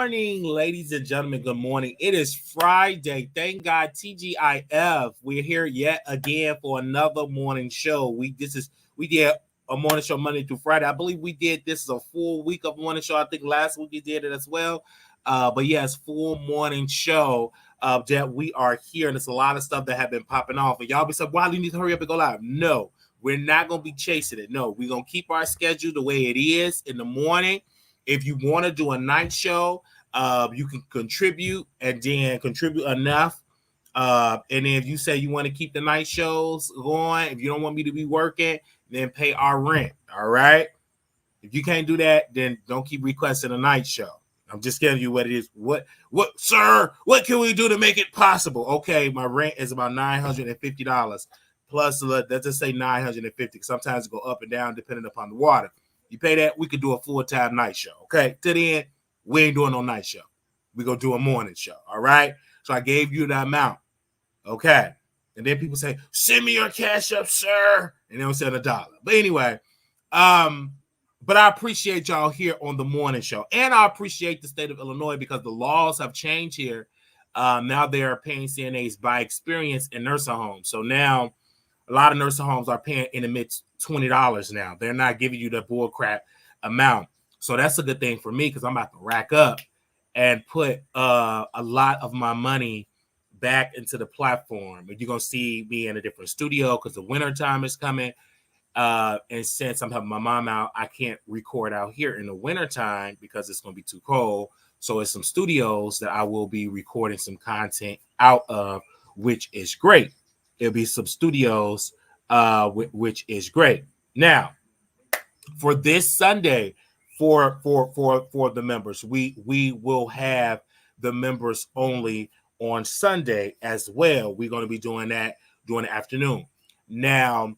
morning, ladies and gentlemen. Good morning. It is Friday. Thank God, TGIF. We're here yet again for another morning show. We did a morning show Monday through Friday. I believe we did this is a full week of morning show. I think last week we did it as well. But yes, full morning show that we are here, and it's a lot of stuff that have been popping off. And y'all be saying, "Why do you need to hurry up and go live?" No, we're not gonna be chasing it. No, we're gonna keep our schedule the way it is in the morning. If you want to do a night show, you can contribute and then contribute enough. And then if you say you want to keep the night shows going, if you don't want me to be working, then pay our rent. All right. If you can't do that, then don't keep requesting a night show. I'm just telling you what it is. What, sir? What can we do to make it possible? Okay, my rent is about $950 plus. Let's just say $950. Sometimes it go up and down depending upon the water. You pay that, we could do a full-time night show. Okay, to the end, we ain't doing no night show. We gonna do a morning show. All right. So I gave you the amount. Okay, and then people say, "Send me your cash up, sir," and they don't send $1. But anyway, but I appreciate y'all here on the morning show, and I appreciate the state of Illinois because the laws have changed here. Now they are paying CNAs by experience in nursing homes. So now a lot of nursing homes are paying in the mid $20 now. They're not giving you the bull crap amount. So that's a good thing for me because I'm about to rack up and put a lot of my money back into the platform. You're going to see me in a different studio because the winter time is coming. And since I'm helping my mom out, I can't record out here in the winter time because it's going to be too cold. So it's some studios that I will be recording some content out of, which is great. It'll be some studios, which is great. Now, for this Sunday, for the members, we will have the members only on Sunday as well. We're going to be doing that during the afternoon. Now,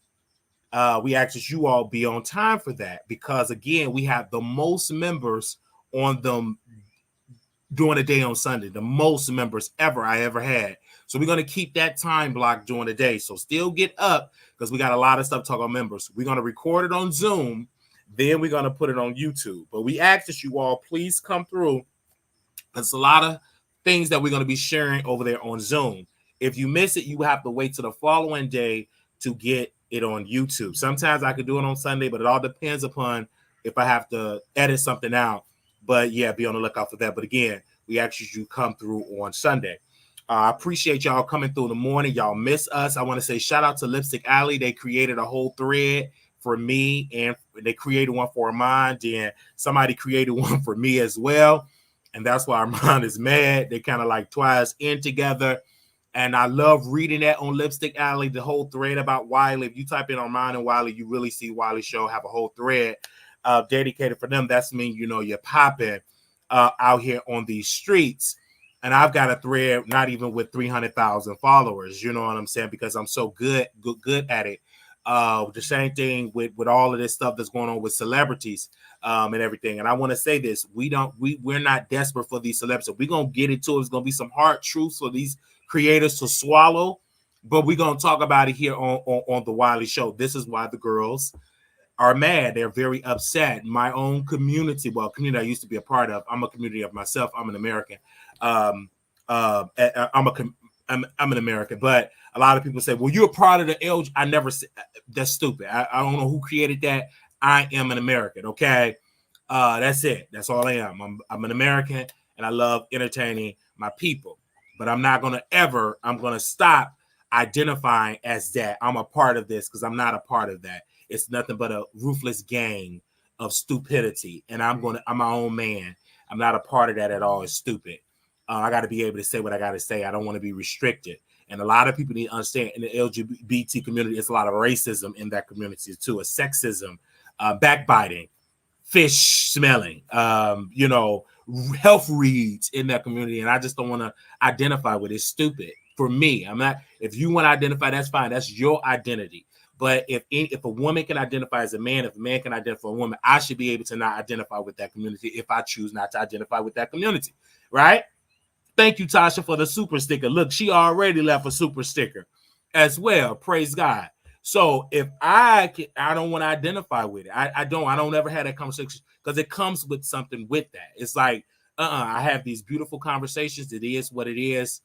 we ask that you all be on time for that because again, we have the most members on them during the day on Sunday, the most members I ever had. So we're going to keep that time block during the day. So still get up because we got a lot of stuff to talk about members. We're going to record it on Zoom. Then we're going to put it on YouTube. But we ask that you all please come through. There's a lot of things that we're going to be sharing over there on Zoom. If you miss it, you have to wait till the following day to get it on YouTube. Sometimes I could do it on Sunday, but it all depends upon if I have to edit something out. But yeah, be on the lookout for that. But again, we ask you to come through on Sunday. I appreciate y'all coming through the morning. Y'all miss us. I want to say shout out to Lipstick Alley. They created a whole thread for me, and they created one for Armon. Then somebody created one for me as well. And that's why Armon is mad. They kind of like twice in together. And I love reading that on Lipstick Alley, the whole thread about Wiley. If you type in Armon and Wiley, you really see Wiley Show have a whole thread dedicated for them. That's mean, you know, you're popping out here on these streets. And I've got a thread, not even with 300,000 followers, you know what I'm saying? Because I'm so good at it. The same thing with all of this stuff that's going on with celebrities and everything. And I want to say this, we're not desperate for these celebrities. We're going to get into it. It's going to be some hard truths for these creators to swallow, but we're going to talk about it here on the Wiley Show. This is why the girls are mad. They're very upset. My own community I used to be a part of. I'm a community of myself. I'm an American. I'm an American, but a lot of people say, well, you're a part of the LG. I never said that's stupid. I don't know who created that. I am an American. Okay. That's it. That's all I am. I'm an American and I love entertaining my people, but I'm going to stop identifying as that. I'm a part of this because I'm not a part of that. It's nothing but a ruthless gang of stupidity. And I'm my own man. I'm not a part of that at all. It's stupid. I got to be able to say what I got to say. I don't want to be restricted. And a lot of people need to understand in the LGBT community, it's a lot of racism in that community too. A sexism, backbiting, fish smelling, health reads in that community. And I just don't want to identify with it. It's stupid for me. I'm not, if you want to identify, that's fine. That's your identity. But if a woman can identify as a man, if a man can identify as a woman, I should be able to not identify with that community if I choose not to identify with that community, right? Thank you, Tasha, for the super sticker. Look, she already left a super sticker as well. Praise God. So if I don't want to identify with it. I don't ever have that conversation because it comes with something with that. It's like I have these beautiful conversations. It is what it is.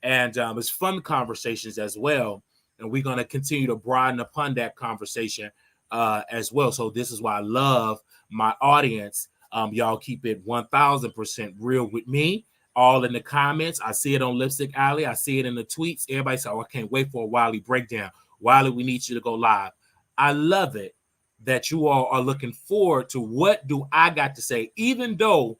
And it's fun conversations as well. And we're going to continue to broaden upon that conversation as well. So this is why I love my audience. Y'all keep it 1000% real with me. All in the comments. I see it on Lipstick Alley. I see it in the tweets. Everybody said, oh, I can't wait for a Wiley breakdown. Wiley, we need you to go live. I love it that you all are looking forward to what do I got to say, even though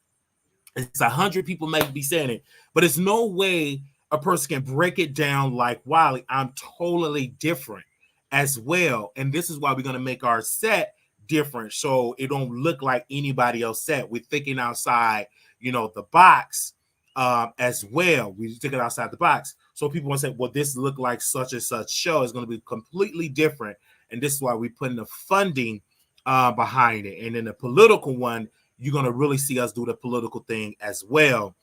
it's 100 people may be saying it, but it's no way a person can break it down like Wiley. I'm totally different as well. And this is why we're going to make our set different so it don't look like anybody else set. We're thinking outside, the box as well. We took it outside the box. So people want to say, well, this look like such and such show is going to be completely different. And this is why we're putting the funding behind it. And then the political one, you're going to really see us do the political thing as well.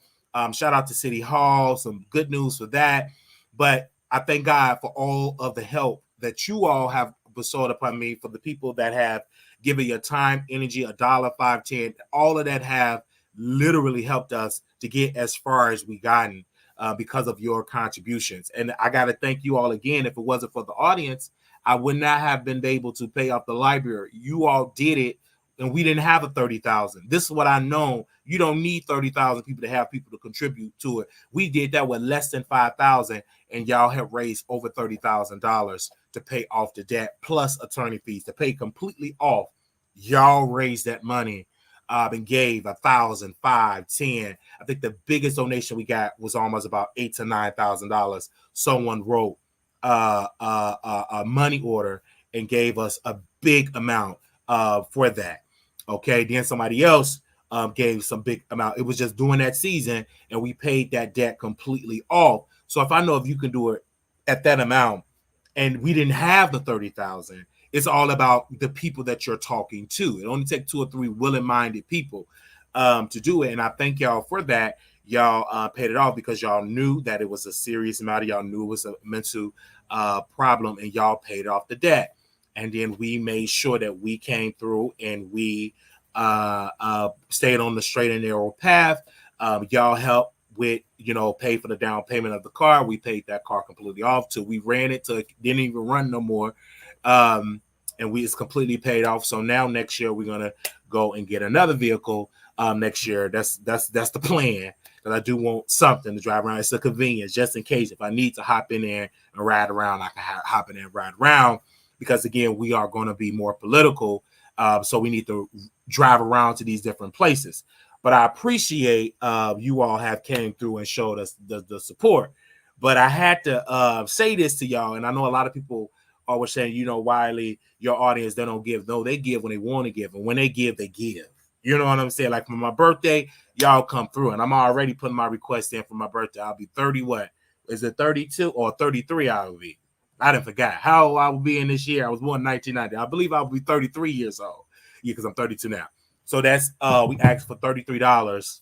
Shout out to City Hall. Some good news for that. But I thank God for all of the help that you all have bestowed upon me, for the people that have given your time, energy, $1, $5, $10, all of that have literally helped us to get as far as we gotten because of your contributions. And I got to thank you all again. If it wasn't for the audience, I would not have been able to pay off the library. You all did it, and we didn't have a 30,000. This is what I know. You don't need 30,000 people to have people to contribute to it. We did that with less than 5,000, and y'all have raised over $30,000 to pay off the debt, plus attorney fees to pay completely off. Y'all raised that money and gave 1,000, 5, 10. I think the biggest donation we got was almost about $8,000 to $9,000. Someone wrote a money order and gave us a big amount for that. Okay, then somebody else gave some big amount. It was just during that season, and we paid that debt completely off. So if I know if you can do it at that amount, and we didn't have the 30,000, it's all about the people that you're talking to. It only takes 2 or 3 willing-minded people to do it, and I thank y'all for that. Y'all paid it off because y'all knew that it was a serious matter. Y'all knew it was a mental problem, and y'all paid off the debt. And then we made sure that we came through and we stayed on the straight and narrow path. Y'all helped with, pay for the down payment of the car. We paid that car completely off till we ran it till it didn't even run no more. And it's completely paid off. So now next year we're gonna go and get another vehicle next year. That's the plan. Because I do want something to drive around. It's a convenience, just in case if I need to hop in there and ride around, I can hop in there and ride around. Because again, we are going to be more political, so we need to drive around to these different places. But I appreciate you all have came through and showed us the support. But I had to say this to y'all, and I know a lot of people were saying, Wiley, your audience, they don't give. No, they give when they want to give, and when they give, they give. You know what I'm saying? Like for my birthday, y'all come through, and I'm already putting my request in for my birthday. I'll be 30. What is it? 32 or 33? I will be. I didn't forget how old I will be in this year. I was born in 1990. I believe I will be 33 years old. Yeah, because I'm 32 now. So that's we asked for $33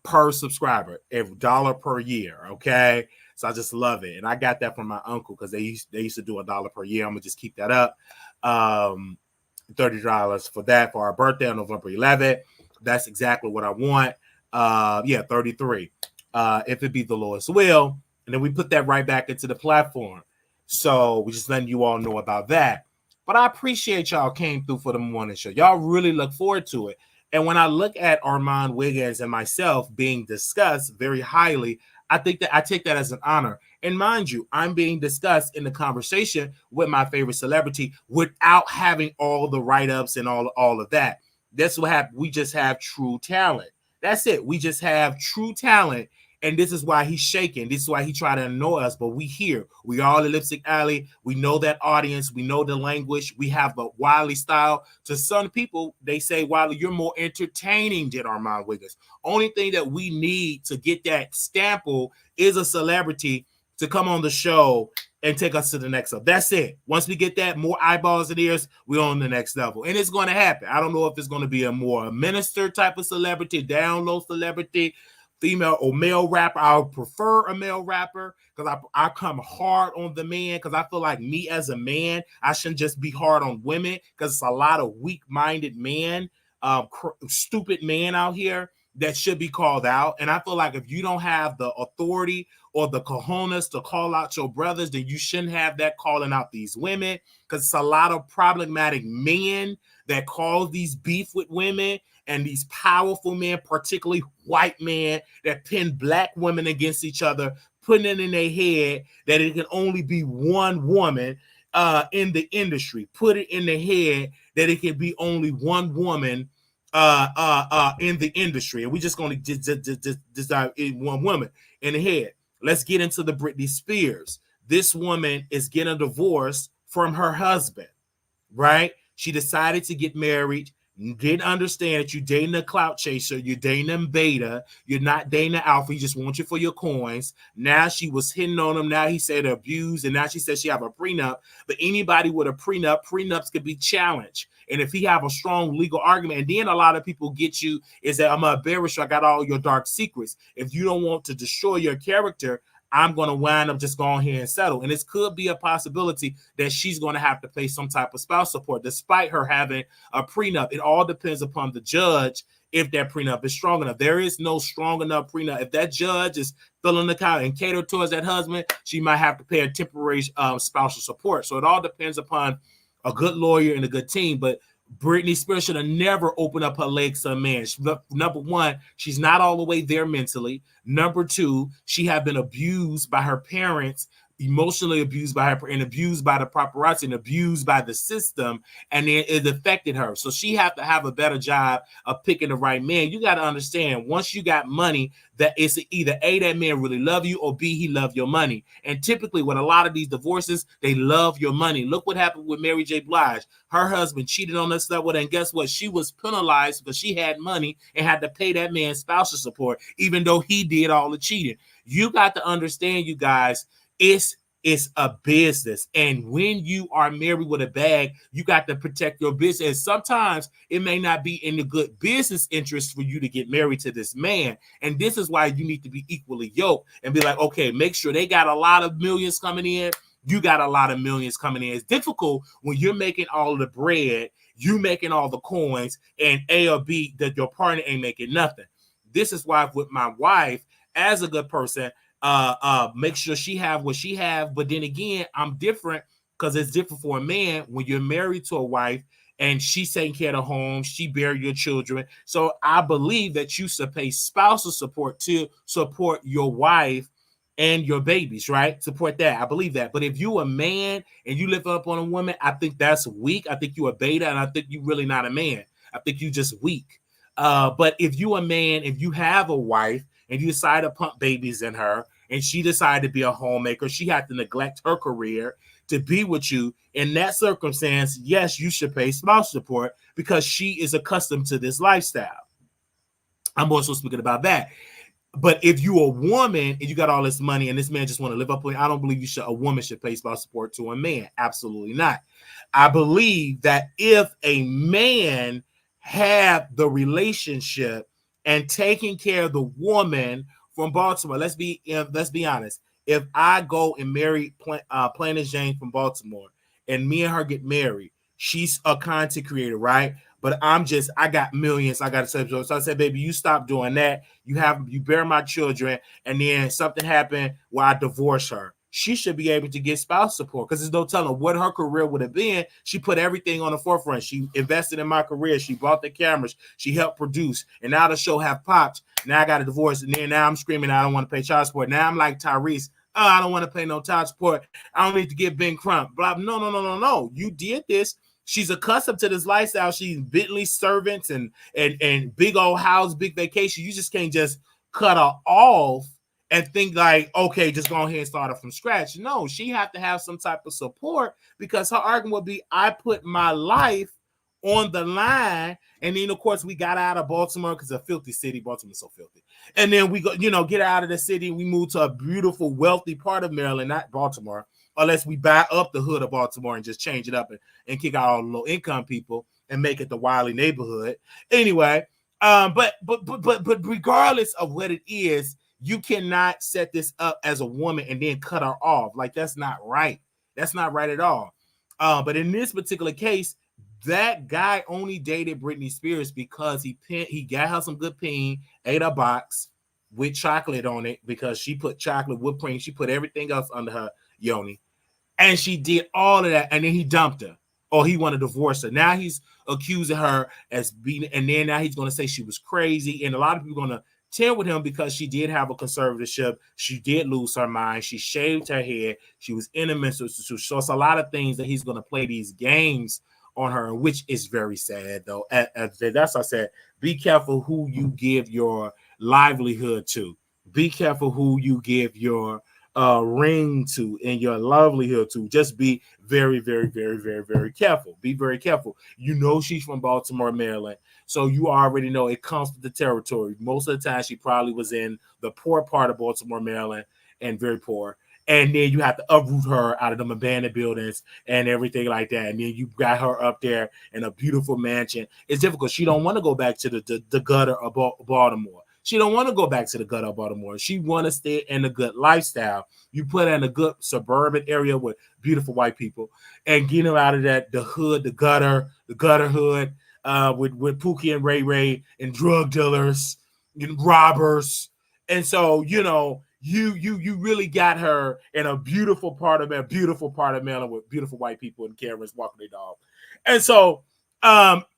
per subscriber, $1 per year. Okay, so I just love it, and I got that from my uncle because they used to do $1 per year. I'm gonna just keep that up. $30 for that for our birthday on November 11th. That's exactly what I want. 33. If it be the Lord's will. And then we put that right back into the platform. So we just letting you all know about that. But I appreciate y'all came through for the morning show. Y'all really look forward to it. And when I look at Armon Wiggins and myself being discussed very highly, I think that I take that as an honor. And mind you, I'm being discussed in the conversation with my favorite celebrity without having all the write-ups and all of that. That's what happened. We just have true talent. That's it. We just have true talent. And this is why he's shaking. This is why he tried to annoy us. But we here. We all in Lipstick Alley. We know that audience. We know the language. We have the Wiley style. To some people, they say, Wiley, you're more entertaining than Armon Wiggins. Only thing that we need to get that stample is a celebrity to come on the show and take us to the next level. That's it. Once we get that, more eyeballs and ears, we're on the next level. And it's going to happen. I don't know if it's going to be a more minister type of celebrity, down low celebrity, female or male rapper. I would prefer a male rapper because I come hard on the man because I feel like me as a man, I shouldn't just be hard on women because it's a lot of weak-minded men, stupid men out here that should be called out. And I feel like if you don't have the authority or the cojones to call out your brothers, then you shouldn't have that calling out these women, because it's a lot of problematic men that cause these beef with women, and these powerful men, particularly white men, that pin black women against each other, putting it in their head that it can only be one woman in the industry. Put it in their head that it can be only one woman in the industry, and we're just going to decide one woman in the head. Let's get into the Brittney Spears. This woman is getting a divorce from her husband, right? She decided to get married. Didn't understand that you're dating a clout chaser, you're dating a beta, you're not dating an alpha, he just wants you for your coins. Now she was hitting on him, now he said abuse, and now she says she have a prenup. But anybody with a prenups could be challenged. And if he have a strong legal argument, and then a lot of people get you is that I'm a embarrassed, I got all your dark secrets. If you don't want to destroy your character, I'm going to wind up just going here and settle. And it could be a possibility that she's going to have to pay some type of spouse support despite her having a prenup. It all depends upon the judge if that prenup is strong enough. There is no strong enough prenup. If that judge is filling the count and cater towards that husband, she might have to pay a temporary spousal support. So it all depends upon a good lawyer and a good team. But Brittney Spears should have never opened up her legs to a man. Number one, she's not all the way there mentally. Number two, she had been abused by her parents, emotionally abused by her, and abused by the paparazzi, and abused by the system, and then it affected her. So she have to have a better job of picking the right man. You got to understand, once you got money, that it's either A, that man really love you, or B, he love your money. And typically with a lot of these divorces, they love your money. Look what happened with Mary J. Blige. Her husband cheated on her stuff with her, and guess what? She was penalized because she had money and had to pay that man spousal support, even though he did all the cheating. You got to understand, you guys, it's a business. And when you are married with a bag, you got to protect your business. And sometimes it may not be in the good business interest for you to get married to this man. And this is why you need to be equally yoked and be like, okay, make sure they got a lot of millions coming in. You got a lot of millions coming in. It's difficult when you're making all the bread, you making all the coins, and A or B, that your partner ain't making nothing. This is why with my wife, as a good person, make sure she have what she have. But then again, I'm different, because it's different for a man when you're married to a wife and she's taking care of the home, she bear your children. So I believe that you should pay spousal support to support your wife and your babies, right? Support that. I believe that. But if you a man and you live up on a woman, I think that's weak. I think you a beta, and I think you really not a man. I think you just weak. But if you a man, if you have a wife and you decide to pump babies in her, and she decided to be a homemaker, she had to neglect her career to be with you. In that circumstance, yes, you should pay spouse support because she is accustomed to this lifestyle. I'm also speaking about that. But if you a woman and you got all this money and this man just want to live up with you, I don't believe a woman should pay spouse support to a man. Absolutely not. I believe that if a man have the relationship and taking care of the woman from Baltimore, let's be honest. If I go and marry Planet Jane from Baltimore and me and her get married, she's a content creator, right? But I got millions. I got to say, so I said, baby, you stop doing that. You bear my children, and then something happened where I divorce her. She should be able to get spouse support, because there's no telling what her career would have been. She put everything on the forefront. She invested in my career. She bought the cameras. She helped produce. And now the show have popped. Now I got a divorce. And then now I'm screaming, I don't want to pay child support. Now I'm like Tyrese. Oh, I don't want to pay no child support. I don't need to get Ben Crump. Blah. No. You did this. She's accustomed to this lifestyle. She's Bentley servants and big old house, big vacation. You just can't just cut her off and think like, okay, just go ahead and start her from scratch. No, she have to have some type of support, because her argument would be, I put my life on the line. And then, of course, we got out of Baltimore because it's a filthy city. Baltimore's so filthy. And then we go, get out of the city. We move to a beautiful, wealthy part of Maryland, not Baltimore, unless we buy up the hood of Baltimore and just change it up and kick out all the low income people and make it the Wiley neighborhood. Anyway, but regardless of what it is, you cannot set this up as a woman and then cut her off. Like, that's not right. That's not right at all. But in this particular case, That guy only dated Britney Spears because he got her some good peen, ate a box with chocolate on it because she put chocolate, whipped cream, she put everything else under her yoni, and she did all of that, and then he dumped her, or he wanted to divorce her. Now he's accusing her as being, and then now he's going to say she was crazy, and a lot of people are going to tear with him because she did have a conservatorship. She did lose her mind. She shaved her head. She was in a mental institution. So it's a lot of things that he's going to play these games on her, which is very sad, though. That's what I said. Be careful who you give your livelihood to. Be careful who you give your ring to and your livelihood to. Just be very, very, very, very, very careful. Be very careful. You know she's from Baltimore, Maryland, so you already know it comes with the territory. Most of the time, she probably was in the poor part of Baltimore, Maryland, and very poor. And then you have to uproot her out of them abandoned buildings and everything like that. And then you got her up there in a beautiful mansion. It's difficult. She don't want to go back to the gutter of Baltimore. She don't want to go back to the gutter of Baltimore. She want to stay in a good lifestyle. You put her in a good suburban area with beautiful white people and get her out of that, the hood, the gutter hood, with Pookie and Ray Ray and drug dealers and robbers. And so, you really got her in a beautiful part of Maryland with beautiful white people and Karens walking their dog. And so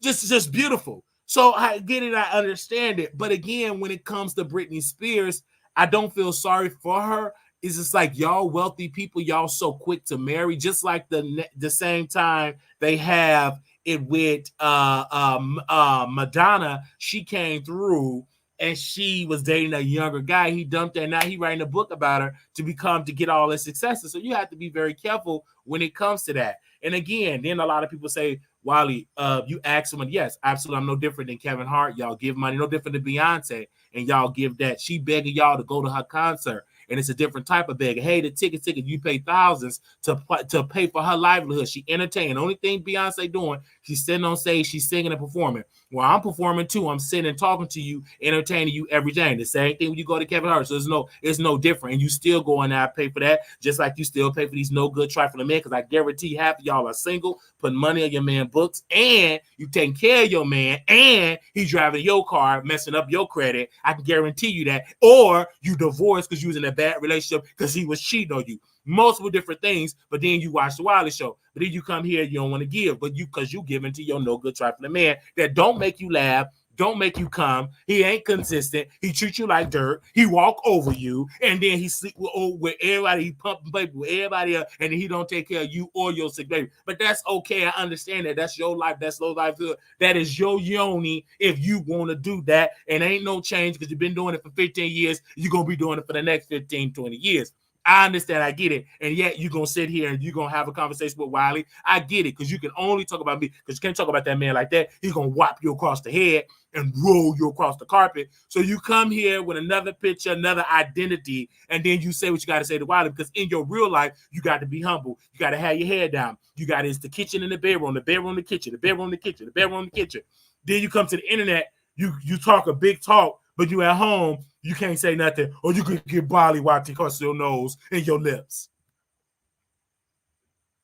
just beautiful. So I get it, I understand it. But again, when it comes to Britney Spears, I don't feel sorry for her. It's just like y'all wealthy people, y'all so quick to marry, just like the same time they have it with Madonna. She came through and she was dating a younger guy. He dumped her. Now he writing a book about her to get all his successes. So you have to be very careful when it comes to that. And again, then a lot of people say, Wiley, you ask someone, yes, absolutely. I'm no different than Kevin Hart. Y'all give money, no different than Beyonce, and y'all give that. She begging y'all to go to her concert, and it's a different type of begging. Hey, the ticket, you pay thousands to pay for her livelihood. She entertaining. The only thing Beyonce doing, she's sitting on stage, she's singing and performing. Well, I'm performing too. I'm sitting and talking to you, entertaining you every day. The same thing when you go to Kevin Hart. So it's no different. And you still go in there and pay for that, just like you still pay for these no good trifling men. Because I guarantee half of y'all are single, putting money on your man books, and you taking care of your man, and he's driving your car, messing up your credit. I can guarantee you that. Or you divorced because you was in a bad relationship because he was cheating on you. Multiple different things, but then you watch the Wiley Show. But then you come here, you don't want to give, but because you giving to your no good trifling man that don't make you laugh, don't make you come. He ain't consistent. He treats you like dirt. He walk over you, and then he sleep with everybody. He pump baby with everybody else, and he don't take care of you or your sick baby. But that's okay. I understand that. That's your life. That's low livelihood. That is your yoni if you want to do that. And ain't no change because you've been doing it for 15 years. You're going to be doing it for the next 15, 20 years. I understand. I get it. And yet you're going to sit here and you're going to have a conversation with Wiley. I get it because you can only talk about me because you can't talk about that man like that. He's going to whop you across the head and roll you across the carpet. So you come here with another picture, another identity, and then you say what you got to say to Wiley because in your real life, you got to be humble. You got to have your head down. You got it's the kitchen and the bedroom, the kitchen, the bedroom, the kitchen, the bedroom, the kitchen. Then you come to the internet, you talk a big talk, but you at home, you can't say nothing, or you could get barley white across your nose and your lips.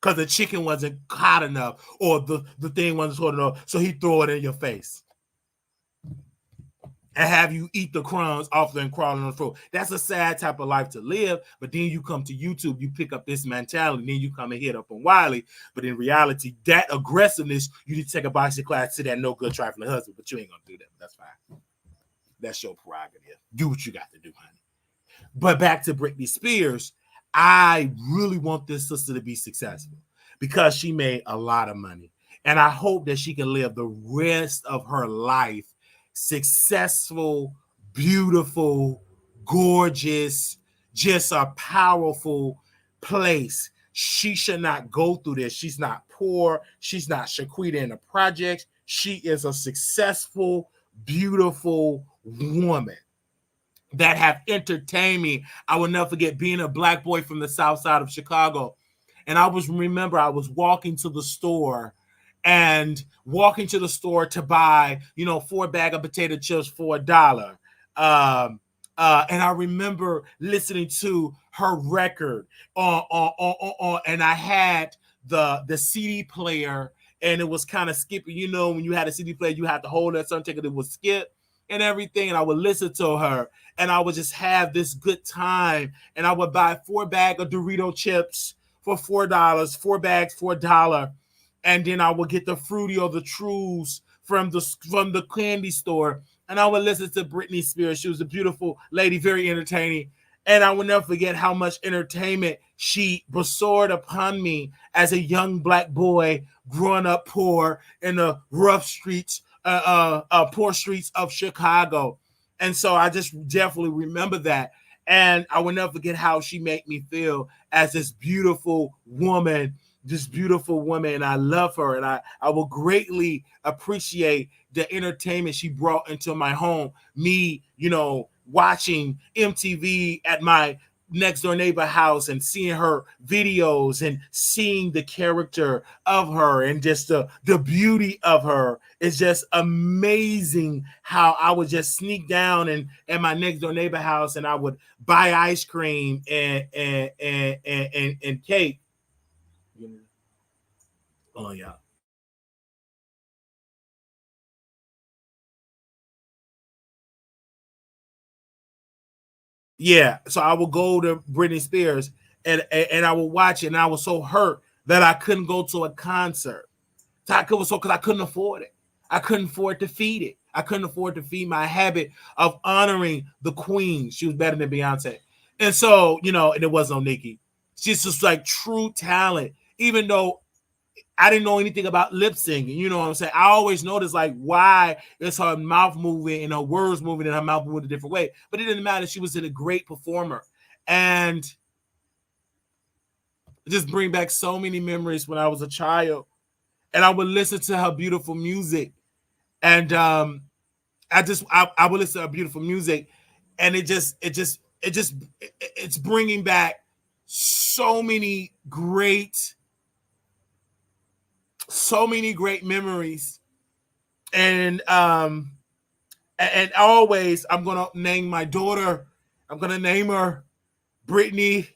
Because the chicken wasn't hot enough, or the thing wasn't hot enough, so he throw it in your face. And have you eat the crumbs off and crawling on the floor. That's a sad type of life to live, but then you come to YouTube, you pick up this mentality, and then you come and hit up on Wiley. But in reality, that aggressiveness, you need to take a boxing class to that no good trifling husband, but you ain't going to do that. That's fine. That's your prerogative. Do what you got to do, honey. But back to Britney Spears, I really want this sister to be successful because she made a lot of money. And I hope that she can live the rest of her life successful, beautiful, gorgeous, just a powerful place. She should not go through this. She's not poor. She's not Shaquita in the projects. She is a successful, beautiful woman that have entertained me. I will never forget being a black boy from the south side of Chicago. And I was walking to the store to buy, 4 bag of potato chips for $1. And I remember listening to her record and I had the CD player and it was kind of skipping. You know, when you had a CD player, you had to hold that certain ticket, it would skip and everything. And I would listen to her, and I would just have this good time. And I would buy 4 bags of Dorito chips for $4, 4 bags for $1. And then I would get the Fruity or the Trues from the candy store, and I would listen to Brittney Spears. She was a beautiful lady, very entertaining. And I will never forget how much entertainment she bestowed upon me as a young black boy growing up poor in the rough streets, poor streets of Chicago. And so I just definitely remember that. And I will never forget how she made me feel as this beautiful woman, and I love her, and I will greatly appreciate the entertainment she brought into my home. Me, watching MTV at my next door neighbor house and seeing her videos and seeing the character of her and just the beauty of her is just amazing. How I would just sneak down and at my next door neighbor house, and I would buy ice cream and cake. Oh yeah. Yeah, so I would go to Britney Spears and I would watch it, and I was so hurt that I couldn't go to a concert. Because I couldn't afford it. I couldn't afford to feed it. I couldn't afford to feed my habit of honoring the queen. She was better than Beyonce. And so, and it wasn't on Nicki. She's just like true talent, even though I didn't know anything about lip singing. You know what I'm saying? I always noticed like why is her mouth moving and her words moving and her mouth moving a different way. But it didn't matter. She was a great performer. And just bring back so many memories when I was a child. And I would listen to her beautiful music. And I would listen to her beautiful music. And it's bringing back so many great memories. And always I'm gonna name my daughter. I'm gonna name her Brittney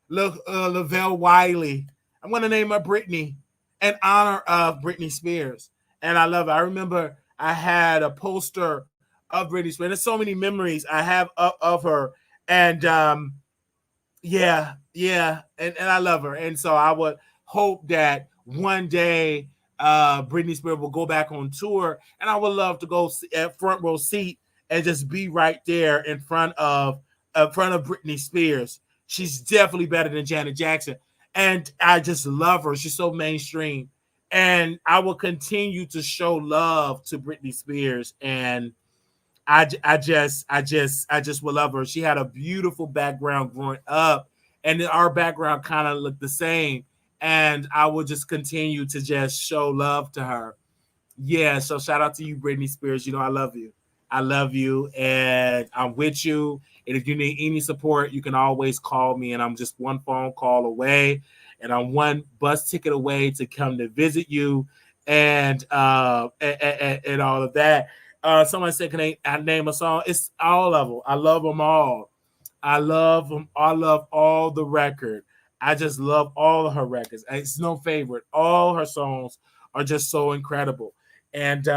Lavelle Wiley. I'm gonna name her Brittney in honor of Brittney Spears. And I love it. I remember I had a poster of Brittney Spears. There's so many memories I have of her. And yeah, and I love her. And so I would hope that one day Britney Spears will go back on tour, and I would love to go at front row seat and just be right there in front of Britney Spears. She's definitely better than Janet Jackson, and I just love her. She's so mainstream, and I will continue to show love to Britney Spears, and I just will love her. She had a beautiful background growing up, and our background kind of looked the same. And I will just continue to just show love to her. Yeah, so shout out to you, Britney Spears. I love you. I love you, and I'm with you. And if you need any support, you can always call me, and I'm just one phone call away, and I'm one bus ticket away to come to visit you, and all of that. Someone said, "Can I name a song?" It's all of them. I love them all. I love them. I love all the record. I just love all of her records. It's no favorite. All her songs are just so incredible. And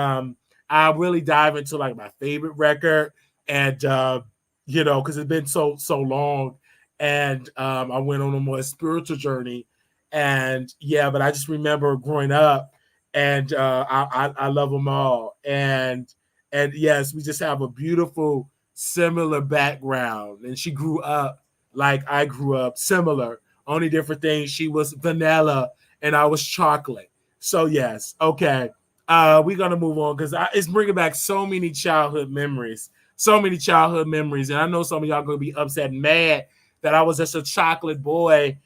I really dive into like my favorite record, and because it's been so long, and I went on a more spiritual journey, and yeah, but I just remember growing up, and I love them all, and yes, we just have a beautiful similar background, and she grew up like I grew up, similar. Only different thing, she was vanilla and I was chocolate. So yes, okay. We're gonna move on because it's bringing back so many childhood memories, and I know some of y'all gonna be upset and mad that I was just a chocolate boy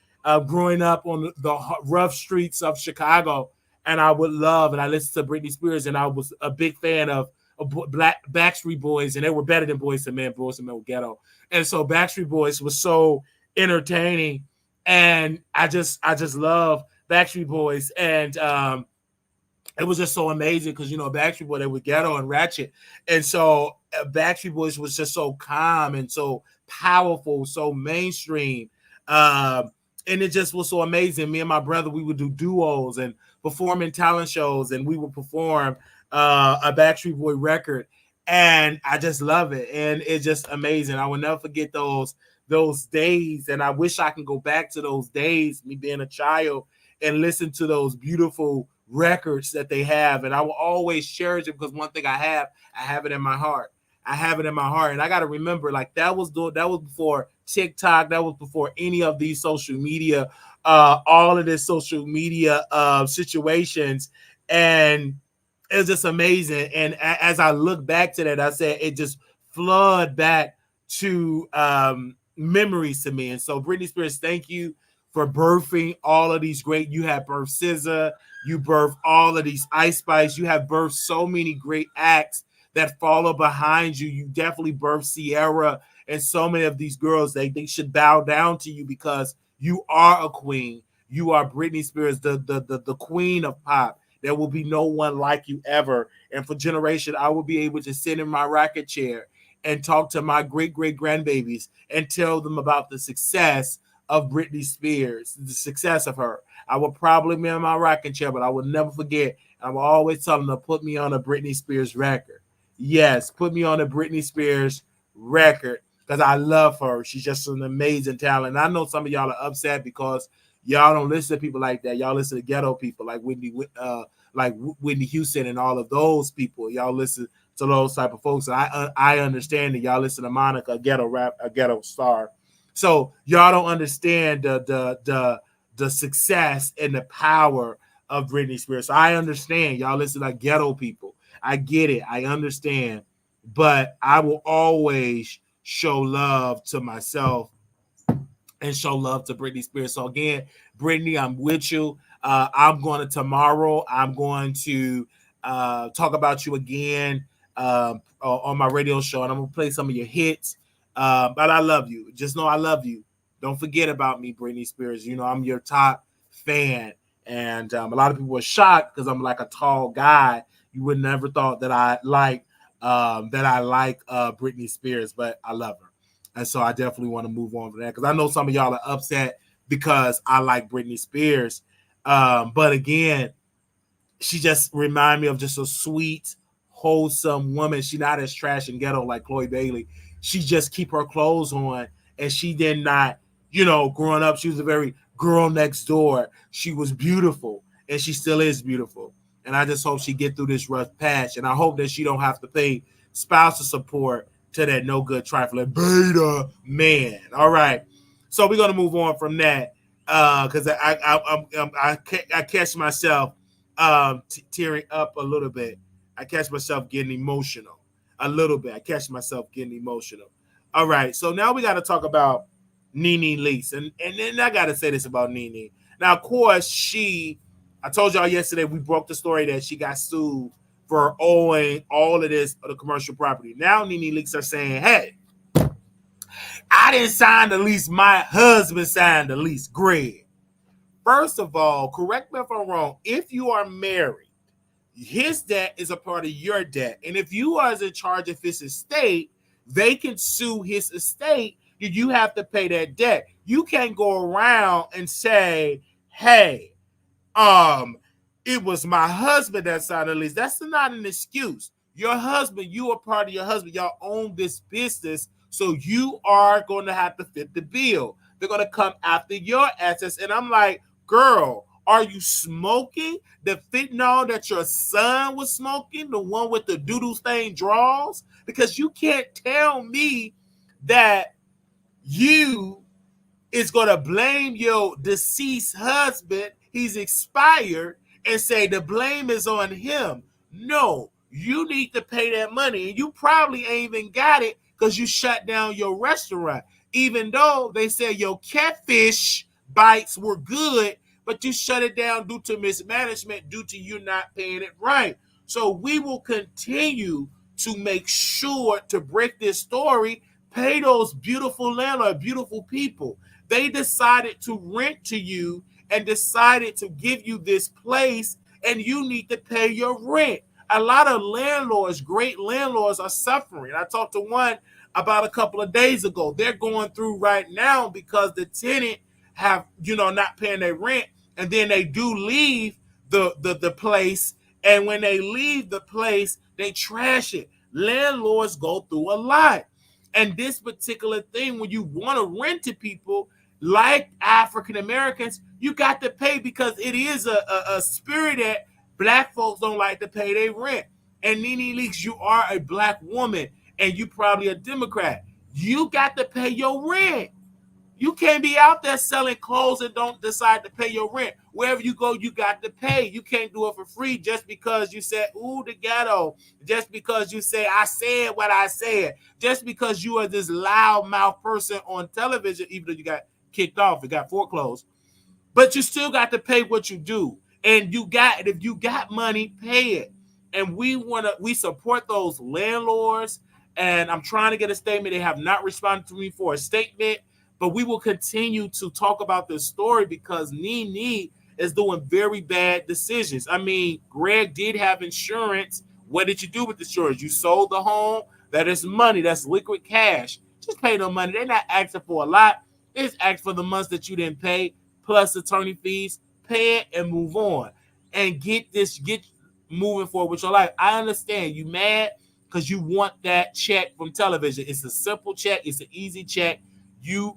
growing up on the rough streets of Chicago, and I would love and I listened to Britney Spears, and I was a big fan of Black Backstreet Boys, and they were better than Boyz II Men. Boyz II Men were ghetto, and so Backstreet Boys was so entertaining, and I just love Backstreet Boys, and it was just so amazing because Backstreet Boys, they were ghetto and ratchet, and so Backstreet Boys was just so calm and so powerful, so mainstream. and it just was so amazing. Me and my brother, we would do duos and perform in talent shows, and we would perform a Backstreet Boy record, and I just love it, and it's just amazing. I will never forget those days, and I wish I can go back to those days, me being a child, and listen to those beautiful records that they have, and I will always cherish it because one thing I have it in my heart. I have it in my heart, and I got to remember, like that was before TikTok, that was before any of these social media, all of this social media situations, and it's just amazing. And as I look back to that, I said it just flood back to memories to me. And so, Britney Spears, thank you for birthing all of these great. You have birthed SZA, you birthed all of these Ice Spice, you have birthed so many great acts that follow behind you. You definitely birthed Sierra, and so many of these girls, they should bow down to you because you are a queen. You are Britney Spears, the queen of pop. There will be no one like you ever. And for generation, I will be able to sit in my rocket chair and talk to my great grandbabies and tell them about the success of Britney Spears, the success of her. I will probably be in my rocking chair, but I will never forget. I will always tell them to put me on a Britney Spears record. Yes, put me on a Britney Spears record because I love her. She's just an amazing talent. And I know some of y'all are upset because y'all don't listen to people like that. Y'all listen to ghetto people like Whitney Houston and all of those people. Y'all listen to those type of folks. And I understand that y'all listen to Monica, a ghetto star. So y'all don't understand the success and the power of Britney Spears. So I understand y'all listen to ghetto people. I get it. I understand. But I will always show love to myself and show love to Britney Spears. So again, Brittney, I'm with you. I'm going to tomorrow. I'm going to talk about you again on my radio show, and I'm going to play some of your hits. But I love you. Just know I love you. Don't forget about me, Britney Spears. You know, I'm your top fan. And a lot of people were shocked because I'm like a tall guy. You would never thought that I like Britney Spears, but I love her. And so I definitely want to move on from that because I know some of y'all are upset because I like Britney Spears. But again, she just reminds me of just a sweet, wholesome woman. She's not as trash and ghetto like Chloe Bailey. She just keep her clothes on, and she did not, growing up, she was a very girl next door. She was beautiful, and she still is beautiful. And I just hope she get through this rough patch, and I hope that she don't have to pay spousal support to that no good trifling beta man. All right, so we're gonna move on from that because I catch myself tearing up a little bit. I catch myself getting emotional a little bit. I catch myself getting emotional. All right, so now we got to talk about NeNe Leakes, and then I got to say this about NeNe. Now, of course, I told y'all yesterday we broke the story that she got sued for owing all of the commercial property. Now NeNe Leakes are saying, hey, I didn't sign the lease. My husband signed the lease. Greg. First of all, correct me if I'm wrong. If you are married, his debt is a part of your debt. And if you are in charge of his estate, they can sue his estate. You have to pay that debt. You can't go around and say, hey, it was my husband that signed the lease. That's not an excuse. Your husband, you are part of your husband. Y'all own this business, so you are going to have to fit the bill. They're going to come after your assets. And I'm like, girl, are you smoking the fentanyl that your son was smoking, the one with the doodle stain draws? Because you can't tell me that you is going to blame your deceased husband, he's expired, and say the blame is on him. No, you need to pay that money. And you probably ain't even got it because you shut down your restaurant. Even though they said your catfish bites were good, but you shut it down due to mismanagement, due to you not paying it right. So we will continue to make sure to break this story, pay those beautiful landlords, beautiful people. They decided to rent to you and decided to give you this place, and you need to pay your rent. A lot of landlords, great landlords, are suffering. I talked to one about a couple of days ago. They're going through right now because the tenant have, not paying their rent, and then they do leave the place, and when they leave the place, they trash it. Landlords go through a lot. And this particular thing, when you want to rent to people like African Americans, you got to pay, because it is a spirit that black folks don't like to pay their rent. And NeNe Leakes, you are a black woman, and you probably a Democrat. You got to pay your rent. You can't be out there selling clothes and don't decide to pay your rent. Wherever you go, you got to pay. You can't do it for free just because you said, ooh, the ghetto. Just because you say, I said what I said. Just because you are this loudmouth person on television, even though you got kicked off, it got foreclosed. But you still got to pay what you do. And if you got money, pay it. And we support those landlords. And I'm trying to get a statement. They have not responded to me for a statement. But we will continue to talk about this story, because NeNe is doing very bad decisions. I mean, Greg did have insurance. What did you do with the insurance? You sold the home. That is money. That's liquid cash. Just pay no money. They're not asking for a lot. They just ask for the months that you didn't pay, plus attorney fees. Pay it and move on. And get moving forward with your life. I understand you mad because you want that check from television. It's a simple check. It's an easy check. You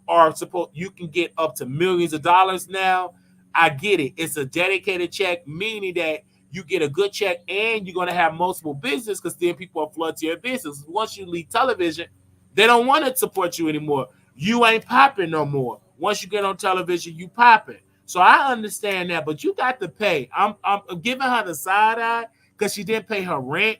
can get up to millions of dollars now. I get it. It's a dedicated check, meaning that you get a good check and you're going to have multiple business, because then people are flooded to your business. Once you leave television, they don't want to support you anymore. You ain't popping no more. Once you get on television, you popping. So I understand that, but you got to pay. I'm giving her the side eye because she didn't pay her rent.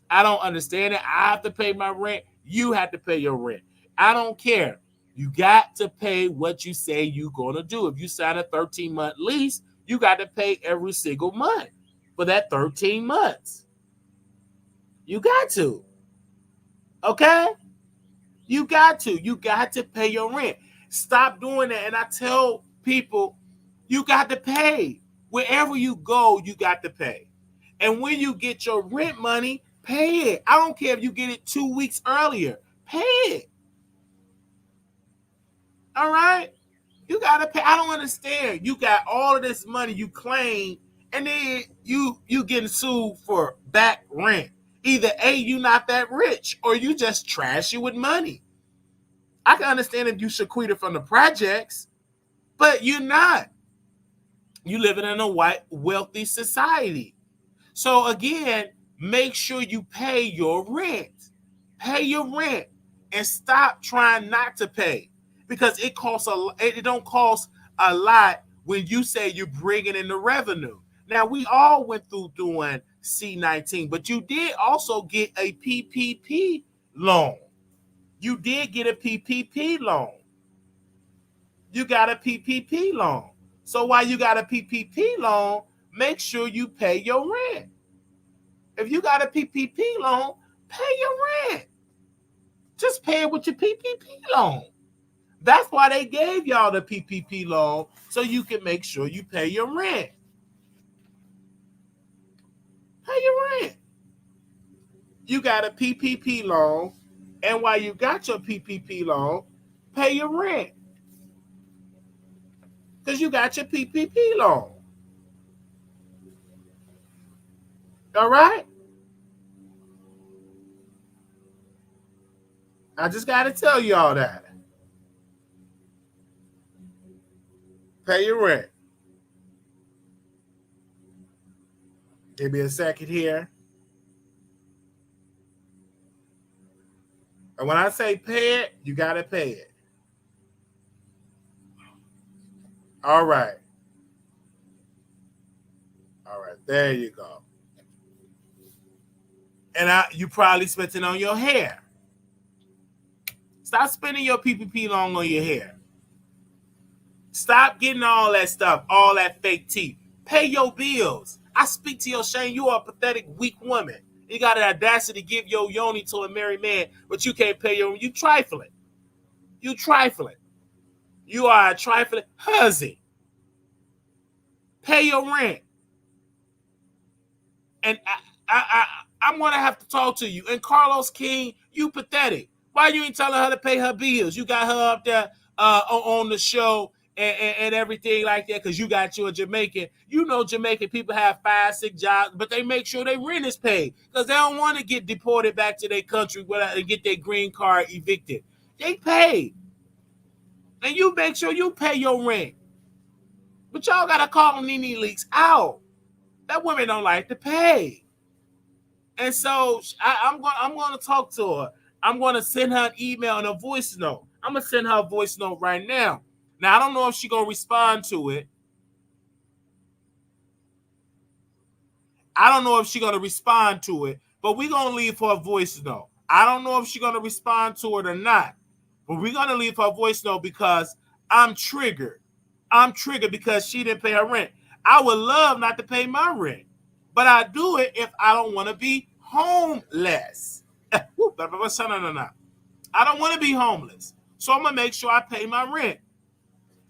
I don't understand it. I have to pay my rent. You have to pay your rent. I don't care. You got to pay what you say you're going to do. If you sign a 13-month lease, you got to pay every single month for that 13 months. You got to. Okay? You got to. You got to pay your rent. Stop doing that. And I tell people, you got to pay. Wherever you go, you got to pay. And when you get your rent money, pay it. I don't care if you get it 2 weeks earlier. Pay it. All right? You got to pay. I don't understand. You got all of this money you claim, and then you getting sued for back rent. Either A, you not that rich, or you just trashy with money. I can understand if you secreted from the projects, but you're not. You living in a white, wealthy society. So again, make sure you pay your rent. Pay your rent and stop trying not to pay, because it don't cost a lot when you say you're bringing in the revenue. Now, we all went through doing C-19, but you did also get a PPP loan. You did get a PPP loan. You got a PPP loan. So while you got a PPP loan, make sure you pay your rent. If you got a PPP loan, pay your rent. Just pay it with your PPP loan. That's why they gave y'all the PPP loan, so you can make sure you pay your rent. Pay your rent. You got a PPP loan, and while you got your PPP loan, pay your rent. Because you got your PPP loan. All right? I just got to tell you all that. Pay your rent. Give me a second here. And when I say pay it, you got to pay it. All right. All right. There you go. And you probably spent it on your hair. Stop spending your PPP loan on your hair. Stop getting all that stuff, all that fake teeth. Pay your bills. I speak to your shame. You are a pathetic, weak woman. You got the audacity to give your yoni to a married man, but you can't pay your. You trifling. You trifling. You are a trifling hussy. Pay your rent. And I'm going to have to talk to you. And Carlos King, you pathetic. Why you ain't telling her to pay her bills? You got her up there on the show, and everything like that, because you got you a Jamaican. You know Jamaican people have 5, 6 jobs, but they make sure their rent is paid because they don't want to get deported back to their country and get their green card evicted. They pay. And you make sure you pay your rent. But y'all got to call NeNe Leakes out. That woman don't like to pay. And so I'm going to talk to her. I'm going to send her an email and a voice note. I'm going to send her a voice note right now. Now, I don't know if she's going to respond to it. But we're going to leave her a voice note. I don't know if she's going to respond to it or not. But we're going to leave her a voice note because I'm triggered. I'm triggered because she didn't pay her rent. I would love not to pay my rent. But I do it if I don't want to be homeless. I don't want to be homeless. So I'm going to make sure I pay my rent.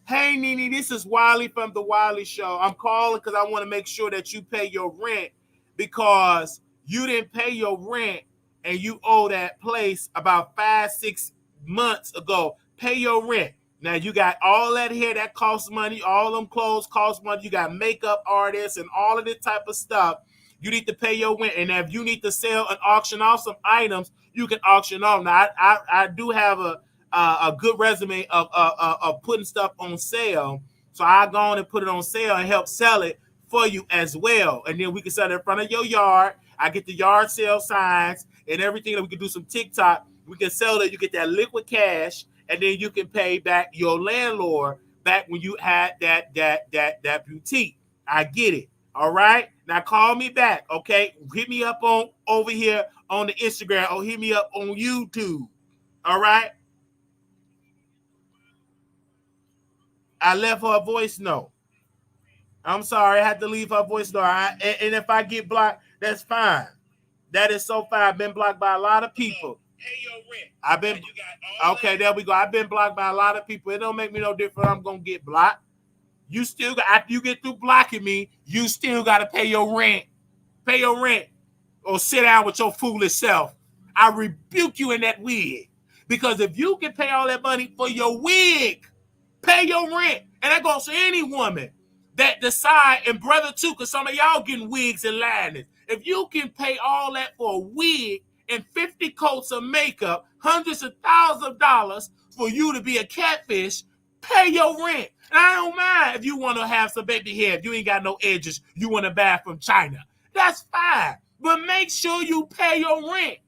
Hey, NeNe, this is Wiley from the Wiley Show. I'm calling because I want to make sure that you pay your rent because you didn't pay your rent and you owe that place about 5, 6 months ago. Pay your rent. Now, you got all that hair that costs money. All them clothes cost money. You got makeup artists and all of this type of stuff. You need to pay your rent. And if you need to sell and auction off some items, you can auction off. Now, I do have a good resume of putting stuff on sale. So I go on and put it on sale and help sell it for you as well. And then we can sell it in front of your yard. I get the yard sale signs and everything that we can do some TikTok. We can sell it. You get that liquid cash. And then you can pay back your landlord back when you had that boutique. I get it. All right. Now call me back. Okay. Hit me up on over here on the Instagram or hit me up on YouTube. All right. I left her a voice note. I'm sorry. I had to leave her a voice note. And if I get blocked, that's fine. That is so fine. I've been blocked by a lot of people. Pay your rent. I've been okay. There we go. I've been blocked by a lot of people. It don't make me no different. I'm gonna get blocked. You still got after you get through blocking me, you still gotta pay your rent. Pay your rent, or sit down with your foolish self. I rebuke you in that wig because if you can pay all that money for your wig, pay your rent, and that goes to any woman that decide and brother too, because some of y'all getting wigs and linings. If you can pay all that for a wig and 50 coats of makeup, hundreds of thousands of dollars for you to be a catfish, pay your rent. And I don't mind if you want to have some baby hair, if you ain't got no edges, you want to buy from China. That's fine. But make sure you pay your rent.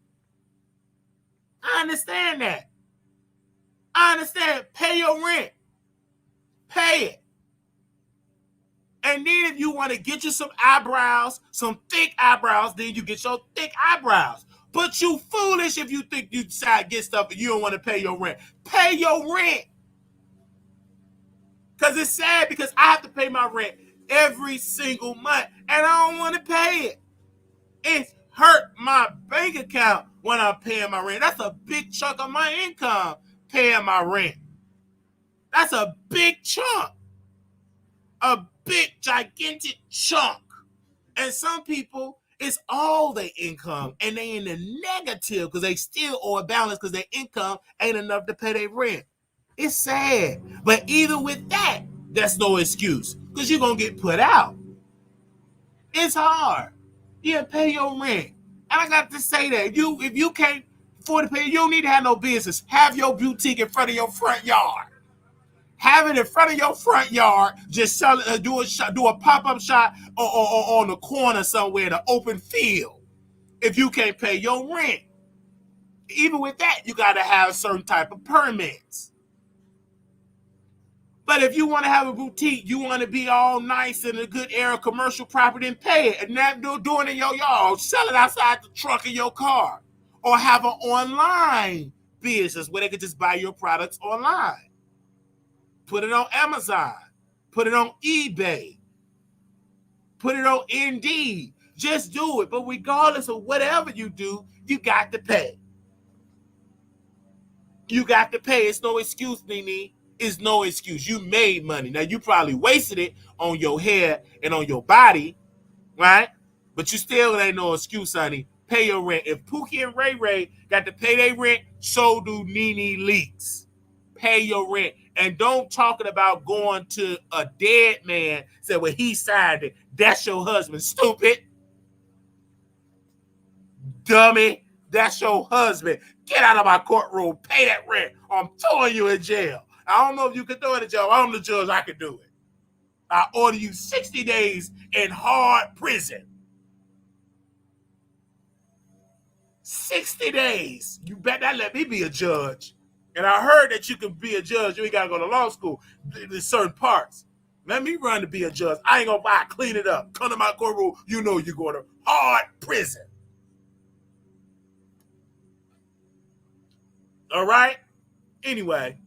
I understand that. I understand. Pay your rent. Pay it. And then if you want to get you some eyebrows, some thick eyebrows, then you get your thick eyebrows. But you foolish if you think you decide to get stuff and you don't want to pay your rent. Pay your rent. Because it's sad because I have to pay my rent every single month and I don't want to pay it. It's hurt my bank account when I'm paying my rent. That's a big chunk of my income paying my rent. That's a big chunk. A big, gigantic chunk. And some people, it's all their income and they in the negative because they still owe a balance because their income ain't enough to pay their rent. It's sad. But even with that, that's no excuse because you're going to get put out. It's hard. Yeah, pay your rent. And I got to say that. If you can't afford to pay, you don't need to have no business. Have your boutique in front of your front yard. Have it in front of your front yard. Just sell it, do a pop-up shop or on the corner somewhere in an open field. If you can't pay your rent. Even with that, you got to have certain type of permits. But if you want to have a boutique, you want to be all nice in a good area, commercial property, and pay it. And not doing it in your yard. Sell it outside the trunk of your car. Or have an online business where they can just buy your products online. Put it on Amazon. Put it on eBay. Put it on Indeed. Just do it. But regardless of whatever you do, you got to pay. You got to pay. It's no excuse, NeNe. It's no excuse. You made money. Now, you probably wasted it on your hair and on your body, right? But you still ain't no excuse, honey. Pay your rent. If Pookie and Ray Ray got to pay their rent, so do NeNe Leakes. Pay your rent. And don't talking about going to a dead man, say, well, he signed it. That's your husband. Stupid. Dummy. That's your husband. Get out of my courtroom. Pay that rent. Or I'm throwing you in jail. I don't know if you can throw it in jail. I'm the judge. I can do it. I order you 60 days in hard prison. 60 days. You bet not let me be a judge. And I heard that you can be a judge. You ain't got to go to law school. There's certain parts. Let me run to be a judge. I ain't going to buy it. Clean it up. Come to my courtroom. You know you're going to hard prison. All right? Anyway.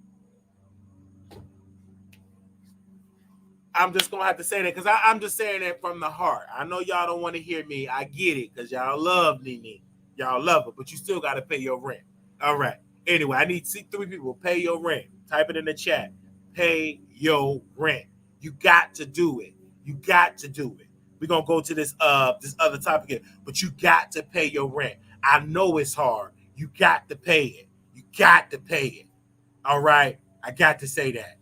I'm just going to have to say that because I'm just saying that from the heart. I know y'all don't want to hear me. I get it because y'all love NeNe. Y'all love her, but you still got to pay your rent. All right. Anyway, I need to see 3 people. Pay your rent. Type it in the chat. Pay your rent. You got to do it. You got to do it. We're going to go to this other topic here, but you got to pay your rent. I know it's hard. You got to pay it. You got to pay it. All right? I got to say that.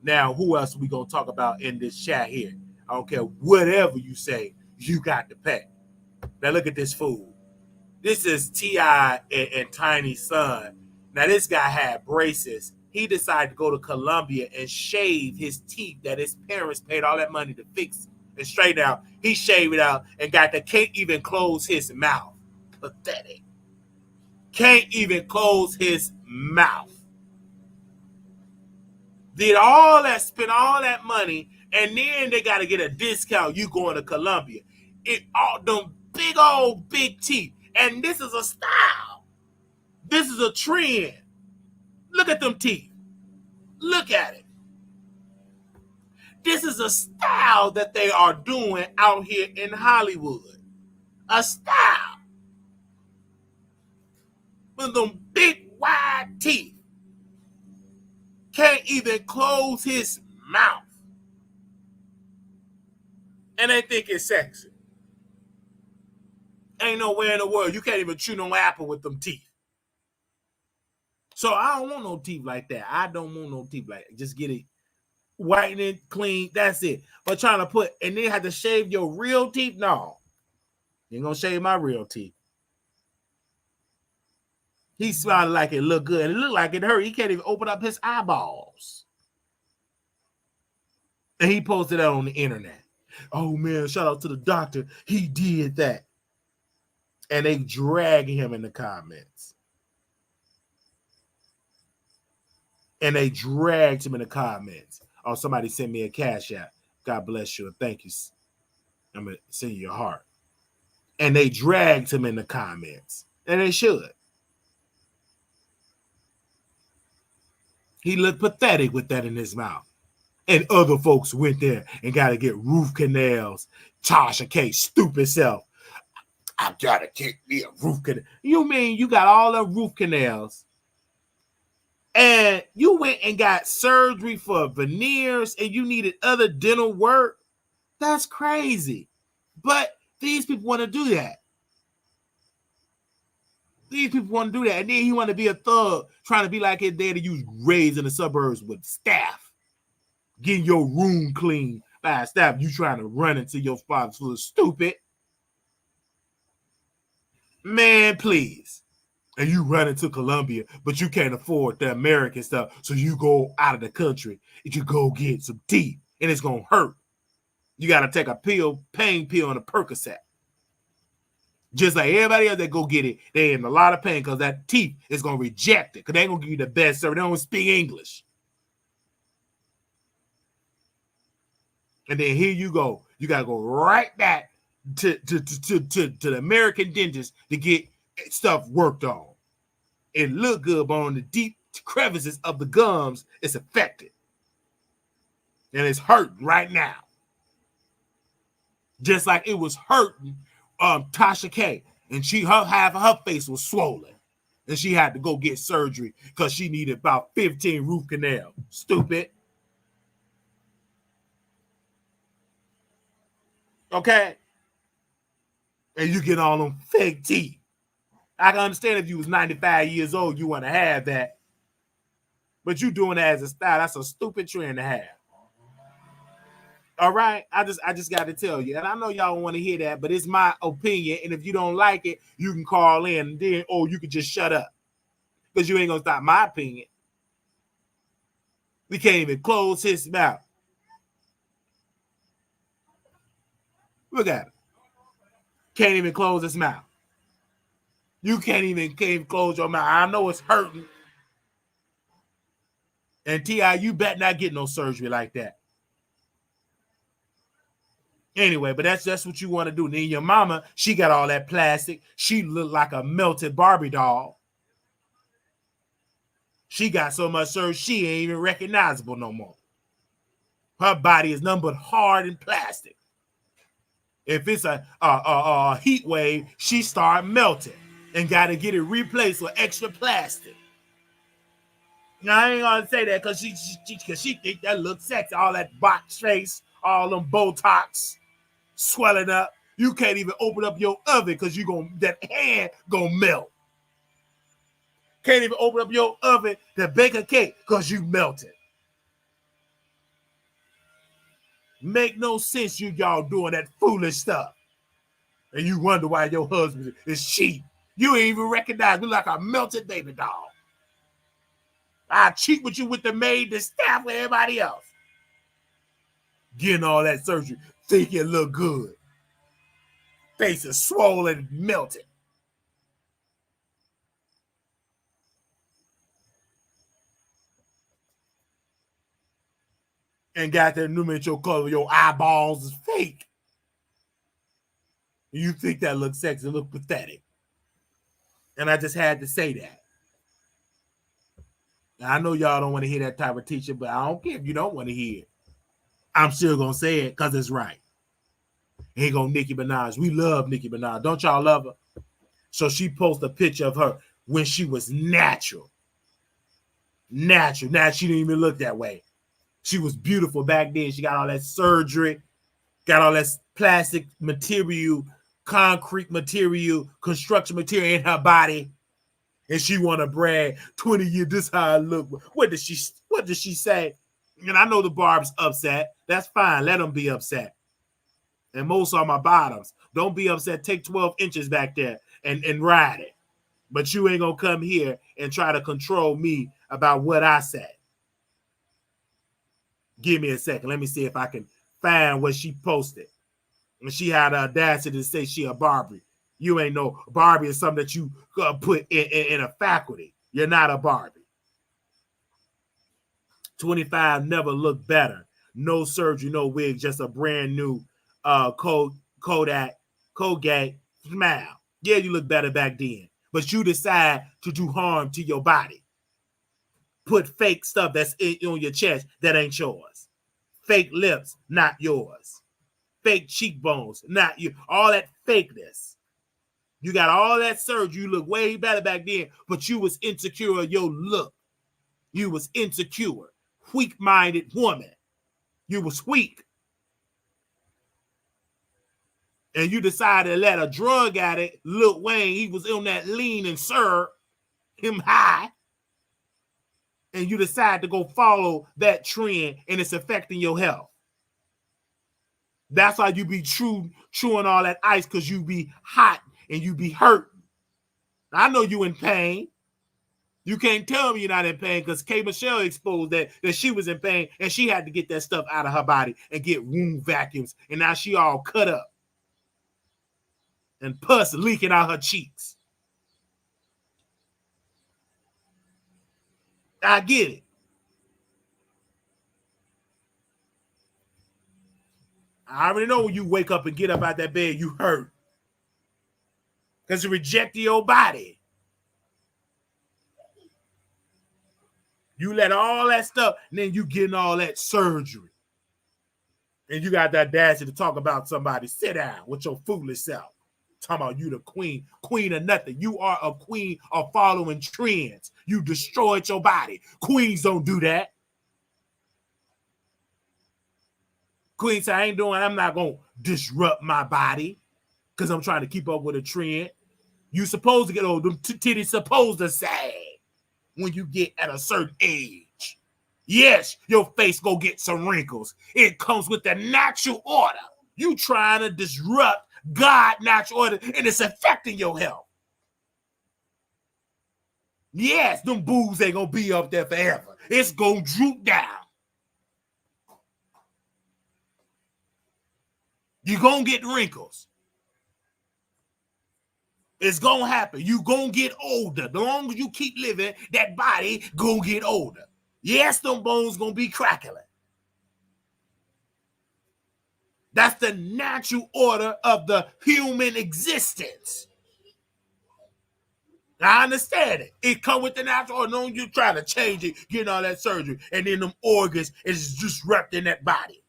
Now, who else are we going to talk about in this chat here? I don't care. Whatever you say, you got to pay. Now, look at this fool. This is T.I. and Tiny's son. Now, this guy had braces. He decided to go to Colombia and shave his teeth that his parents paid all that money to fix and straighten out. He shaved it out and can't even close his mouth. Pathetic. Can't even close his mouth. Did all that, spend all that money, and then they got to get a discount. You going to Colombia. All them big old big teeth. And this is a style. This is a trend. Look at them teeth. Look at it. This is a style that they are doing out here in Hollywood. A style. With them big wide teeth. Can't even close his mouth. And they think it's sexy. Ain't nowhere in the world. You can't even chew no apple with them teeth. So I don't want no teeth like that. I don't want no teeth like that. Just get it whitening, clean. That's it. But trying to put, and then have to shave your real teeth? No. You ain't gonna shave my real teeth. He smiled like it looked good. It looked like it hurt. He can't even open up his eyeballs. And he posted that on the internet. Oh, man, shout out to the doctor. He did that. And they dragging him in the comments. And they dragged him in the comments. Oh, somebody sent me a cash app. God bless you and thank you. I'm going to send you your heart. And they dragged him in the comments. And they should. He looked pathetic with that in his mouth. And other folks went there and got to get root canals. Tasha K, stupid self. I got to get me a root canal. You mean you got all the root canals and you went and got surgery for veneers and you needed other dental work? That's crazy. But these people want to do that. These people want to do that. And then he want to be a thug, trying to be like his daddy you raised in the suburbs with staff. Getting your room clean by a staff. You trying to run into your father's foot. Stupid. Man, please. And you run into Colombia, but you can't afford the American stuff. So you go out of the country and you go get some teeth. And it's going to hurt. You got to take a pill, pain pill, and a Percocet. Just like everybody else that go get it, they in a lot of pain because that teeth is going to reject it. Because they ain't going to give you the best service. They don't speak English. And then here you go. You got to go right back to the American dentist to get stuff worked on. It look good, but on the deep crevices of the gums, it's affected. And it's hurting right now. Just like it was hurting Tasha K. And half of her face was swollen. And she had to go get surgery because she needed about 15 root canals. Stupid. Okay? And you get all them fake teeth. I can understand if you was 95 years old, you want to have that. But you doing that as a style. That's a stupid trend to have. All right, I just got to tell you, and I know y'all want to hear that, but it's my opinion. And if you don't like it, you can call in, and then you can just shut up because you ain't gonna stop my opinion. We can't even close his mouth. Look at him. Can't even close his mouth. You can't even close your mouth. I know it's hurting. And T.I., you better not get no surgery like that. Anyway, but that's what you want to do. Then your mama, she got all that plastic. She looked like a melted Barbie doll. She got so much surgery, she ain't even recognizable no more. Her body is nothing but hard and plastic. If it's a heat wave, she start melting and got to get it replaced with extra plastic. Now, I ain't gonna say that because she think that looks sexy. All that box face, all them Botox swelling up. You can't even open up your oven because that hand gonna melt. Can't even open up your oven to bake a cake because you melted. Make no sense y'all doing that foolish stuff. And you wonder why your husband is cheap. You ain't even recognize me like a melted baby doll. I cheat with you with the maid, the staff, with everybody else. Getting all that surgery, think you look good. Face is swollen, melted. And got that numerical color, your eyeballs is fake. You think that looks sexy, look pathetic. And I just had to say that. Now, I know y'all don't want to hear that type of teaching, but I don't care if you don't want to hear it. I'm still going to say it because it's right. Here go Nicki Minaj. We love Nicki Minaj. Don't y'all love her? So she posted a picture of her when she was natural. Natural. Now she didn't even look that way. She was beautiful back then. She got all that surgery, got all that plastic material, concrete material, construction material in her body. And she want to brag, 20 years, this how I look. What did she say? And I know the Barb's upset. That's fine. Let them be upset. And most are my bottoms. Don't be upset. Take 12 inches back there and ride it. But you ain't going to come here and try to control me about what I said. Give me a second. Let me see if I can find what she posted. And she had the audacity to say she a Barbie. You ain't no Barbie is something that you put in a faculty. You're not a Barbie. 25 never looked better. No surgery, no wig, just a brand new Colgate smile. Yeah, you look better back then. But you decide to do harm to your body. Put fake stuff that's on your chest that ain't yours. Fake lips, not yours. Fake cheekbones, not you. All that fakeness. You got all that surgery. You look way better back then, but you was insecure of your look. You was insecure. Weak-minded woman. You was weak. And you decided to let a drug addict, Lil Wayne, he was on that lean and syrup, him high. And you decide to go follow that trend and it's affecting your health. That's why you be chewing all that ice because you be hot and you be hurt. I know you in pain. You can't tell me you're not in pain because K. Michelle exposed that she was in pain and she had to get that stuff out of her body and get wound vacuums. And now she all cut up and pus leaking out her cheeks. I get it. I already know when you wake up and get up out that bed, you hurt. Because you rejected your body. You let all that stuff, and then you getting all that surgery. And you got the audacity to talk about somebody. Sit down with your foolish self. Talking about you the queen. Queen of nothing. You are a queen of following trends. You destroyed your body. Queens don't do that. Queen said, I'm not going to disrupt my body because I'm trying to keep up with a trend. You supposed to get old. Them titties supposed to sag when you get at a certain age. Yes, your face go get some wrinkles. It comes with the natural order. You trying to disrupt God's natural order, and it's affecting your health. Yes, them boobs ain't gonna be up there forever. It's gonna droop down. You're gonna get wrinkles. It's gonna happen. You gonna get older. The longer you keep living, that body gonna get older. Yes, them bones gonna be crackling. That's the natural order of the human existence. I understand it. It come with the natural order. No, you trying to change it, getting all that surgery, and then them organs is just wrapped in that body.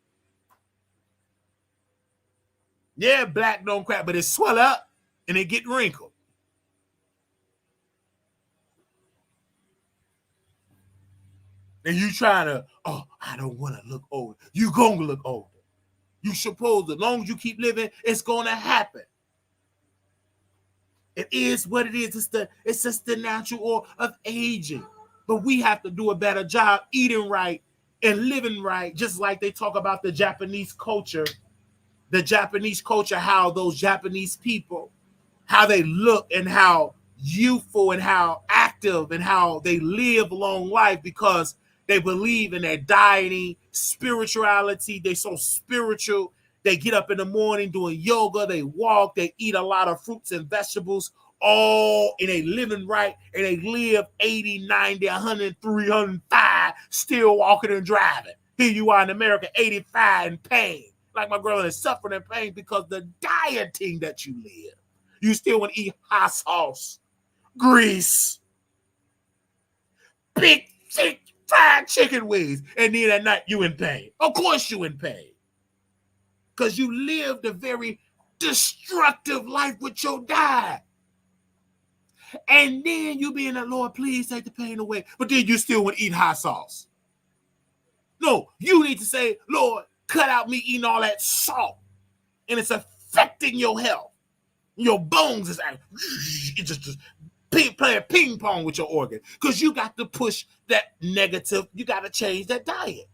Yeah, black don't crack, but it swell up and it get wrinkled. And you trying to, oh, I don't want to look older. You gonna look older. You supposed, as long as you keep living, it's gonna happen. It is what it is. It's just the natural order of aging. But we have to do a better job eating right and living right, just like they talk about the Japanese culture. The Japanese culture, how those Japanese people, how they look and how youthful and how active and how they live a long life because they believe in their dieting, spirituality. They're so spiritual. They get up in the morning doing yoga. They walk. They eat a lot of fruits and vegetables, all and they living right. And they live 80, 90, 100, 305, still walking and driving. Here you are in America, 85 in pain. Like my girl is suffering in pain because the dieting that you live. You still want to eat hot sauce, grease, big, thick, fried chicken wings, and then at night you in pain. Of course you in pain. Because you lived a very destructive life with your diet. And then you being like, Lord, please take the pain away. But then you still want to eat hot sauce. No, you need to say, Lord, cut out me eating all that salt. And it's affecting your health. Your bones is like, it's just playing ping pong with your organ. Because you got to push that negative. You got to change that diet.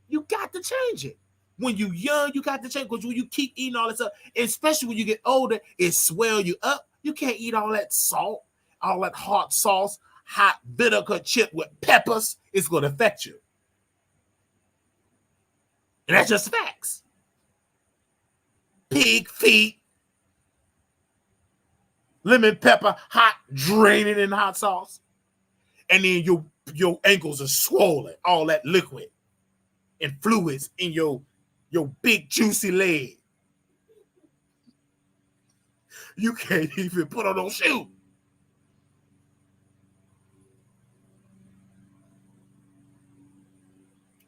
You got to change it. When you're young, you got to change. Because when you keep eating all that stuff, especially when you get older, it swell you up. You can't eat all that salt, all that hot sauce, hot vinegar chip with peppers. It's going to affect you. And that's just facts. Pig feet, lemon pepper, hot, draining in hot sauce. And then your ankles are swollen, all that liquid and fluids in your big juicy leg. You can't even put on those shoes.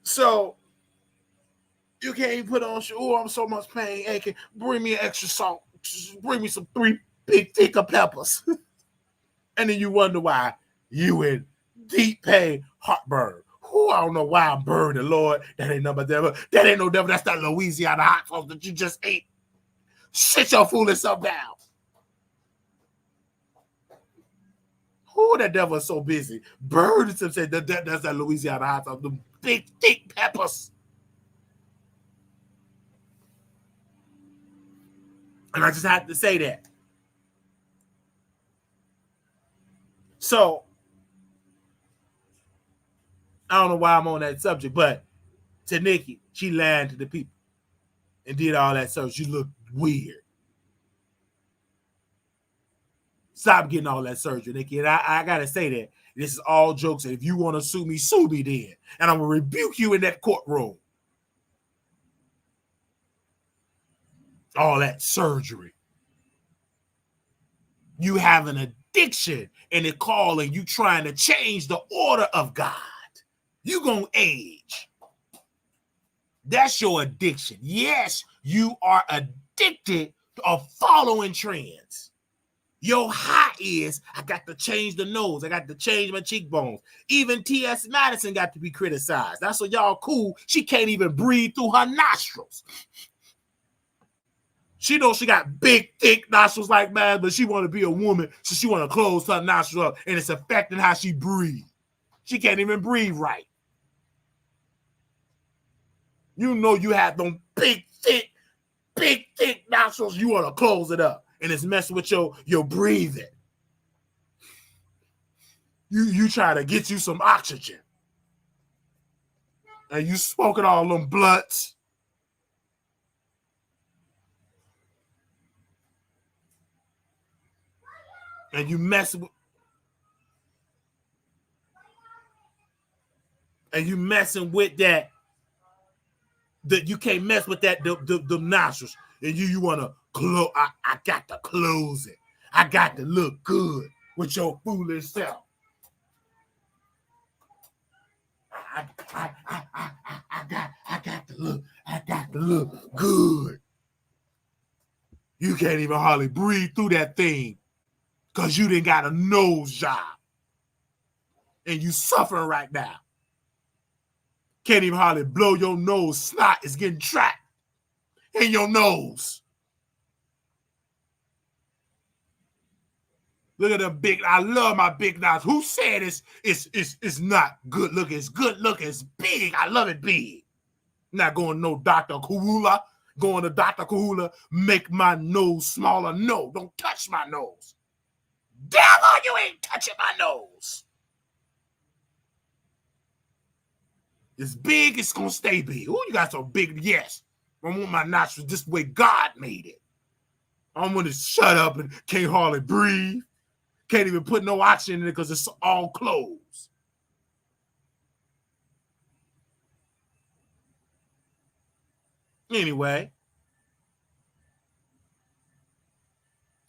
So you can't even put on shoes. Oh, I'm so much pain, aching. Bring me an extra salt. Just bring me some 3 big thicker peppers. And then you wonder why you in deep pain, heartburn. I don't know why I'm burning, Lord. That ain't no devil. That ain't no devil. That's that Louisiana hot sauce that you just ate. Sit your foolish self down. That devil is so busy. Burns him said that's that Louisiana hot sauce. The big, thick peppers. And I just had to say that. So, I don't know why I'm on that subject, but to Nicki, she lied to the people and did all that stuff. She looked weird. Stop getting all that surgery, Nicki. And I got to say that. This is all jokes. And if you want to sue me then. And I'm going to rebuke you in that courtroom. All that surgery. You have an addiction and it calling you trying to change the order of God. You going to age. That's your addiction. Yes, you are addicted to following trends. Your high is, I got to change the nose. I got to change my cheekbones. Even T.S. Madison got to be criticized. That's what y'all cool. She can't even breathe through her nostrils. She knows she got big, thick nostrils like mine, but she want to be a woman, so she want to close her nostrils up, and it's affecting how she breathes. She can't even breathe right. You know you have them big, thick nostrils. You want to close it up. And it's messing with your breathing. You try to get you some oxygen. And you smoking all them blunts. And you messing with that you can't mess with that the nostrils. And you want to close. I got to close it. I got to look good with your foolish self. I got to look good. You can't even hardly breathe through that thing because you didn't got a nose job. And you suffering right now. Can't even hardly blow your nose. Snot is getting trapped in your nose. Look at the big, I love my big nose. Who said it's not good looking? It's good looking. It's big. I love it big. Not going to no Dr. Kahula. Going to Dr. Kahula, make my nose smaller. No, don't touch my nose. Devil, you ain't touching my nose. It's big, it's going to stay big. Oh, you got so big. Yes. I want my nostrils this way God made it. I'm going to shut up and can't hardly breathe. Can't even put no oxygen in it because it's all closed. Anyway,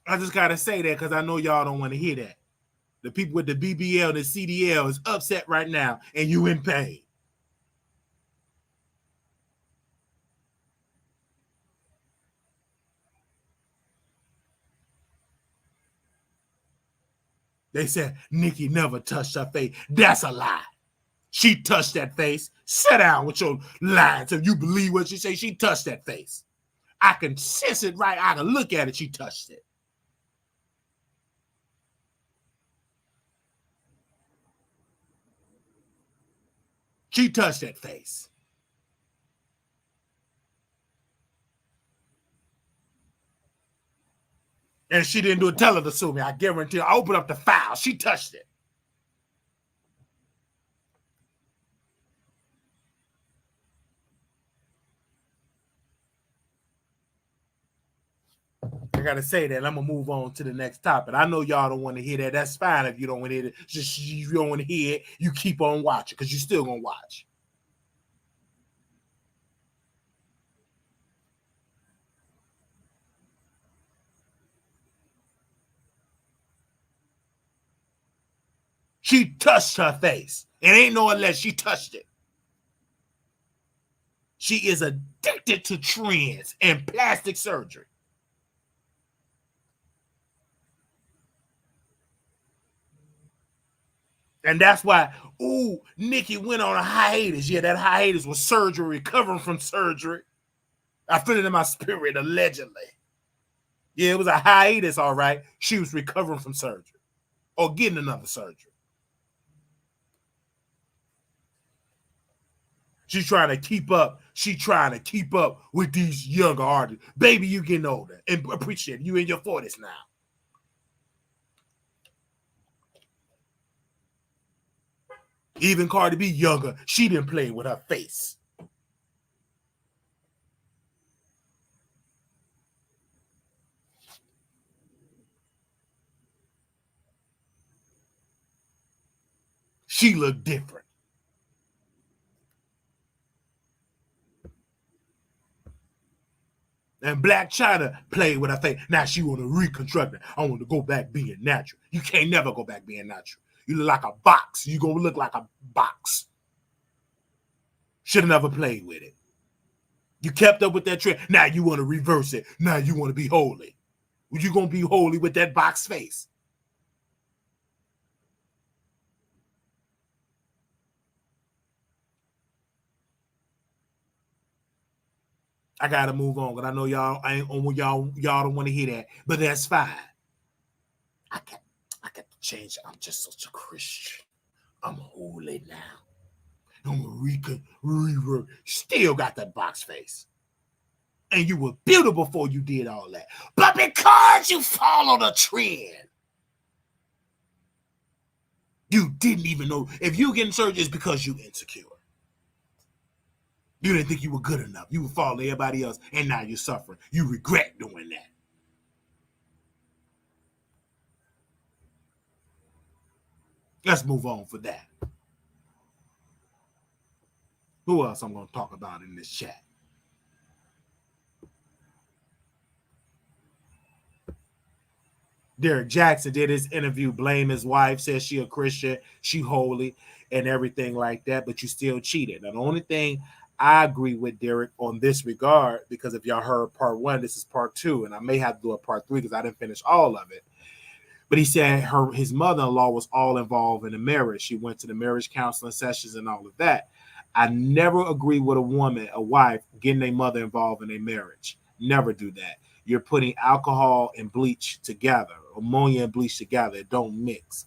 I just got to say that because I know y'all don't want to hear that. The people with the BBL and the CDL is upset right now, and you in pain. They said Nicki never touched her face. That's a lie. She touched that face. Sit down with your lies if you believe what she say. She touched that face. I can sense it right. I can look at it. She touched it. She touched that face. And she didn't do it. Tell her to sue me. I guarantee you. I open up the file. She touched it. I got to say that. I'm going to move on to the next topic. I know y'all don't want to hear that. That's fine if you don't want to hear it. Just if you don't want to hear it, you keep on watching because you're still going to watch. She touched her face. It ain't no unless she touched it. She is addicted to trends and plastic surgery. And that's why, Nicki went on a hiatus. Yeah, that hiatus was surgery, recovering from surgery. I feel it in my spirit, allegedly. Yeah, it was a hiatus, all right. She was recovering from surgery or getting another surgery. She's trying to keep up. She's trying to keep up with these younger artists. Baby, you getting older. And appreciate it. You in your 40s now. Even Cardi B younger. She didn't play with her face. She looked different. And Black China played with her face. Now she want to reconstruct it. I want to go back being natural. You can't never go back being natural. You look like a box. You going to look like a box. Should have never played with it. You kept up with that trend. Now you want to reverse it. Now you want to be holy. You going to be holy with that box face. I gotta move on, because I know y'all don't want to hear that, but that's fine. I got to change. I'm just such a Christian. I'm holy now. I'm gonna rework. Still got that box face. And you were beautiful before you did all that. But because you followed a trend, you didn't even know. If you getting surgery, it's because you insecure. You didn't think you were good enough. You would follow everybody else, and now you're suffering. You regret doing that. Let's move on for that. Who else I'm going to talk about in this chat? Derrick Jaxn did his interview, blame his wife, says she a Christian, she holy, and everything like that, but you still cheated. Now, the only thing I agree with Derrick on this regard, because if y'all heard part 1, this is part 2, and I may have to do a part 3 because I didn't finish all of it. But he said his mother-in-law was all involved in the marriage. She went to the marriage counseling sessions and all of that. I never agree with a wife, getting their mother involved in a marriage. Never do that. You're putting alcohol and bleach together, ammonia and bleach together. It don't mix.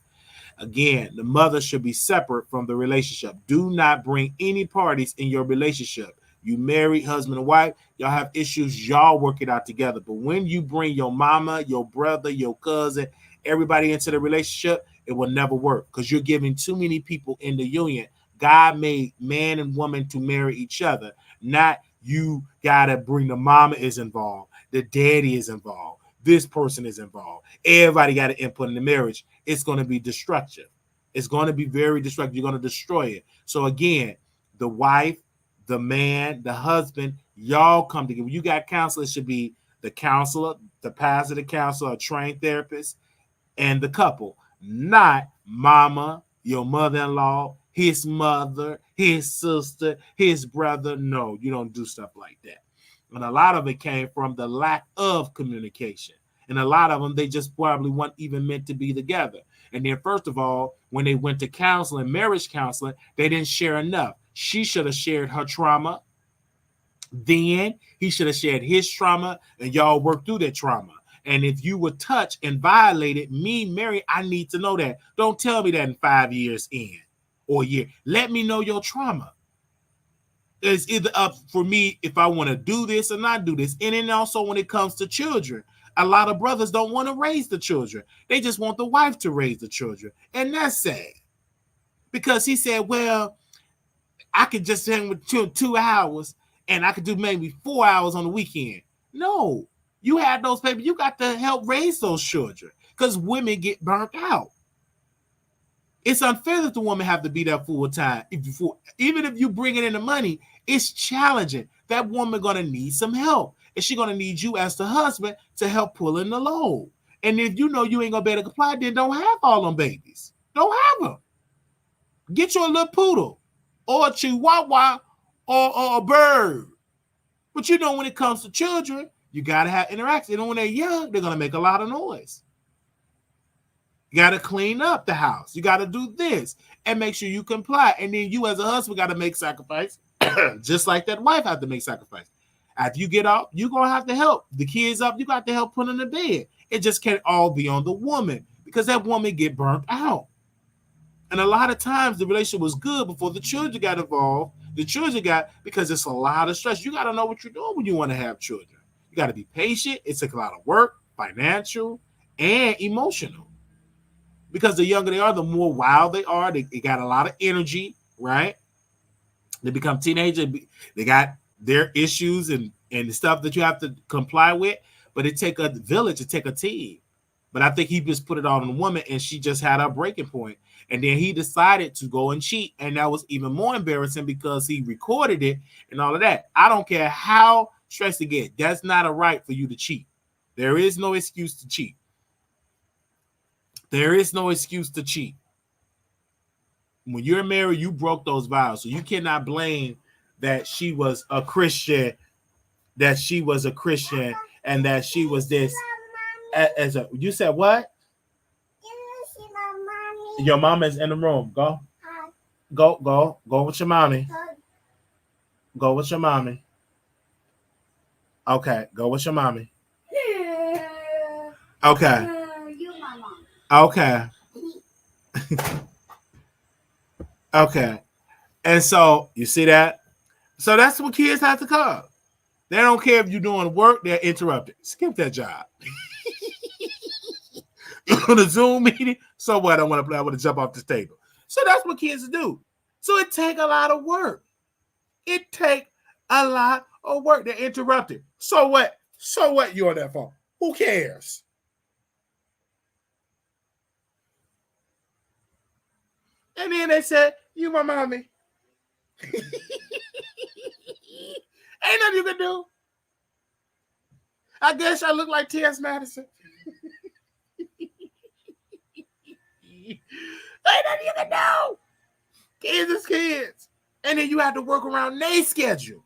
Again, the mother should be separate from the relationship. Do not bring any parties in your relationship. You married, husband and wife, y'all have issues, y'all work it out together. But when you bring your mama, your brother, your cousin, everybody into the relationship, it will never work because you're giving too many people in the union. God made man and woman to marry each other, not you gotta bring the mama is involved, the daddy is involved, this person is involved. Everybody got to input in the marriage. It's going to be destructive. It's going to be very destructive. You're going to destroy it. So again, the wife, the man, the husband, y'all come together. You got counselor, it should be the counselor, the pastor, the counselor, a trained therapist, and the couple, not mama, your mother-in-law, his mother, his sister, his brother. No, you don't do stuff like that. And a lot of it came from the lack of communication. And a lot of them, they just probably weren't even meant to be together. And then first of all, when they went to counseling, marriage counseling, they didn't share enough. She should have shared her trauma. Then he should have shared his trauma, and y'all work through that trauma. And if you were touched and violated, me, Mary, I need to know that. Don't tell me that in 5 years in or a year. Let me know your trauma. It's either up for me if I want to do this or not do this. And then also when it comes to children, a lot of brothers don't want to raise the children. They just want the wife to raise the children. And that's sad. Because he said, well, I could just hang with 2 hours and I could do maybe 4 hours on the weekend. No, you had those people. You got to help raise those children because women get burnt out. It's unfair that the woman have to be there full time. Even if you bring in the money, it's challenging. That woman going to need some help. And she's going to need you as the husband to help pull in the load. And if you know you ain't going to be able to comply, then don't have all them babies. Don't have them. Get you a little poodle or a chihuahua or a bird. But you know when it comes to children, you got to have interaction. And when they're young, they're going to make a lot of noise. You got to clean up the house. You got to do this and make sure you comply. And then you as a husband got to make sacrifice, just like that wife have to make sacrifice. After you get up, you're going to have to help. The kids up, you got to help put in the bed. It just can't all be on the woman because that woman get burnt out. And a lot of times the relationship was good before the children got involved. The children got, because it's a lot of stress. You got to know what you're doing when you want to have children. You got to be patient. It takes a lot of work, financial and emotional. Because the younger they are, the more wild they are. They got a lot of energy, right? They become teenagers. They got their issues and stuff that you have to comply with. But it take a village, it take a team. But I think he just put it on a woman, and she just had her breaking point. And then he decided to go and cheat. And that was even more embarrassing because he recorded it and all of that. I don't care how stressed it gets. That's not a right for you to cheat. There is no excuse to cheat. There is no excuse to cheat. When you're married, you broke those vows. So you cannot blame that she was a Christian, and that she was this. You said what? Your mama is in the room. Go with your mommy. Go with your mommy. Okay, go with your mommy. Okay. Okay. Okay. And so you see that? So that's what kids have to come. They don't care if you're doing work, they're interrupted. Skip that job. On a Zoom meeting, so what? I want to play, I want to jump off this table. So that's what kids do. So it take a lot of work. It take a lot of work. They're interrupted. So what? So what? You on that phone? Who cares? And then they said, "You my mommy." Ain't nothing you can do. I guess I look like T.S. Madison. Ain't nothing you can do. Kids is kids. And then you have to work around their schedule.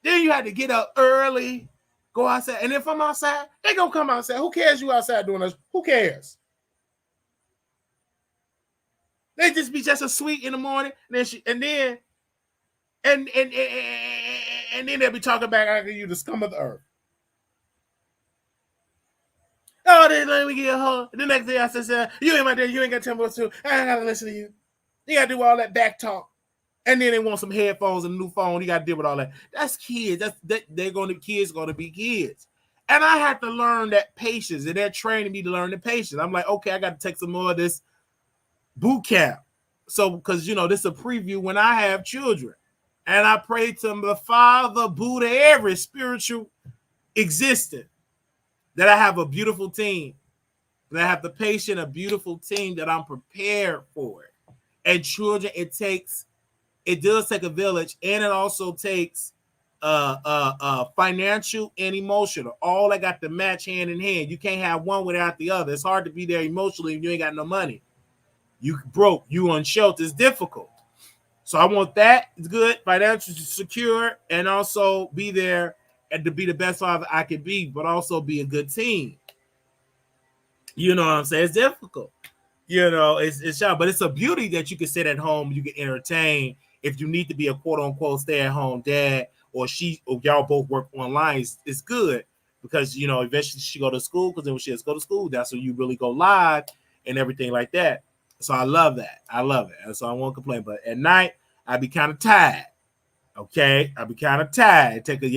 Then you have to get up early, go outside. And if I'm outside, they gonna come outside. Who cares you outside doing this? Who cares? They just be just a sweet in the morning, and then they'll be talking back after you, the scum of the earth. Oh, then let me get a hug. The next day I said, "You ain't my dad. You ain't got to tell me what to do. I ain't got to listen to you. You got to do all that back talk." And then they want some headphones and a new phone. You got to deal with all that. That's kids. Kids gonna be kids. And I had to learn that patience, and they're training me to learn the patience. I'm like, okay, I got to take some more of this boot camp. So, because this is a preview when I have children. And I pray to the Father, Buddha, every spiritual existence, that I have a beautiful team. That I have the patient, a beautiful team, that I'm prepared for it. And children, it does take a village, and it also takes financial and emotional. All I got to match hand in hand. You can't have one without the other. It's hard to be there emotionally if you ain't got no money. You broke, you on shelter. It's difficult. So I want that. It's good, financially secure, and also be there and to be the best father I can be, but also be a good team. You know what I'm saying? It's difficult. It's shy, but it's a beauty that you can sit at home, you can entertain. If you need to be a quote unquote stay-at-home dad, or y'all both work online, it's good because eventually she go to school, because then when she has to go to school, that's when you really go live and everything like that. So I love that. I love it. And so I won't complain. But at night, I be kind of tired. Okay, I be kind of tired. Take a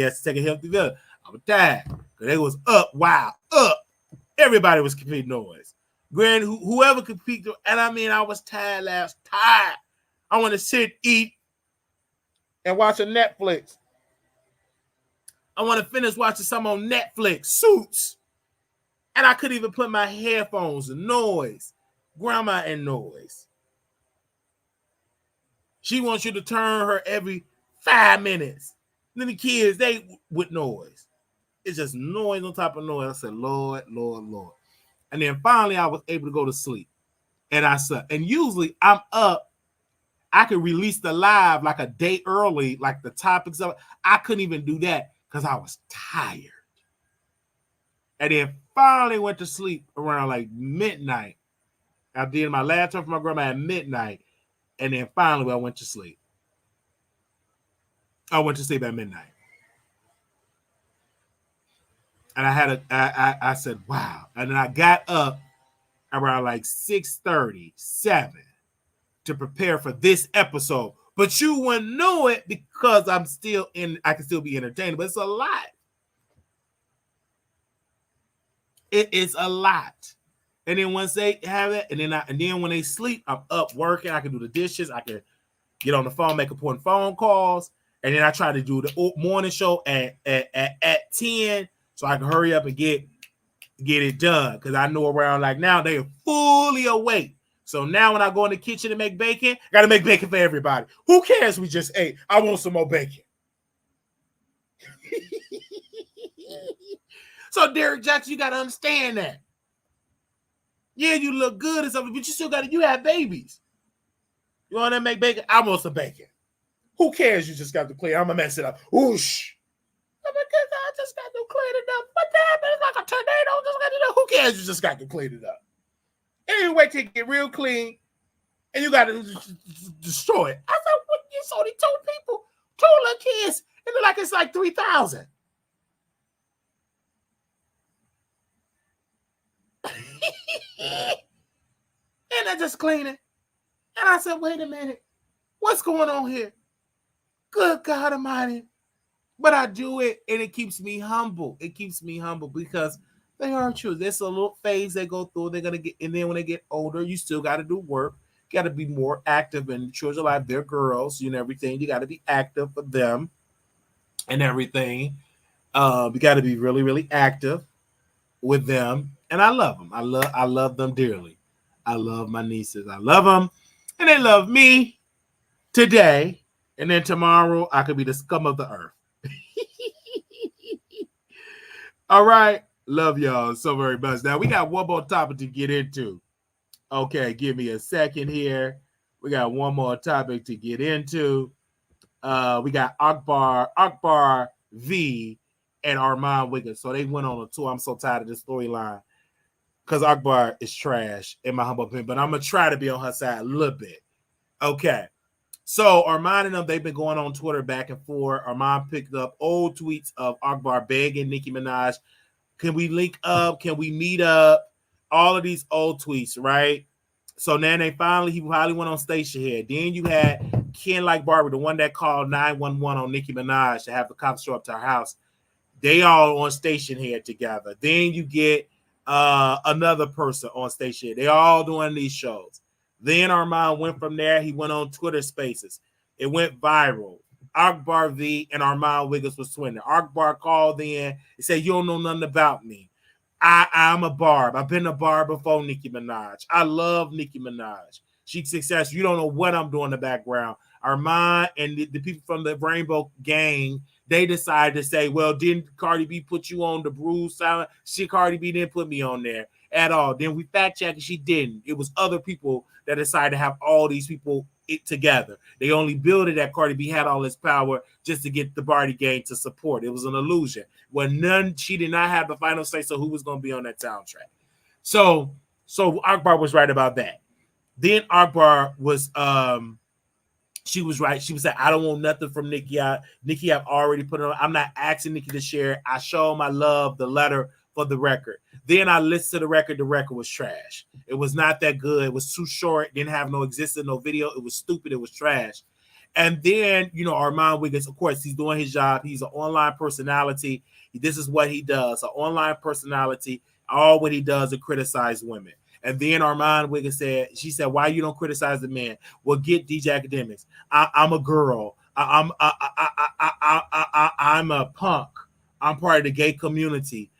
healthy village. I'm tired because it was up. Everybody was competing noise. Whoever could peek, and I mean, I was tired. I want to sit, eat, and watch a Netflix. I want to finish watching some on Netflix, Suits, and I couldn't even put my headphones in noise. Grandma and noise. She wants you to turn her every 5 minutes. Then the kids, they with noise. It's just noise on top of noise. I said, Lord, Lord, Lord. And then finally, I was able to go to sleep. And I slept. And usually I'm up. I could release the live like a day early, like the topics of it. I couldn't even do that because I was tired. And then finally went to sleep around like midnight. I did my last time for my grandma at midnight. And then finally I went to sleep. I went to sleep at midnight. And I said, wow. And then I got up around like 6:30, 7 to prepare for this episode. But you wouldn't know it because I can still be entertained. But it's a lot. It is a lot. And then once they have it, and then when they sleep, I'm up working. I can do the dishes. I can get on the phone, make important phone calls. And then I try to do the morning show at 10 so I can hurry up and get it done. Because I know around like now they are fully awake. So now when I go in the kitchen to make bacon, I got to make bacon for everybody. Who cares we just ate? I want some more bacon. So Derrick Jaxn, you got to understand that. Yeah, you look good and stuff, but you still you have babies. You want to make bacon? I want some bacon. Who cares? You just got to clean. I'm going to mess it up. Whoosh. I just got to clean it up. What happened? It's like a tornado. Just got to do. Who cares? You just got to clean it up. Anyway, to get real clean, and you got to destroy it. I said, what? It's only 2 people, 2 little kids, and it's like 3,000. And I just clean it. And I said, wait a minute. What's going on here? Good God Almighty. But I do it, and it keeps me humble. It keeps me humble because they are true. There's a little phase they go through. They're going to get, and then when they get older, you still got to do work. You got to be more active in children's life. They're girls, everything. You got to be active for them and everything. You got to be really, really active with them. And I love them. I love them dearly. I love my nieces. I love them, and they love me today. And then tomorrow, I could be the scum of the earth. All right. Love y'all so very much. Now, we got one more topic to get into. Okay, give me a second here. We got one more topic to get into. We got Akbar V and Armon Wiggins. So they went on a tour. I'm so tired of this storyline because Akbar is trash in my humble opinion, but I'm going to try to be on her side a little bit. Okay. So Armon and them, they've been going on Twitter back and forth. Armon picked up old tweets of Akbar begging Nicki Minaj, can we link up? Can we meet up? All of these old tweets, right? So then he finally went on station here. Then you had Ken Like Barbie, the one that called 911 on Nicki Minaj to have the cops show up to her house. They all on station here together. Then you get another person on station here. They all doing these shows. Then Armon went from there. He went on Twitter Spaces. It went viral. Akbar V and Armon Wiggins was twinning. Akbar called in and said, you don't know nothing about me. I'm a barb. I've been a barb before Nicki Minaj. I love Nicki Minaj. She's successful. You don't know what I'm doing in the background. Armon and the people from the Rainbow Gang, they decided to say, well, didn't Cardi B put you on the Bruise Silent? Cardi B didn't put me on there at all. Then we fact checked and she didn't. It was other people that decided to have all these people together. They only built it that Cardi B had all this power just to get the Barty Gang to support. It was an illusion. She did not have the final say so who was going to be on that soundtrack. So Akbar was right about that. Then Akbar was she was right. She was like, I don't want nothing from Nicki. Nicki, I've already put it on. I'm not asking Nicki to share. I show my love, the letter for the record. Then I listened to the record. The record was trash. It was not that good. It was too short. Didn't have no existence, no video. It was stupid. It was trash. And then, Armon Wiggins, of course, he's doing his job. He's an online personality. This is what he does. An online personality. All what he does is criticize women. And then Armon Wiggins she said, why you don't criticize the men? Well, get DJ Academics. I'm a girl. I'm a punk. I'm part of the gay community.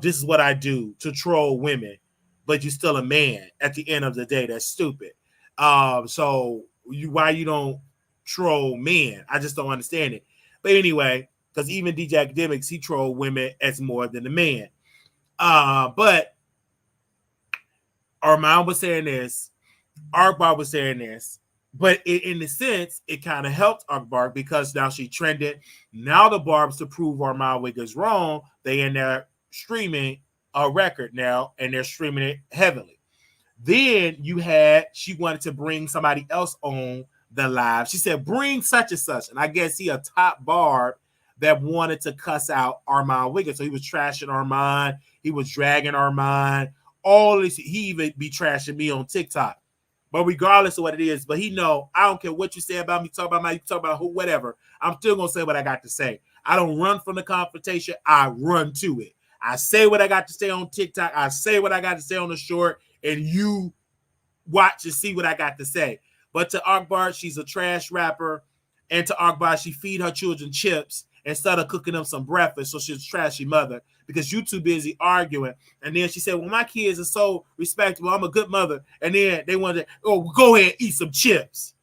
This is what I do to troll women, but you're still a man at the end of the day. That's stupid. So why you don't troll men? I just don't understand it. But anyway, because even DJ Academics, he troll women as more than the man. But Armon was saying this, Akbar was saying this, but in a sense, it kind of helped Akbar because now she trended. Now the Barbs, to prove Armon Wiggins wrong, they in there streaming a record now, and they're streaming it heavily. Then she wanted to bring somebody else on the live. She said, bring such and such. And I guess he a top Barb that wanted to cuss out Armon Wiggins. So he was trashing Armon. He was dragging Armon. All this, he even be trashing me on TikTok. But regardless of what it is, but he know, I don't care what you say about me, talk about who, whatever. I'm still going to say what I got to say. I don't run from the confrontation. I run to it. I say what I got to say on TikTok. I say what I got to say on the short, and you watch and see what I got to say. But to Akbar, she's a trash rapper. And to Akbar, she feed her children chips instead of cooking them some breakfast. So she's a trashy mother because you too busy arguing. And then she said, well, my kids are so respectable. I'm a good mother. And then they wanted to, go ahead and eat some chips.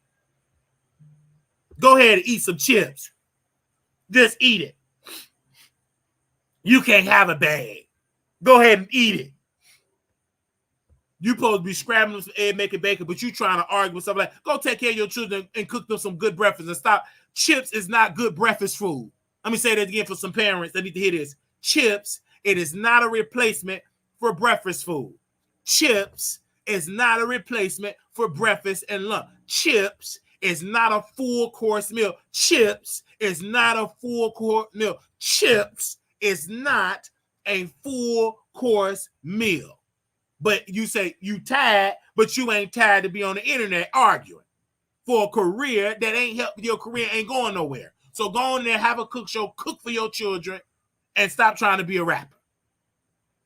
Go ahead and eat some chips. Just eat it. You can't have a bag. Go ahead and eat it. You supposed to be scrambling some egg, making bacon, but you trying to argue with something like, go take care of your children and cook them some good breakfast and stop. Chips is not good breakfast food. Let me say that again for some parents that need to hear this. Chips, it is not a replacement for breakfast food. Chips is not a replacement for breakfast and lunch. Chips is not a full course meal. Chips is not a full course meal. Chips is not a full course meal. But you say you tired, but you ain't tired to be on the internet arguing for a career that ain't helping. Your career ain't going nowhere. So go on there, have a cook show, cook for your children, and stop trying to be a rapper.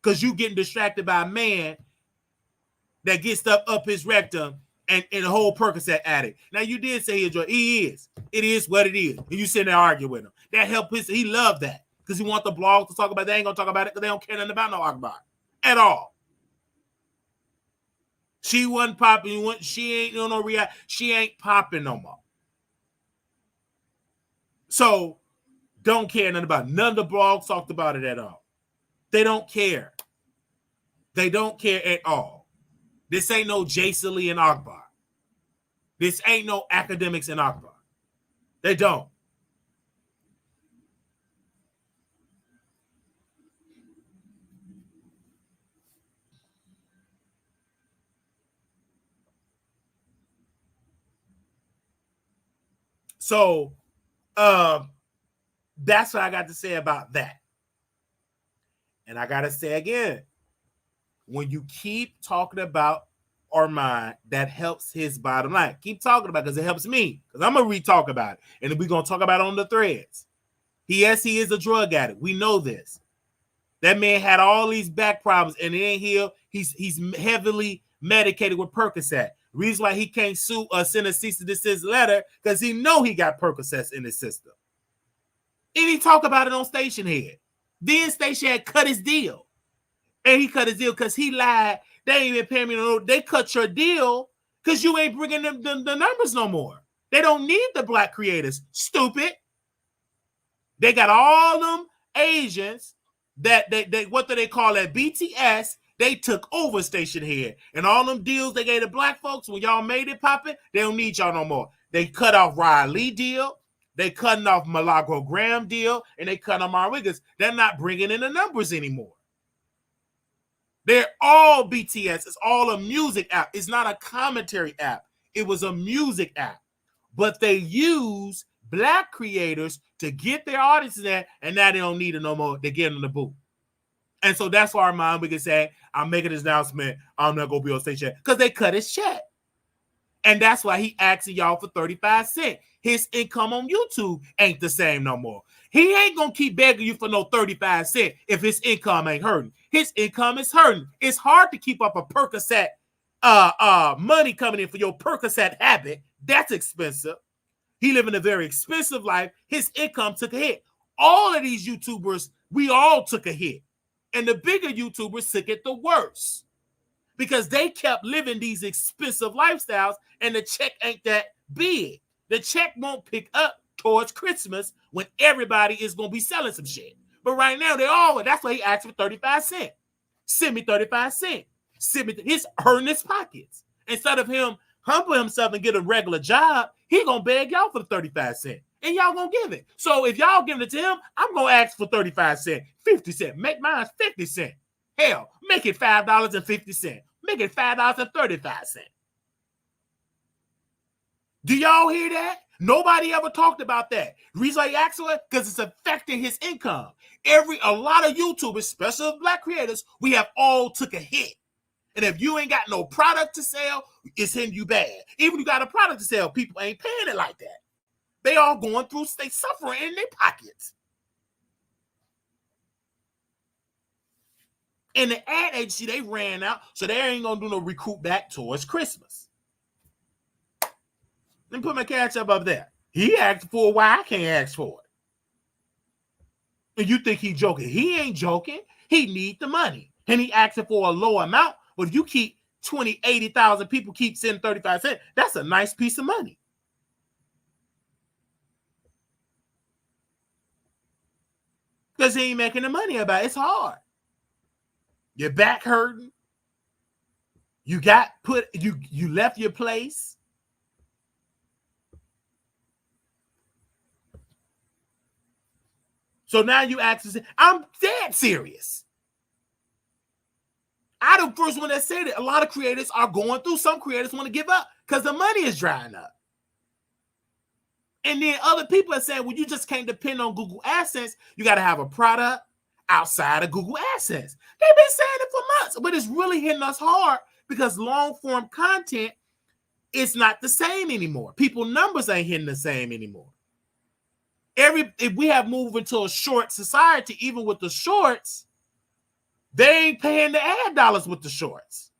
Because you getting distracted by a man that gets stuff up his rectum and a whole Percocet addict. Now, you did say he enjoyed. He is. It is what it is. And you sitting there arguing with him. That helped his. He loved that because he want the blog to talk about it. They ain't going to talk about it because they don't care nothing about no Akbar at all. She wasn't popping. She ain't no react. She ain't popping no more. So, don't care nothing about it. None of the blogs talked about it at all. They don't care. They don't care at all. This ain't no Jason Lee and Akbar. This ain't no academics in Akbar. They don't. So, that's what I got to say about that. And I got to say again, when you keep talking about Armon, that helps his bottom line. Keep talking about it because it helps me. Because I'm going to re-talk about it. And then we're going to talk about it on the threads. Yes, he is a drug addict. We know this. That man had all these back problems and it ain't healed. He's heavily medicated with Percocet. Reason why he can't send a cease and desist letter because he know he got Percocets in his system. And he talk about it on Station Head. Then Station Head cut his deal. And he cut his deal because he lied. They ain't even paying me no. They cut your deal because you ain't bringing them the numbers no more. They don't need the black creators. Stupid. They got all them Asians that they what do they call that? BTS. They took over Station Head. And all them deals they gave the black folks when y'all made it poppin', they don't need y'all no more. They cut off Riley deal. They cutting off Milagro Graham deal. And they cut on Armon Wiggins. They're not bringing in the numbers anymore. They're all BTS. It's all a music app. It's not a commentary app. It was a music app. But they use black creators to get their audiences there, and now they don't need it no more. They get in the booth. And so that's why Armon Wiggins say, I'm making this announcement. I'm not going to be on station because they cut his check. And that's why he asking y'all for 35 cents. His income on YouTube ain't the same no more. He ain't going to keep begging you for no 35 cents if his income ain't hurting. His income is hurting. It's hard to keep up a Percocet money coming in for your Percocet habit. That's expensive. He living a very expensive life. His income took a hit. All of these YouTubers, we all took a hit. And the bigger YouTubers took it the worst because they kept living these expensive lifestyles and the check ain't that big. The check won't pick up towards Christmas when everybody is going to be selling some shit. But right now, that's why he asked for 35 cents. Send me 35 cents. Send me, he's hurting his pockets. Instead of him humble himself and get a regular job, he going to beg y'all for the 35 cents. And y'all going to give it. So if y'all giving it to him, I'm going to ask for 35 cents, 50 cents. Make mine 50 cents. Hell, make it $5.50. Make it $5.35. Do y'all hear that? Nobody ever talked about that. The reason I asked for it, because it's affecting his income. A lot of YouTubers, especially black creators, we have all took a hit. And if you ain't got no product to sell, it's hitting you bad. Even if you got a product to sell, people ain't paying it like that. They all going through, they suffering in their pockets. And the ad agency, they ran out, so they ain't going to do no recruit back towards Christmas. Let me put my cash up there. He asked for it, why I can't ask for it? And you think he joking. He ain't joking. He need the money. And he asking for a low amount. But if you keep 20, 80,000 people keep sending 35 cents, that's a nice piece of money. Because he ain't making the money about it. It's hard. Your back hurting. You left your place. So now you ask, I'm dead serious. I'm the first one that said it. A lot of creators are going through. Some creators want to give up because the money is drying up. And then other people are saying, well, you just can't depend on Google AdSense. You got to have a product, outside of Google AdSense. They've been saying it for months, but it's really hitting us hard because long form content is not the same anymore. People numbers ain't hitting the same anymore. If we have moved into a short society, even with the shorts, they ain't paying the ad dollars with the shorts.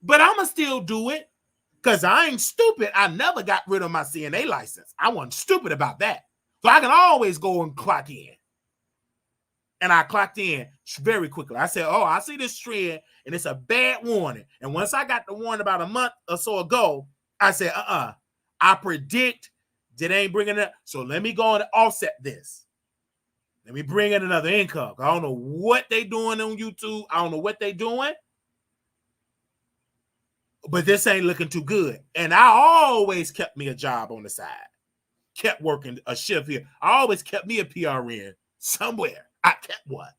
But I'ma still do it because I ain't stupid. I never got rid of my CNA license. I wasn't stupid about that. So I can always go and clock in. And I clocked in very quickly. I said, oh, I see this trend, and it's a bad warning. And once I got the warning about a month or so ago, I said, I predict that ain't bringing it. So let me go and offset this. Let me bring in another income. I don't know what they doing on YouTube. I don't know what they doing. But this ain't looking too good. And I always kept me a job on the side. Kept working a shift here. I always kept me a PRN somewhere. I kept one.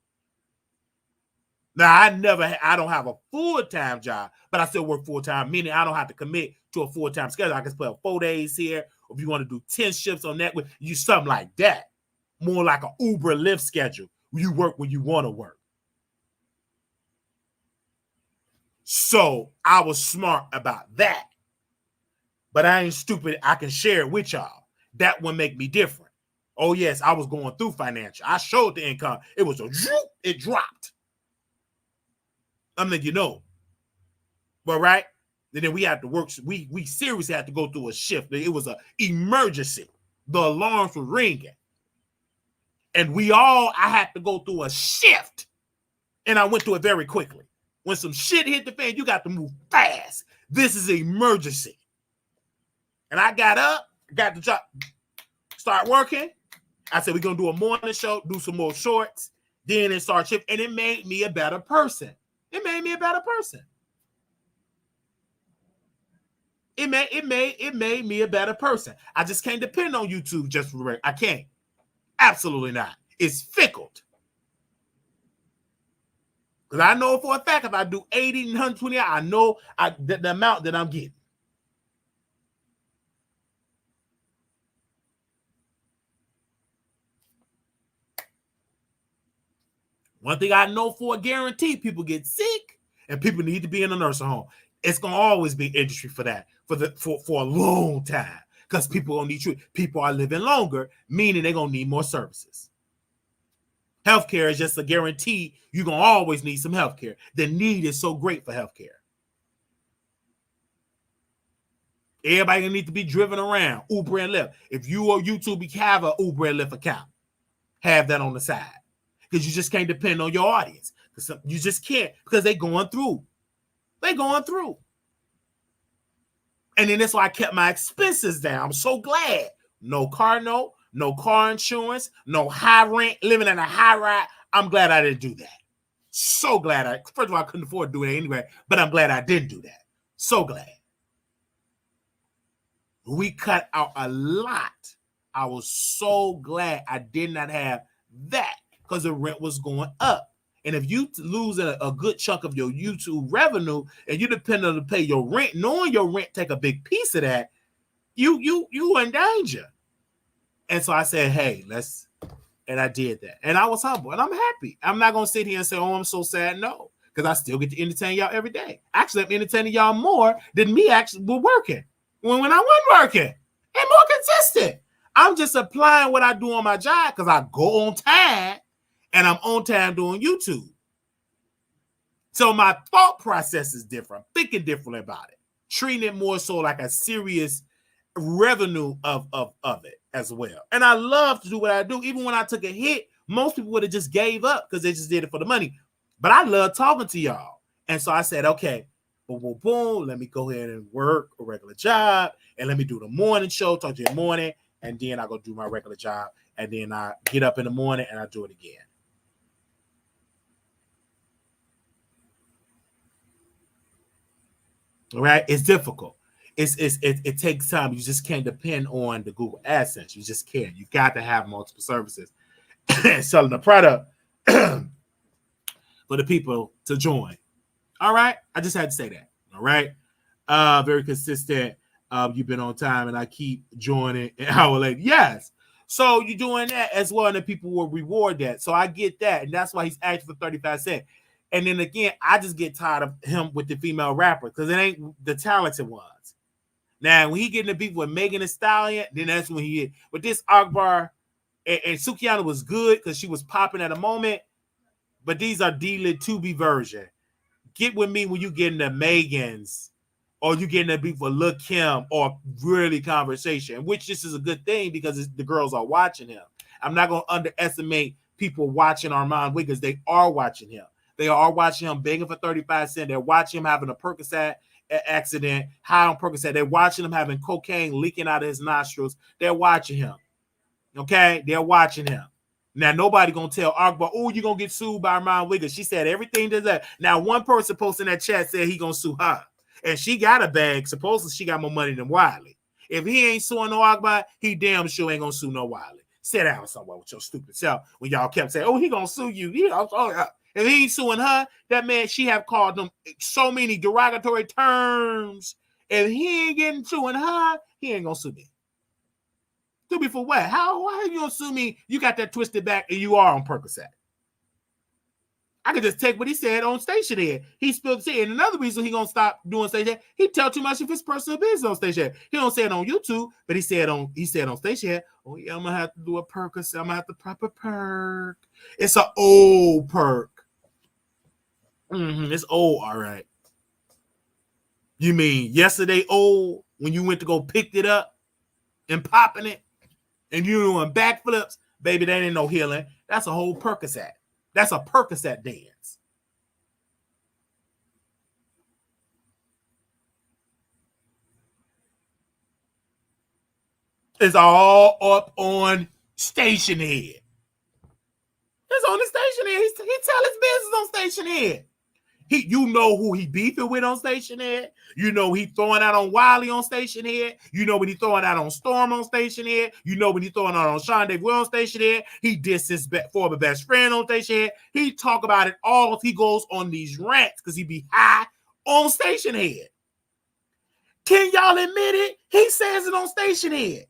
Now, I don't have a full-time job, but I still work full-time, meaning I don't have to commit to a full-time schedule. I can spend 4 days here. Or if you want to do 10 shifts on that, you something like that. More like an Uber Lyft schedule. You work when you want to work. So I was smart about that. But I ain't stupid. I can share it with y'all. That one make me different. Oh, yes, I was going through financial. I showed the income. It was it dropped. I'm letting you know. But right? And then we had to work. We seriously had to go through a shift. It was an emergency. The alarms were ringing. And I had to go through a shift. And I went through it very quickly. When some shit hit the fan, you got to move fast. This is an emergency. And I got up, got the job, start working. I said, we're going to do a morning show, do some more shorts, then it started shift. And it made me a better person. It made me a better person. It made me a better person. I just can't depend on YouTube just for I can't. Absolutely not. It's fickle. Because I know for a fact if I do 80 and 120, I know the amount that I'm getting. One thing I know for a guarantee, people get sick and people need to be in a nursing home. It's going to always be industry for that for a long time because people don't need treatment. People are living longer, meaning they're going to need more services. Healthcare is just a guarantee you're going to always need some healthcare. The need is so great for healthcare. Everybody going to need to be driven around, Uber and Lyft. If you or YouTube, you have an Uber and Lyft account. Have that on the side. Because you just can't depend on your audience. You just can't because they're going through. They're going through. And then that's why I kept my expenses down. I'm so glad. No car note. No car insurance, no high rent, living in a high ride. I'm glad I didn't do that. So glad first of all, I couldn't afford to do it anyway, but I'm glad I didn't do that. So glad. We cut out a lot. I was so glad I did not have that because the rent was going up. And if you lose a good chunk of your YouTube revenue and you depend on to pay your rent, knowing your rent take a big piece of that, you in danger. And so I said, hey, and I did that. And I was humble and I'm happy. I'm not going to sit here and say, oh, I'm so sad. No, because I still get to entertain y'all every day. Actually, I'm entertaining y'all more than me actually working. When I wasn't working and more consistent. I'm just applying what I do on my job because I go on time and I'm on time doing YouTube. So my thought process is different. I'm thinking differently about it. Treating it more so like a serious revenue of it as well. And I love to do what I do. Even when I took a hit, most people would have just gave up because they just did it for the money. But I love talking to y'all. And so I said, okay, boom, boom, boom. Let me go ahead and work a regular job. And let me do the morning show, talk to you in the morning. And then I go do my regular job. And then I get up in the morning and I do it again. All right? It's difficult. It takes time. You just can't depend on the Google AdSense. You just can't. You got to have multiple services selling the product for the people to join. All right. I just had to say that. All right. Very consistent. You've been on time and I keep joining an hour late. Yes. So you're doing that as well, and the people will reward that. So I get that, and that's why he's asking for 35 cents. And then again, I just get tired of him with the female rapper because it ain't the talented ones. Now, when he getting the beef with Megan Thee Stallion, then that's when he is. But this Akbar and Sukihana was good because she was popping at a moment. But these are D-Lit 2B version. Get with me when you getting the Megans or you getting a beef with Lil Kim or really conversation, which this is a good thing because the girls are watching him. I'm not going to underestimate people watching Armon Wiggins. They are watching him. They are watching him begging for 35 cents. They're watching him having a Percocet accident, high on Percocet. They're watching him having cocaine leaking out of his nostrils. They're watching him. Okay? They're watching him. Now, nobody going to tell Akbar, oh, you're going to get sued by Armon Wiggins. She said everything to that. Now, one person posted in that chat said he going to sue her. And she got a bag. Supposedly, she got more money than Wiley. If he ain't suing no Akbar, he damn sure ain't going to sue no Wiley. Sit down somewhere with your stupid self when y'all kept saying, oh, he going to sue you. If he ain't suing her, that man, she have called them so many derogatory terms. If he ain't getting suing her, he ain't going to sue me. Sue me for what? Why are you going to sue me? You got that twisted back and you are on Percocet. I could just take what he said on Station Head. He spilled the tea. And another reason he going to stop doing Station Head, he tell too much of his personal business on Station Head. He don't say it on YouTube, but he said on Station Head, oh yeah, I'm going to have to do a Percocet. I'm going to have to pop a perk. It's an old perk. It's old, all right. You mean yesterday old when you went to go pick it up and popping it and you doing backflips? Baby, that ain't no healing. That's a whole Percocet. That's a Percocet dance. It's all up on Station Head. It's on the Station Head. He tell his business on Station Head. You know who he beefing with on Station Head. You know he throwing out on Wiley on Station Head. You know when he throwing out on Storm on Station Head. You know when he throwing out on Sean Dave on Station Head. He dissed his former best friend on Station Head. He talk about it all. He goes on these rants because he be high on Station Head. Can y'all admit it? He says it on Station Head.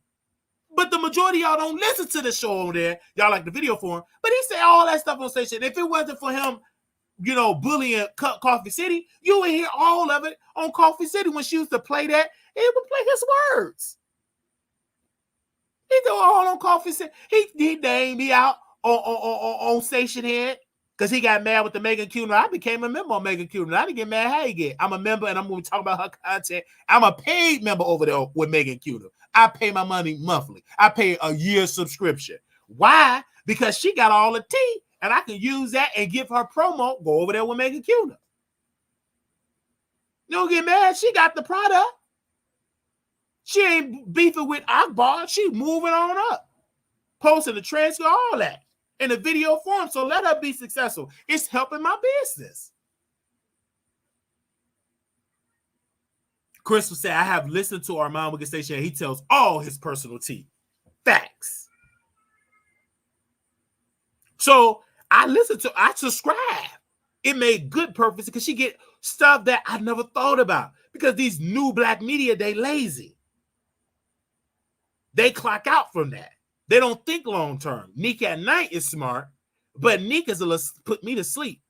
But the majority of y'all don't listen to the show over there. Y'all like the video for him. But he said all that stuff on Station Head. If it wasn't for him, bullying Coffee City, you would hear all of it on Coffee City when she used to play that. It would play his words. He do all on Coffee City. He named me out on Station Head because he got mad with the Megan Cuner. I became a member on Megan Cuner. I didn't get mad how he get. I'm a member and I'm going to talk about her content. I'm a paid member over there with Megan Cuner. I pay my money monthly. I pay a year subscription. Why? Because she got all the tea. And I can use that and give her promo. Go over there with Megan Cuner. Don't get mad. She got the product. She ain't beefing with Akbar. She moving on up. Posting the transcript, all that. In a video form. So let her be successful. It's helping my business. Crystal said, I have listened to Armon Wiggins Station. He tells all his personal tea. Facts. So I subscribe. It made good purpose because she get stuff that I never thought about. Because these new black media, they lazy. They clock out from that. They don't think long term. Nick at night is smart, but Nick is put me to sleep.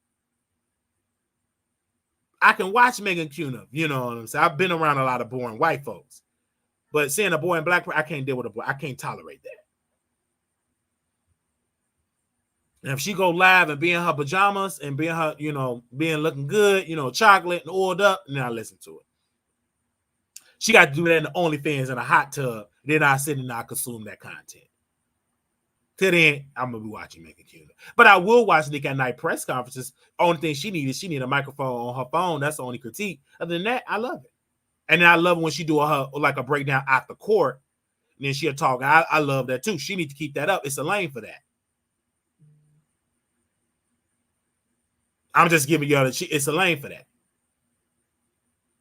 I can watch Megan Cuner, you know what I'm saying? I've been around a lot of boring white folks. But seeing a boy in black, I can't deal with a boy. I can't tolerate that. And if she go live and be in her pajamas and be in her, being looking good, chocolate and oiled up, then I listen to it. She got to do that in the OnlyFans in a hot tub. Then I sit and I consume that content. Till then, I'm going to be watching Megan Cuner. But I will watch Nick at Night press conferences. Only thing she needs a microphone on her phone. That's the only critique. Other than that, I love it. And then I love it when she do a breakdown after court. And then she'll talk. I love that too. She needs to keep that up. It's a lane for that. I'm just giving y'all it's a lane for that.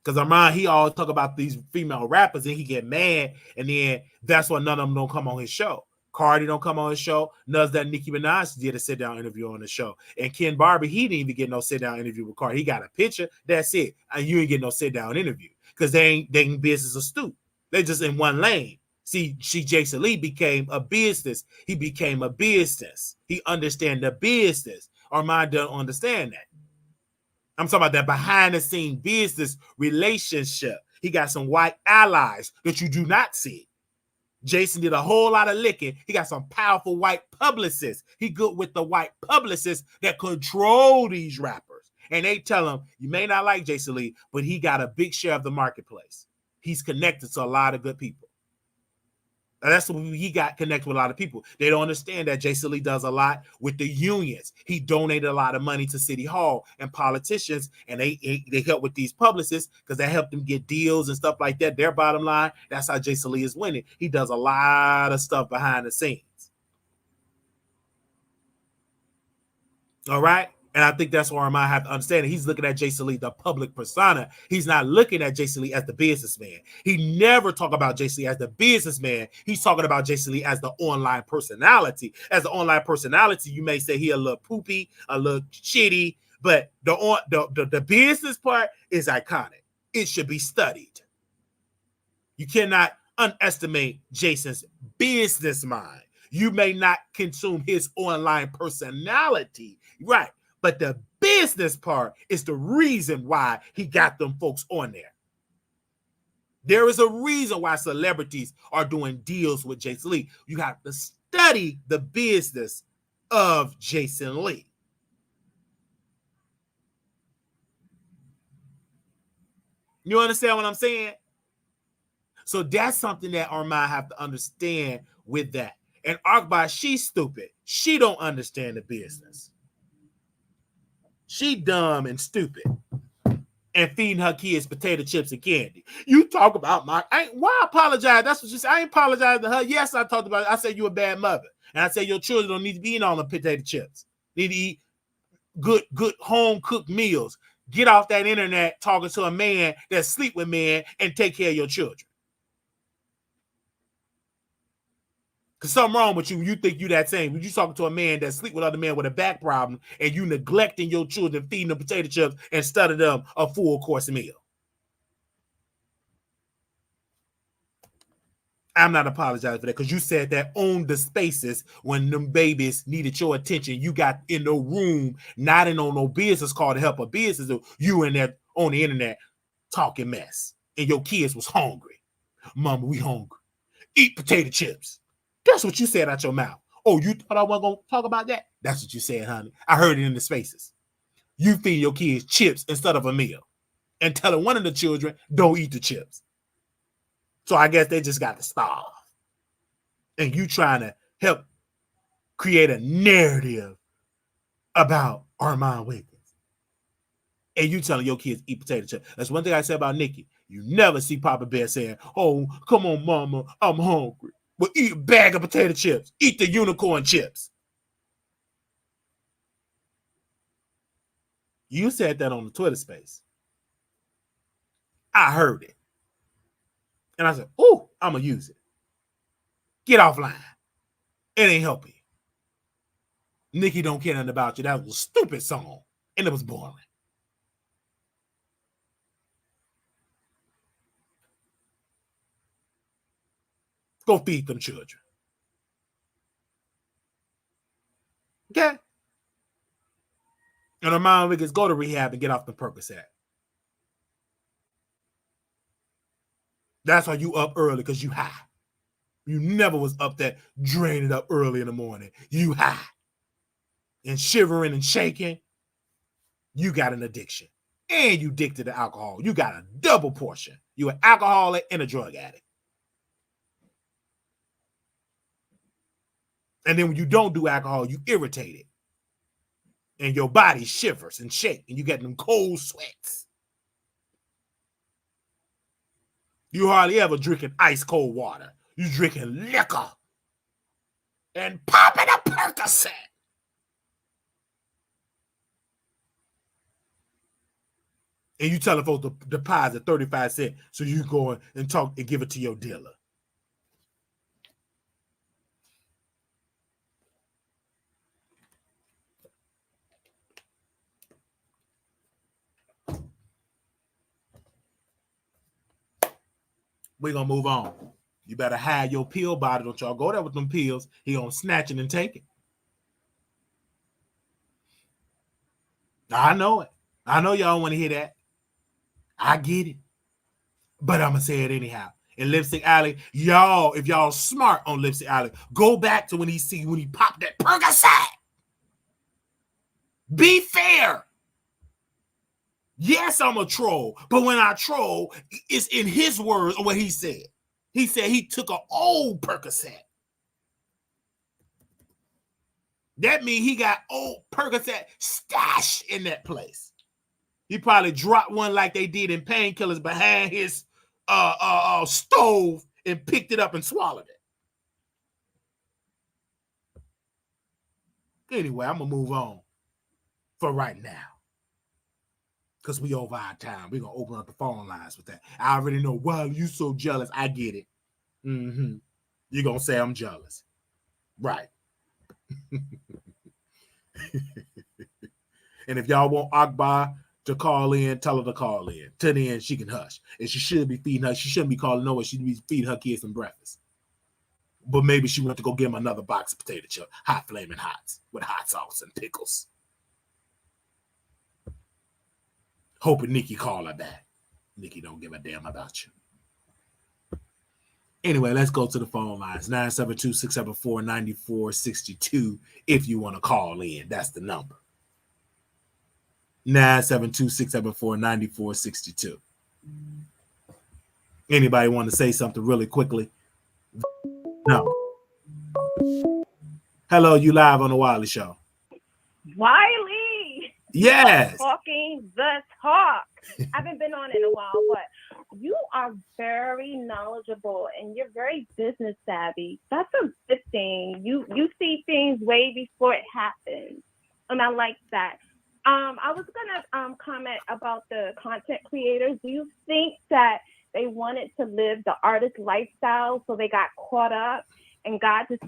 Because Armon, he always talk about these female rappers and he get mad. And then that's why none of them don't come on his show. Cardi don't come on his show. None that Nicki Minaj did a sit-down interview on the show. And Ken Barbie, he didn't even get no sit-down interview with Cardi. He got a picture. That's it. And you ain't get no sit-down interview. Because they ain't business astute. They just in one lane. See, Jason Lee became a business. He became a business. He understand the business. Armon don't understand that. I'm talking about that behind the scene business relationship. He got some white allies that you do not see. Jason did a whole lot of licking. He got some powerful white publicists. He good with the white publicists that control these rappers. And they tell him, you may not like Jason Lee, but he got a big share of the marketplace. He's connected to a lot of good people. And that's what he got connected with a lot of people. They don't understand that Jason Lee does a lot with the unions. He donated a lot of money to City Hall and politicians, and they help with these publicists because they help them get deals and stuff like that. Their bottom line, that's how Jason Lee is winning. He does a lot of stuff behind the scenes. All right? And I think that's where I might have to understand it. He's looking at Jason Lee, the public persona. He's not looking at Jason Lee as the businessman. He never talk about Jason Lee as the businessman. He's talking about Jason Lee as the online personality. As the online personality, you may say he a little poopy, a little shitty, but the business part is iconic. It should be studied. You cannot underestimate Jason's business mind. You may not consume his online personality, right? But the business part is the reason why he got them folks on there. There is a reason why celebrities are doing deals with Jason Lee. You have to study the business of Jason Lee. You understand what I'm saying? So that's something that Armon have to understand with that. And Akbar, she's stupid. She don't understand the business. She dumb and stupid and feeding her kids potato chips and candy. You talk about why apologize? That's what she said. I ain't apologizing to her. Yes, I talked about it. I said you a bad mother. And I said your children don't need to be eating all the potato chips. Need to eat good home cooked meals. Get off that internet talking to a man that sleep with men and take care of your children. Because something wrong with you. You think you that same. When you talking to a man that sleep with other men with a back problem and you neglecting your children, feeding them potato chips instead of them a full course meal. I'm not apologizing for that because you said that on the spaces when them babies needed your attention. You got in the room, not in on no business call to help a business. You in there on the internet talking mess. And your kids was hungry. Mama, we hungry. Eat potato chips. That's what you said out your mouth. Oh, you thought I wasn't going to talk about that? That's what you said, honey. I heard it in the spaces. You feed your kids chips instead of a meal and telling one of the children, don't eat the chips. So I guess they just got to starve. And you trying to help create a narrative about Armon Wiggins. And you telling your kids eat potato chips. That's one thing I said about Nicki. You never see Papa Bear saying, oh, come on, mama, I'm hungry. Well, eat a bag of potato chips. Eat the unicorn chips. You said that on the Twitter space. I heard it. And I said, ooh, I'm going to use it. Get offline. It ain't helping you. Nicki don't care nothing about you. That was a stupid song. And it was boring. Go feed them children. Okay? And Armon Wiggins, go to rehab and get off the Percocet. That's why you up early, because you high. You never was up that draining up early in the morning. You high. And shivering and shaking. You got an addiction. And you addicted to alcohol. You got a double portion. You an alcoholic and a drug addict. And then when you don't do alcohol, you irritated. And your body shivers and shakes. And you get them cold sweats. You hardly ever drinking ice cold water. You drinking liquor. And popping a Percocet. And you telling folks to deposit 35 cents so you go and talk and give it to your dealer. We're going to move on. You better hide your pill body. Don't y'all go there with them pills. He gonna snatch it and take it. I know it. I know y'all want to hear that. I get it. But I'm gonna say it anyhow. In Lipstick Alley, y'all, if y'all smart on Lipstick Alley, go back to when he popped that Percocet. Be fair. Yes, I'm a troll, but when I troll, it's in his words or what he said. He said he took an old Percocet. That means he got old Percocet stash in that place. He probably dropped one like they did in Painkillers behind his stove and picked it up and swallowed it. Anyway, I'm going to move on for right now. Because we over our time. We're going to open up the phone lines with that. I already know, wow, you so jealous. I get it. Mm-hmm. You're going to say I'm jealous. Right. And if y'all want Akbar to call in, tell her to call in. Till then, she can hush. And she should be feeding her. She shouldn't be calling nowhere. She should be feeding her kids some breakfast. But maybe she went to go get him another box of potato chips. Hot flaming hots with hot sauce and pickles. Hoping Nicki call her back. Nicki don't give a damn about you. Anyway, let's go to the phone lines. 972-674-9462 if you want to call in. That's the number. 972-674-9462. Anybody want to say something really quickly? No. Hello, you live on the Wiley Show. Wiley. Yes. Talking the talk. I haven't been on in a while, but you are very knowledgeable and you're very business savvy. That's a good thing. You see things way before it happens. And I like that. I was gonna comment about the content creators. Do you think that they wanted to live the artist lifestyle, so they got caught up, and God just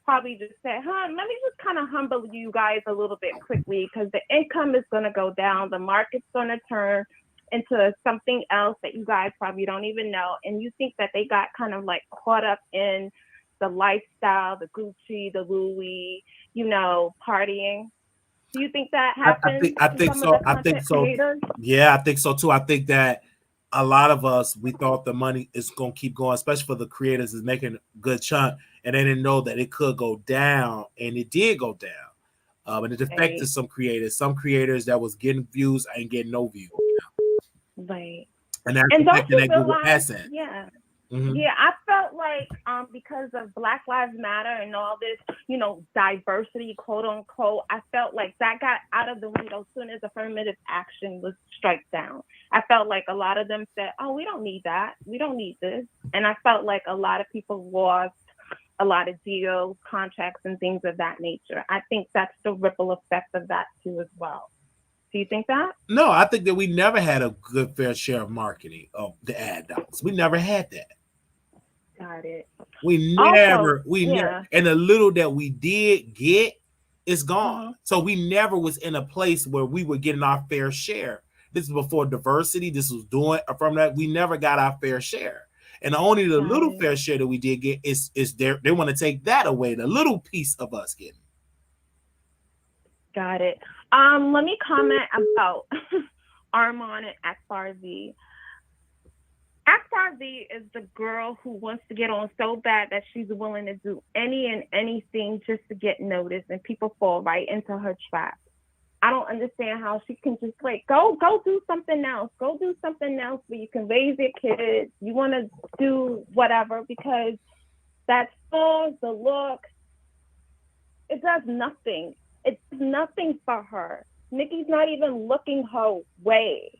probably just said, let me just kind of humble you guys a little bit quickly, because the income is gonna go down, the market's gonna turn into something else that you guys probably don't even know, and you think that they got kind of like caught up in the lifestyle, the Gucci, the Louis, partying? Do you think that happened? I think so. I think so. Yeah, I think so too. I think that a lot of us, we thought the money is going to keep going, especially for the creators is making a good chunk, and they didn't know that it could go down, and it did go down. And it affected some creators. Some creators that was getting views ain't getting no views. Right. And that's affecting that Google asset. Yeah. Mm-hmm. Yeah, I felt like because of Black Lives Matter and all this, diversity, quote unquote, I felt like that got out of the window as soon as affirmative action was struck down. I felt like a lot of them said, oh, we don't need that. We don't need this. And I felt like a lot of people lost a lot of deals, contracts, and things of that nature. I think that's the ripple effect of that too as well. Do you think that? No, I think that we never had a good fair share of marketing of the ad dollars. We never had that. Got it. We never, and the little that we did get is gone. Mm-hmm. So we never was in a place where we were getting our fair share. This is before diversity. This was doing from that. We never got our fair share. And only the little fair share that we did get is there. They want to take that away, the little piece of us getting. Got it. Let me comment about Armon and Akbar Z. Akbar Z is the girl who wants to get on so bad that she's willing to do any and anything just to get noticed, and people fall right into her trap. I don't understand how she can just go do something else. Go do something else where you can raise your kids. You want to do whatever, because that song, the look, it does nothing. It's nothing for her. Nicki's not even looking her way.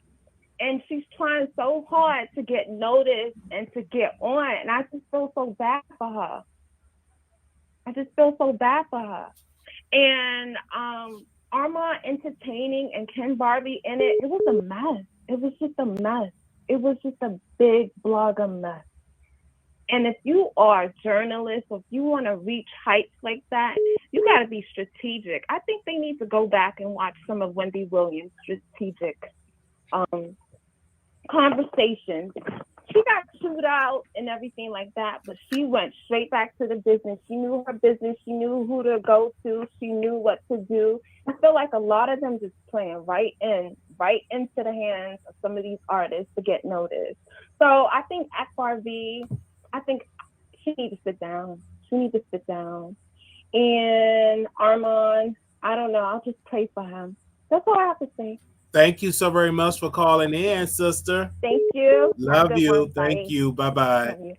And she's trying so hard to get noticed and to get on. And I just feel so bad for her. And Armon entertaining and Ken Barbie in it, it was a mess. It was just a mess. It was just a big blogger mess. And if you are a journalist, or if you want to reach heights like that, you got to be strategic. I think they need to go back and watch some of Wendy Williams' strategic conversations. she got chewed out and everything like that, but she went straight back to the business. She knew her business. She knew who to go to. She knew what to do. I feel like a lot of them just playing right into the hands of some of these artists to get noticed. So I think Akbar V, I think she needs to sit down. She needs to sit down. And Armon, I don't know. I'll just pray for him. That's all I have to say. Thank you so very much for calling in, sister. Thank you. Love you. Thank you. Bye-bye.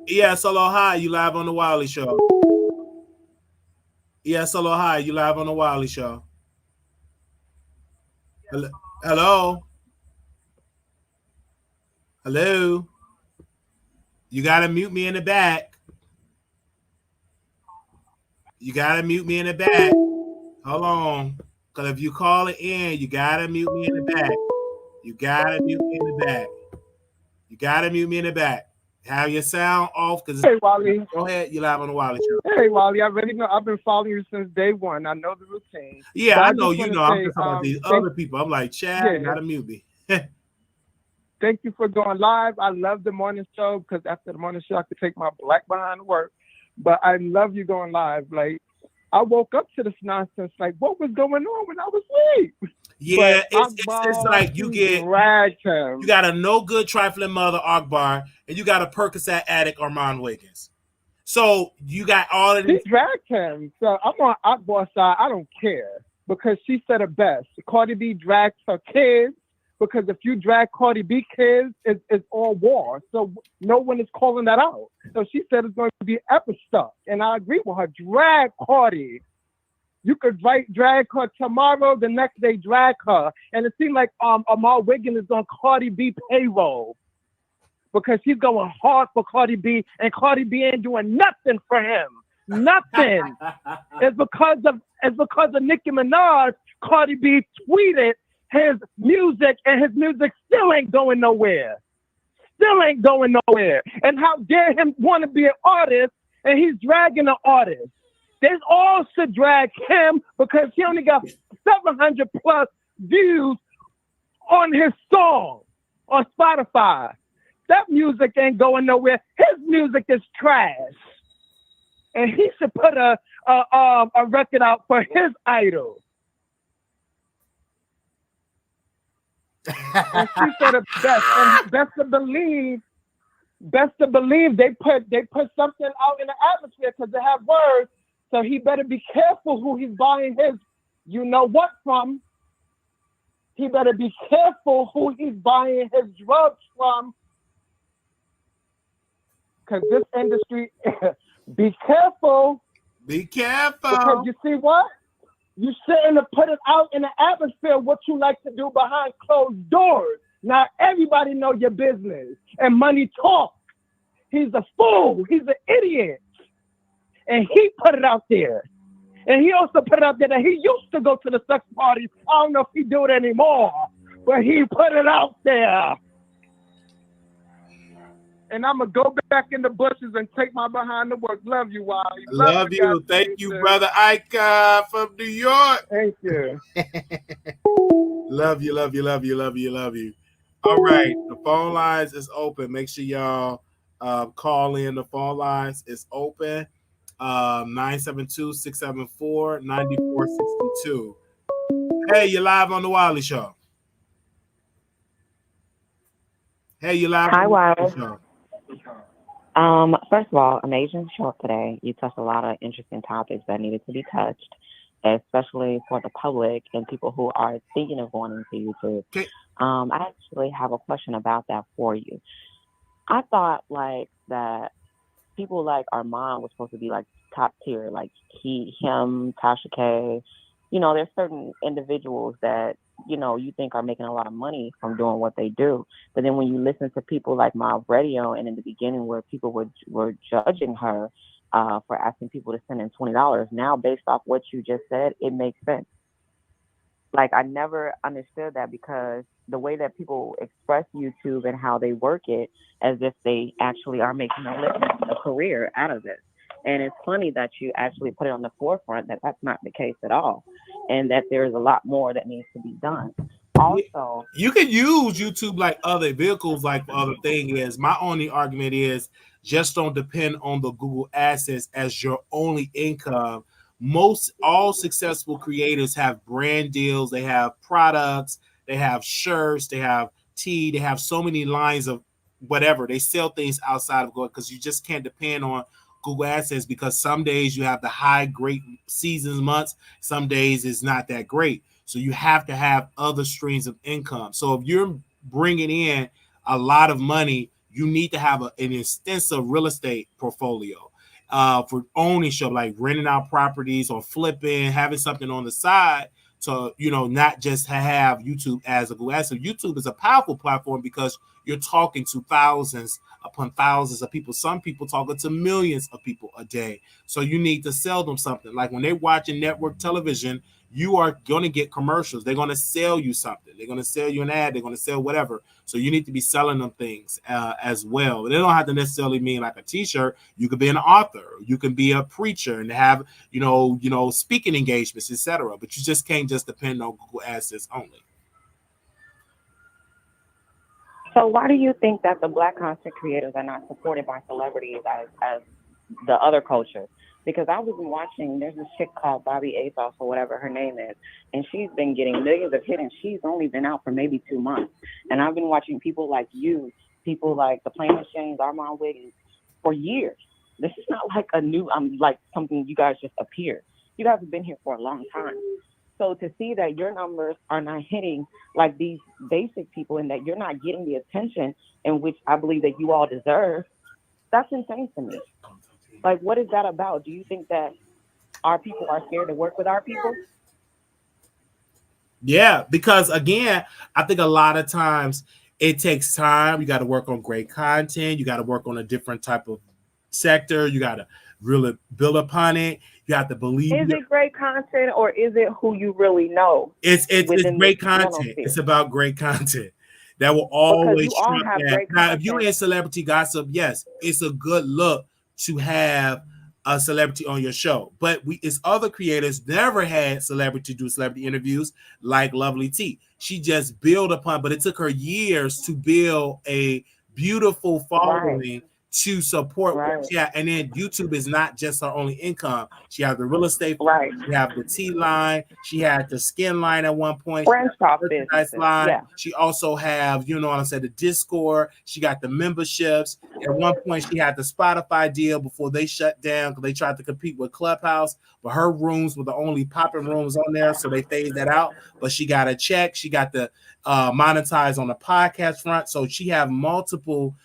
Yes, hello, hi. You live on the Wiley Show. Yes, hello, hi. You live on the Wiley Show. Hello. Hello. You got to mute me in the back. You got to mute me in the back. Hold on. Because if you call it in, you got to mute me in the back. You got to mute me in the back. You got to mute me in the back. Have your sound off. Hey, Wiley. Go ahead. You live on the Wiley Show. Hey, Wiley. I already know. I've been following you since day one. I know the routine. Yeah, I know you know. I'm just talking about these other people. I'm like, Chad, you got to mute me. Thank you for going live. I love the morning show because after the morning show, I could take my black behind to work. But I love you going live. Like, I woke up to this nonsense. Like, what was going on when I was asleep? Yeah, it's like you got a no good trifling mother, Akbar, and you got a Percocet addict, Armon Wiggins. So you got all of these. She dragged him. So I'm on Akbar's side. I don't care because she said it best. Cardi B dragged her kids because if you drag Cardi B kids, it's all war. So no one is calling that out. So she said it's going to be epic stuff. And I agree with her. Drag Cardi. You could drag her tomorrow, the next day drag her. And it seemed like Armon Wiggins is on Cardi B payroll because he's going hard for Cardi B and Cardi B ain't doing nothing for him. Nothing. It's because of Nicki Minaj, Cardi B tweeted his music and his music still ain't going nowhere. Still ain't going nowhere. And how dare him want to be an artist and he's dragging an artist. They all should drag him because he only got 700 plus views on his song on Spotify. That music ain't going nowhere. His music is trash. And he should put a record out for his idol. And she said it best. And best to believe they put something out in the atmosphere because they have words. So he better be careful who he's buying his you know what from. He better be careful who he's buying his drugs from. Because this industry, be careful. Be careful. Because you see what? You sitting to put it out in the atmosphere what you like to do behind closed doors. Now everybody know your business. And money talk. He's a fool. He's an idiot. And he put it out there. And he also put it out there that he used to go to the sex parties. I don't know if he do it anymore. But he put it out there. And I'm going to go back in the bushes and take my behind to work. Love you, Wiley. Love you. Thank you, brother Ike from New York. Thank you. Love you, love you, love you, love you, love you. All right. The phone lines is open. Make sure y'all call in. The phone lines is open. 972-674-9462. Hey, you're live on the Wiley Show. Hey, you're live on the Wiley Show. First of all, amazing show today. You touched a lot of interesting topics that needed to be touched, especially for the public and people who are thinking of going into YouTube. Okay. I actually have a question about that for you. I thought like that people like Armon was supposed to be like top tier, like him, Tasha K. You know, there's certain individuals that, you know, you think are making a lot of money from doing what they do. But then when you listen to people like Miles Radio and in the beginning where people were judging her for asking people to send in $20, now based off what you just said, it makes sense. Like, I never understood that because the way that people express YouTube and how they work it as if they actually are making a living, a career out of it. And it's funny that you actually put it on the forefront that that's not the case at all. And that there's a lot more that needs to be done. Also, you can use YouTube like other vehicles, like other thing is. My only argument is just don't depend on the Google AdSense as your only income. Most all successful creators have brand deals, they have products, they have shirts, they have tea, they have so many lines of whatever. They sell things outside of Google because you just can't depend on Google AdSense because some days you have the high, great seasons, months, some days it's not that great. So you have to have other streams of income. So if you're bringing in a lot of money, you need to have an extensive real estate portfolio for ownership, like renting out properties or flipping, having something on the side to, not just have YouTube as a Google AdSense. YouTube is a powerful platform because you're talking to thousands upon thousands of people. Some people talking to millions of people a day. So you need to sell them something. Like when they're watching network television, you are going to get commercials. They're going to sell you something. They're going to sell you an ad. They're going to sell whatever. So you need to be selling them things as well. They don't have to necessarily mean like a t-shirt. You could be an author. You can be a preacher and have, speaking engagements, etc. But you just can't just depend on Google AdSense only. so why do you think that the Black content creators are not supported by celebrities as the other culture? Because I was watching, there's this chick called Bobby Azos or whatever her name is, and she's been getting millions of hits, and she's only been out for maybe 2 months. And I've been watching people like you, people like the Planet James, Armon Wiggins, for years. This is not like like something you guys just appeared. You guys have been here for a long time. So to see that your numbers are not hitting like these basic people and that you're not getting the attention in which I believe that you all deserve, that's insane to me. Like, what is that about? Do you think that our people are scared to work with our people? Yeah, because again, I think a lot of times it takes time. You got to work on great content. You got to work on a different type of sector. You got to really build upon it. You have to believe. Is it great content or is it who you really know? It's great content. It's about great content that will always trump that. Now, if you're in celebrity gossip, yes, it's a good look to have a celebrity on your show. But it's other creators never had celebrity do celebrity interviews like Lovely T. She just built upon, but it took her years to build a beautiful following to support. Yeah, and then YouTube is not just her only income. She has the real estate, she have the tea line, she had the skin line at one point, line. Yeah. She also have, the Discord. She got the memberships. At one point, she had the Spotify deal before they shut down because they tried to compete with Clubhouse, but her rooms were the only popping rooms on there, so they phased that out. But she got a check. She got the monetize on the podcast front, so she have multiple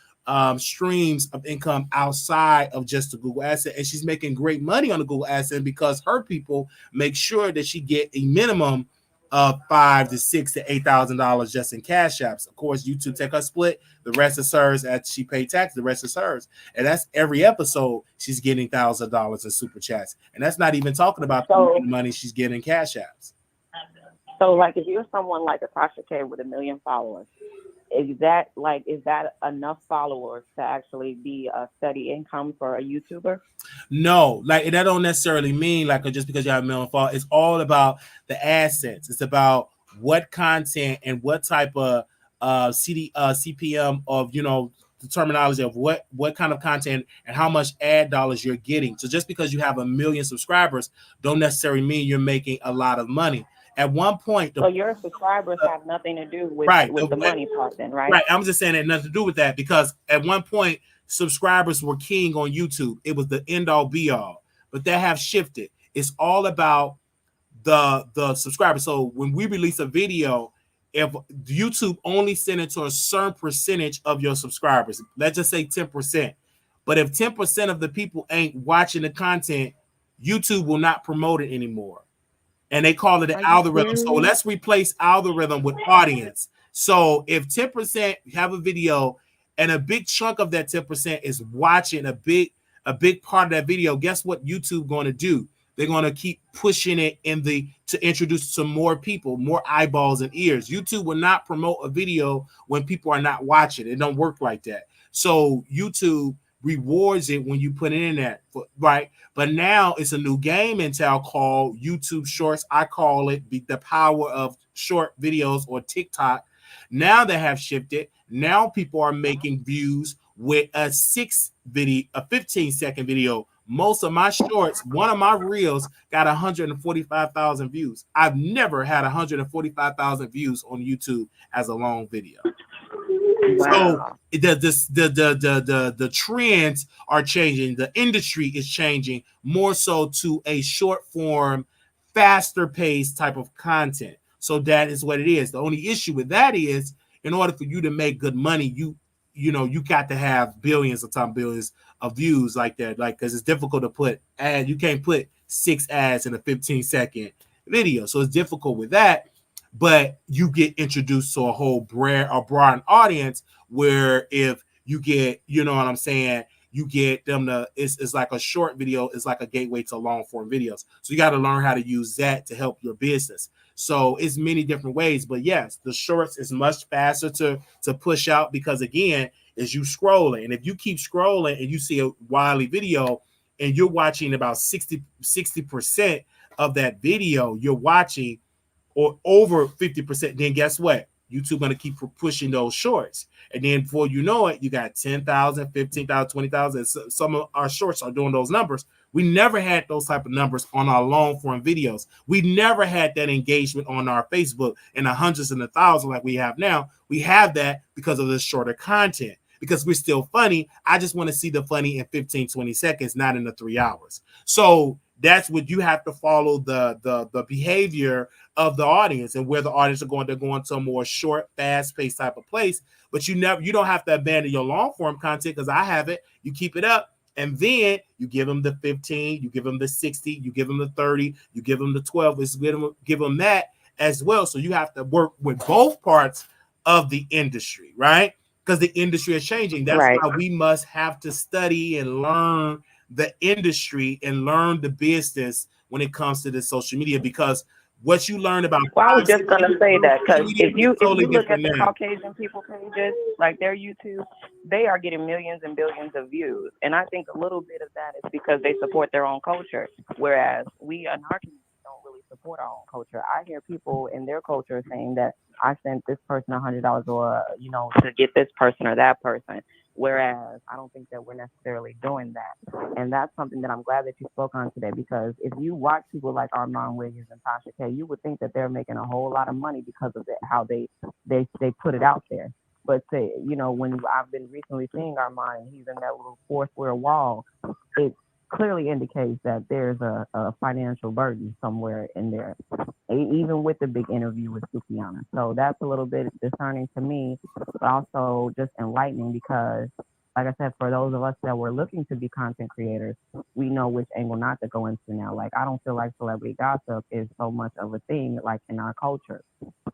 streams of income outside of just the Google AdSense, and she's making great money on the Google AdSense because her people make sure that she get a minimum of $5,000 to $6,000 to $8,000 just in cash apps. Of course, YouTube take her split, the rest is hers. As she paid tax, the rest is hers, and that's every episode she's getting $1,000 in super chats, and that's not even talking about the money she's getting in cash apps. So, like, if you're someone like Tasha K with 1 million followers, is that enough followers to actually be a steady income for a YouTuber? No, like that don't necessarily mean like just because you have 1 million followers. It's all about the AdSense. It's about what content and what type of CPM of the terminology of what kind of content and how much ad dollars you're getting. So just because you have 1 million subscribers don't necessarily mean you're making a lot of money. At one point, so your subscribers have nothing to do with the money part, then, right? Right. I'm just saying it had nothing to do with that because at one point, subscribers were king on YouTube. It was the end all be all, but that have shifted. It's all about the subscribers. So when we release a video, if YouTube only send it to a certain percentage of your subscribers, let's just say 10%. But if 10% of the people ain't watching the content, YouTube will not promote it anymore. And they call it an algorithm. So let's replace algorithm with audience. So if 10% have a video and a big chunk of that 10% is watching a big part of that video, guess what YouTube going to do? They're going to keep pushing it to introduce some more people, more eyeballs and ears. YouTube will not promote a video when people are not watching. It don't work like that. So YouTube rewards it when you put it in that, right? But now it's a new game Intel called YouTube Shorts. I call it the power of short videos or TikTok. Now they have shifted. Now people are making views with a 15-second video. Most of my shorts, one of my reels got 145,000 views. I've never had 145,000 views on YouTube as a long video. Wow. So the trends are changing. The industry is changing more so to a short form, faster paced type of content. So that is what it is. The only issue with that is, in order for you to make good money, you got to have billions of views like that. Like, because it's difficult to put ads. You can't put 6 ads in a 15-second video. So it's difficult with that. But you get introduced to a broad audience where if you get, you know what I'm saying, you get them to, it's like a short video, it's like a gateway to long form videos. So you got to learn how to use that to help your business. So it's many different ways, but yes, the shorts is much faster to push out because, again, is you scrolling. And if you keep scrolling and you see a Wiley video and you're watching about 60% of that video you're watching, or over 50%, then guess what? YouTube going to keep pushing those shorts. And then before you know it, you got 10,000, 15,000, 20,000. Some of our shorts are doing those numbers. We never had those type of numbers on our long form videos. We never had that engagement on our Facebook in the hundreds and the thousands like we have now. We have that because of the shorter content, because we're still funny. I just want to see the funny in 15, 20 seconds, not in the 3 hours. So that's what you have to follow the behavior of the audience and where the audience are going. They're going to a more short, fast-paced type of place. But you don't have to abandon your long-form content, because I have it. You keep it up, and then you give them the 15, you give them the 60, you give them the 30, you give them the 12. It's give them that as well. So you have to work with both parts of the industry, right? Because the industry is changing. That's Right. why we must have to study and learn the industry and learn the business when it comes to the social media, because what you learn about, well, I was just gonna say that, because if you totally look at the now. Caucasian people pages, like their YouTube, they are getting millions and billions of views, and I think a little bit of that is because they support their own culture, whereas we in our community don't really support our own culture. I hear people in their culture saying that I sent this person $100 or to get this person or that person. Whereas I don't think that we're necessarily doing that. And that's something that I'm glad that you spoke on today, because if you watch people like Armon Wiggins and Tasha K, you would think that they're making a whole lot of money because of how they put it out there. But when I've been recently seeing Armon and he's in that little 4-square wall, it clearly indicates that there's a financial burden somewhere in there, even with the big interview with Sukiana. So that's a little bit discerning to me, but also just enlightening, because, like I said, for those of us that were looking to be content creators, we know which angle not to go into now. Like, I don't feel like celebrity gossip is so much of a thing, like, in our culture.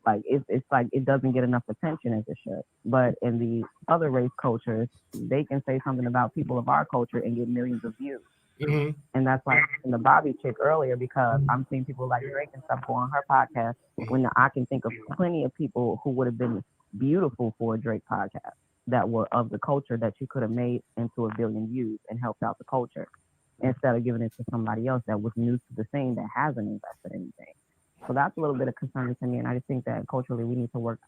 Like, it's like it doesn't get enough attention as it should. But in the other race cultures, they can say something about people of our culture and get millions of views. Mm-hmm. And that's why I mentioned the Bobby chick earlier, because I'm seeing people like Drake and stuff go on her podcast, when I can think of plenty of people who would have been beautiful for a Drake podcast that were of the culture that you could have made into 1 billion views and helped out the culture, instead of giving it to somebody else that was new to the scene that hasn't invested anything. So that's a little bit of concerning to me, and I just think that culturally we need to work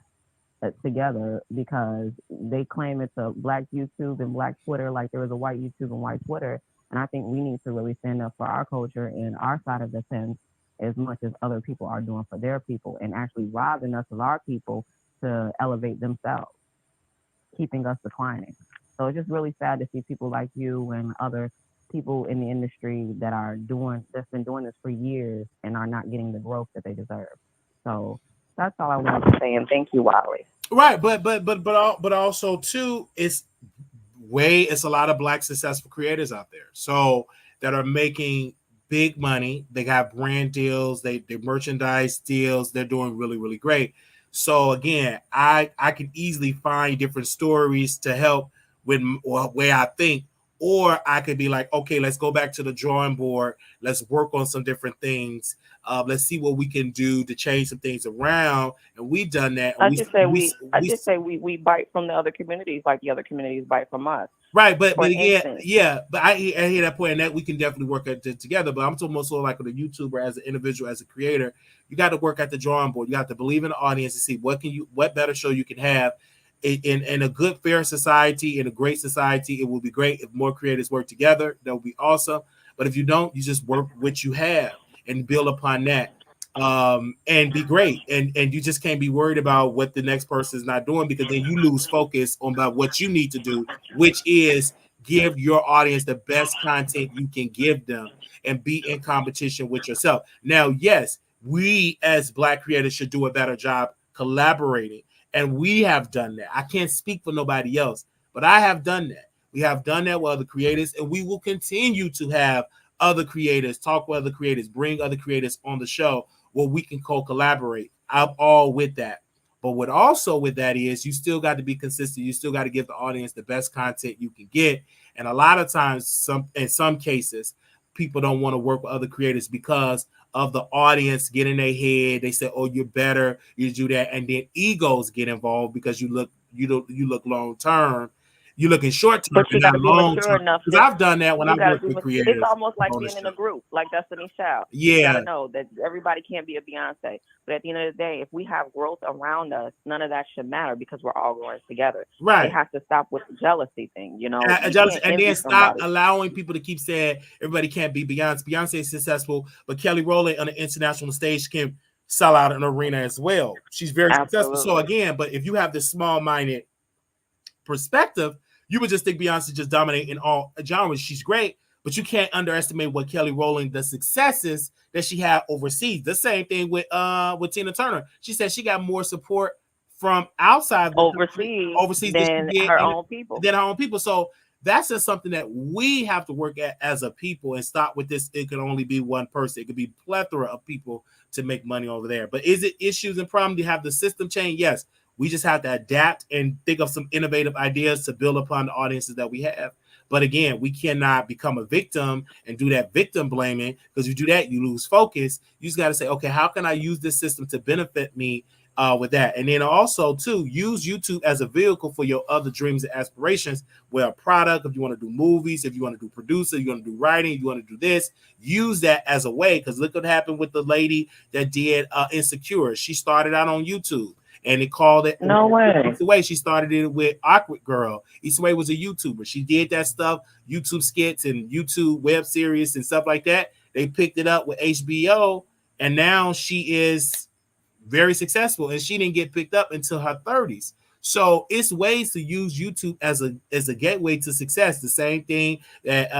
together, because they claim it's a black YouTube and black Twitter, like there was a white YouTube and white Twitter. And I think we need to really stand up for our culture and our side of the fence as much as other people are doing for their people, and actually robbing us of our people to elevate themselves, keeping us declining. So it's just really sad to see people like you and other people in the industry that's been doing this for years and are not getting the growth that they deserve. So that's all I wanted to say, and thank you, Wiley. Right, but also too, it's a lot of black successful creators out there, so that are making big money. They got brand deals, they merchandise deals. They're doing really, really great. So again, I can easily find different stories to help with way I think, or I could be like, okay, let's go back to the drawing board. Let's work on some different things. Let's see what we can do to change some things around. And we've done that. I just say we bite from the other communities like the other communities bite from us. Right, but again, instance. yeah, but I hear that point, and that we can definitely work at it together. But I'm talking more so like with a YouTuber, as an individual, as a creator, you got to work at the drawing board. You got to believe in the audience and see what better show you can have in a good, fair society, in a great society. It will be great if more creators work together. That would be awesome. But if you don't, you just work what you have and build upon that. And be great, and you just can't be worried about what the next person is not doing, because then you lose focus on about what you need to do, which is give your audience the best content you can give them and be in competition with yourself. Now, yes, we as Black creators should do a better job collaborating, and we have done that. I can't speak for nobody else, but I have done that. We have done that with other creators, and we will continue to have other creators talk with other creators, bring other creators on the show where we can co-collaborate. I'm all with that. But what also with that is you still got to be consistent. You still got to give the audience the best content you can get. And a lot of times, in some cases, people don't want to work with other creators because of the audience get in their head. They say, "Oh, you're better. You do that," and then egos get involved because you look long term. You look in short term, but you got to be mature enough. Because I've done that when I've worked with creators. It's almost like being in a group, like Destiny's Child. Yeah, you got to know that everybody can't be a Beyonce. But at the end of the day, if we have growth around us, none of that should matter because we're all growing together. Right. It has to stop with the jealousy thing, you know. And then stop allowing people to keep saying everybody can't be Beyonce. Beyonce is successful, but Kelly Rowland on the international stage can sell out an arena as well. She's very successful. So again, but if you have this small-minded perspective, you would just think Beyonce just dominate in all genres. She's great, but you can't underestimate what Kelly Rowland, the successes that she had overseas. The same thing with Tina Turner. She said she got more support from outside overseas than her own people. So that's just something that we have to work at as a people and stop with this. It can only be one person. It could be plethora of people to make money over there. But is it issues and problems? Do you have the system change? Yes. We just have to adapt and think of some innovative ideas to build upon the audiences that we have. But again, we cannot become a victim and do that victim blaming, because if you do that, you lose focus. You just got to say, okay, how can I use this system to benefit me with that? And then also, too, use YouTube as a vehicle for your other dreams and aspirations, where a product, if you want to do movies, if you want to do producer, you want to do writing, you want to do this, use that as a way. Because look what happened with the lady that did Insecure. She started out on YouTube. And it called it No way. Issa Rae. She started it with Awkward Girl. Issa Rae was a YouTuber. She did that stuff, YouTube skits and YouTube web series and stuff like that. They picked it up with HBO, and now she is very successful. And she didn't get picked up until her 30s. So it's ways to use YouTube as a gateway to success. The same thing that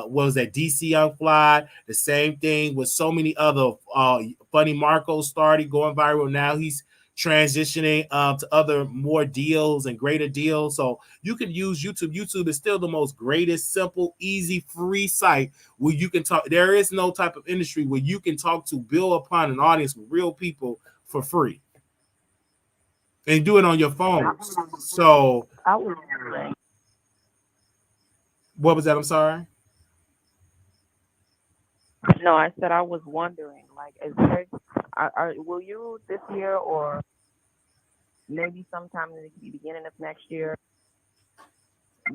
what was that, DC Young Fly. The same thing with so many other Funny Marco started going viral. Now he's transitioning to other more deals and greater deals. So you can use YouTube. YouTube is still the most greatest, simple, easy, free site where you can talk. There is no type of industry where you can talk to, build upon an audience with real people for free. And do it on your phone. So what was that? I'm sorry. No, I said I was wondering, like, is there, will you this year or maybe sometime in the beginning of next year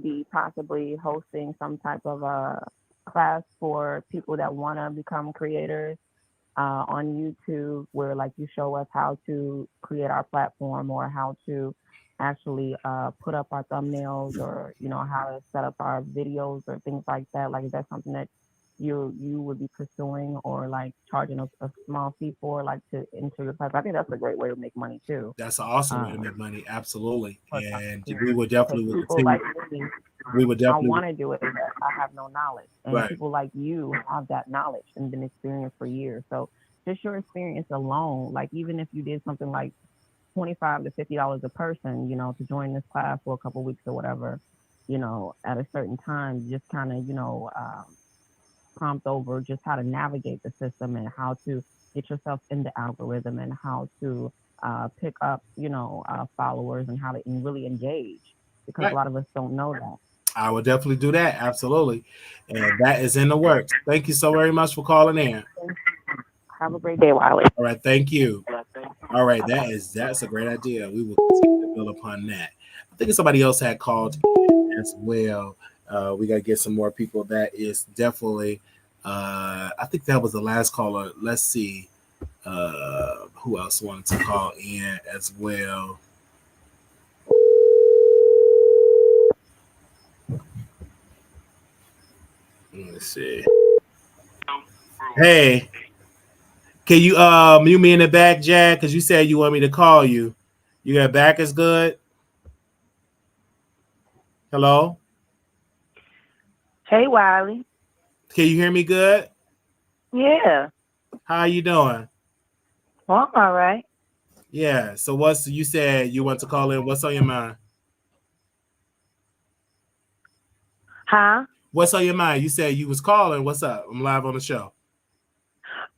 be possibly hosting some type of a class for people that want to become creators on YouTube, where like you show us how to create our platform or how to actually put up our thumbnails, or you know, how to set up our videos or things like that? Like, is that something that you would be pursuing, or like charging a small fee for, like, to enter your class? I think that's a great way to make money too. That's an awesome way to make money, absolutely. And we would definitely people like me, I want to do it, but I have no knowledge, and people like you have that knowledge and been experienced for years. So just your experience alone, like even if you did something like $25 to $50 a person, you know, to join this class for a couple of weeks or whatever, you know, at a certain time, just kind of, you know, prompt over just how to navigate the system and how to get yourself in the algorithm and how to pick up, you know, followers and how to really engage, because a lot of us don't know that. I will definitely do that. Absolutely. And that is in the works. Thank you so very much for calling in. Have a great day, Wiley. All right. Thank you. All right. That's a great idea. We will continue to build upon that. I think somebody else had called. as well. We got to get some more people. That is definitely, I think that was the last caller. Let's see who else wanted to call in as well. Let's see. Hey, can you mute me in the back, Jack? Because you said you want me to call you. You got back is good? Hello? Hey, Wiley. Can you hear me good? Yeah. How you doing? Well, I'm all right. Yeah. So you said you want to call in. What's on your mind? Huh? What's on your mind? You said you was calling. What's up? I'm live on the show.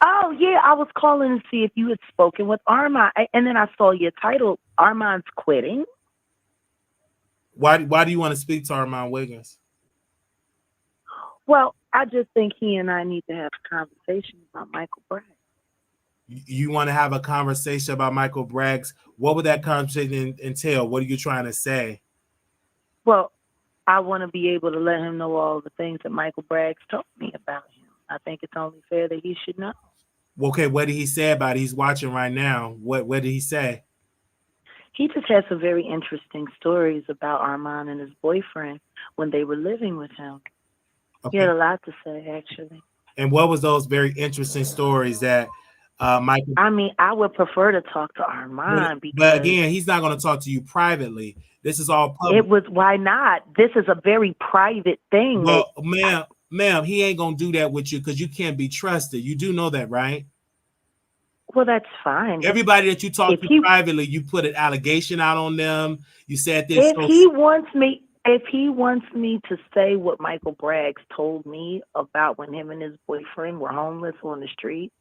Oh, yeah. I was calling to see if you had spoken with Armon. And then I saw your title, Armon's Quitting. Why do you want to speak to Armon Wiggins? Well, I just think he and I need to have a conversation about Michael Bragg. You want to have a conversation about Michael Bragg's? What would that conversation entail? What are you trying to say? Well, I want to be able to let him know all the things that Michael Bragg's told me about him. I think it's only fair that he should know. Okay, what did he say about it? He's watching right now. What did he say? He just had some very interesting stories about Armon and his boyfriend when they were living with him. Okay. He had a lot to say, actually. And what was those very interesting stories that Michael? I mean, I would prefer to talk to Armon but again, he's not going to talk to you privately. This is all public. Why not? This is a very private thing. Well, ma'am, he ain't going to do that with you because you can't be trusted. You do know that, right? Well, that's fine. Everybody that you talk to privately, you put an allegation out on them. You said this. If he wants me to say what Michael Braggs told me about when him and his boyfriend were homeless on the streets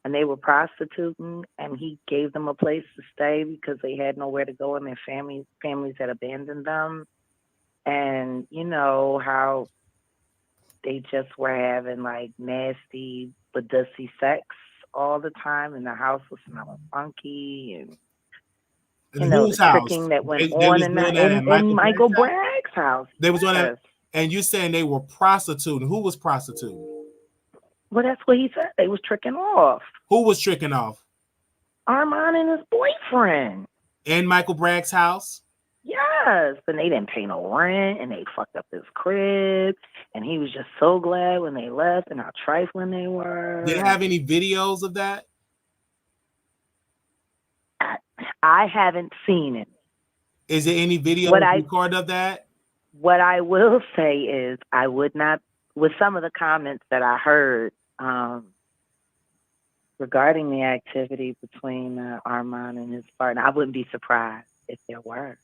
and they were prostituting and he gave them a place to stay because they had nowhere to go and their families had abandoned them, and you know how they just were having like nasty but dusty sex all the time and the house was smelling funky and you know, the tricking that went on in Michael Bragg's house. They was on that, and you're saying they were prostituting. Who was prostituting? Well, that's what he said. They was tricking off. Who was tricking off? Armon and his boyfriend. In Michael Bragg's house? Yes. And they didn't pay no rent, and they fucked up his crib, and he was just so glad when they left and how trifling they were. Did it have any videos of that? I haven't seen it. Is there any video record of that? What I will say is I would not, with some of the comments that I heard regarding the activity between Armon and his partner, I wouldn't be surprised if there were.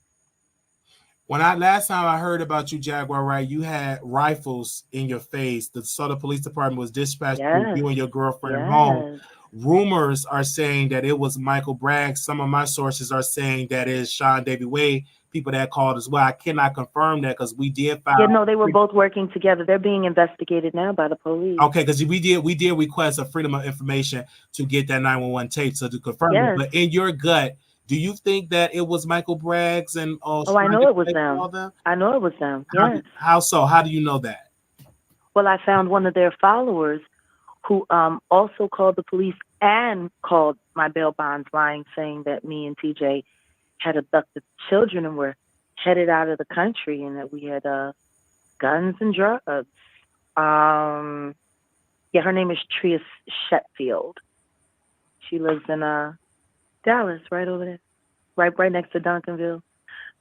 Last time I heard about you, Jaguar, right, you had rifles in your face. The Southern Police Department was dispatched to you and your girlfriend home. Rumors are saying that it was Michael Bragg. Some of my sources are saying that it is Sean Davy Wade, people that called as well. I cannot confirm that because we did file. Yeah, no, they were both working together. They're being investigated now by the police. Okay, because we did request a freedom of information to get that 911 tape to confirm it. But in your gut, do you think that it was Michael Bragg's and I know it was them. I know it was them. Yes. How so? How do you know that? Well, I found one of their followers who also called the police and called my bail bonds line saying that me and TJ had abducted children and were headed out of the country and that we had guns and drugs. Her name is Tria Shetfield. She lives in Dallas, right over there, right next to Duncanville,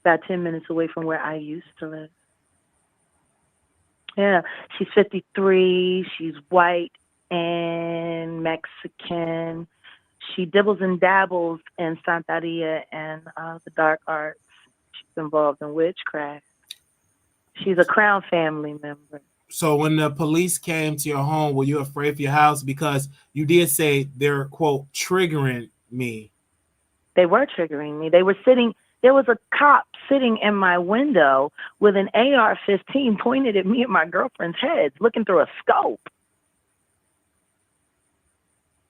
about 10 minutes away from where I used to live. Yeah, she's 53. She's white and Mexican. She dibbles and dabbles in Santeria and the dark arts. She's involved in witchcraft. She's a Crown family member. So when the police came to your home, were you afraid for your house? Because you did say they're, quote, triggering me. They were triggering me. They were sitting. There was a cop sitting in my window with an AR-15 pointed at me and my girlfriend's heads, looking through a scope.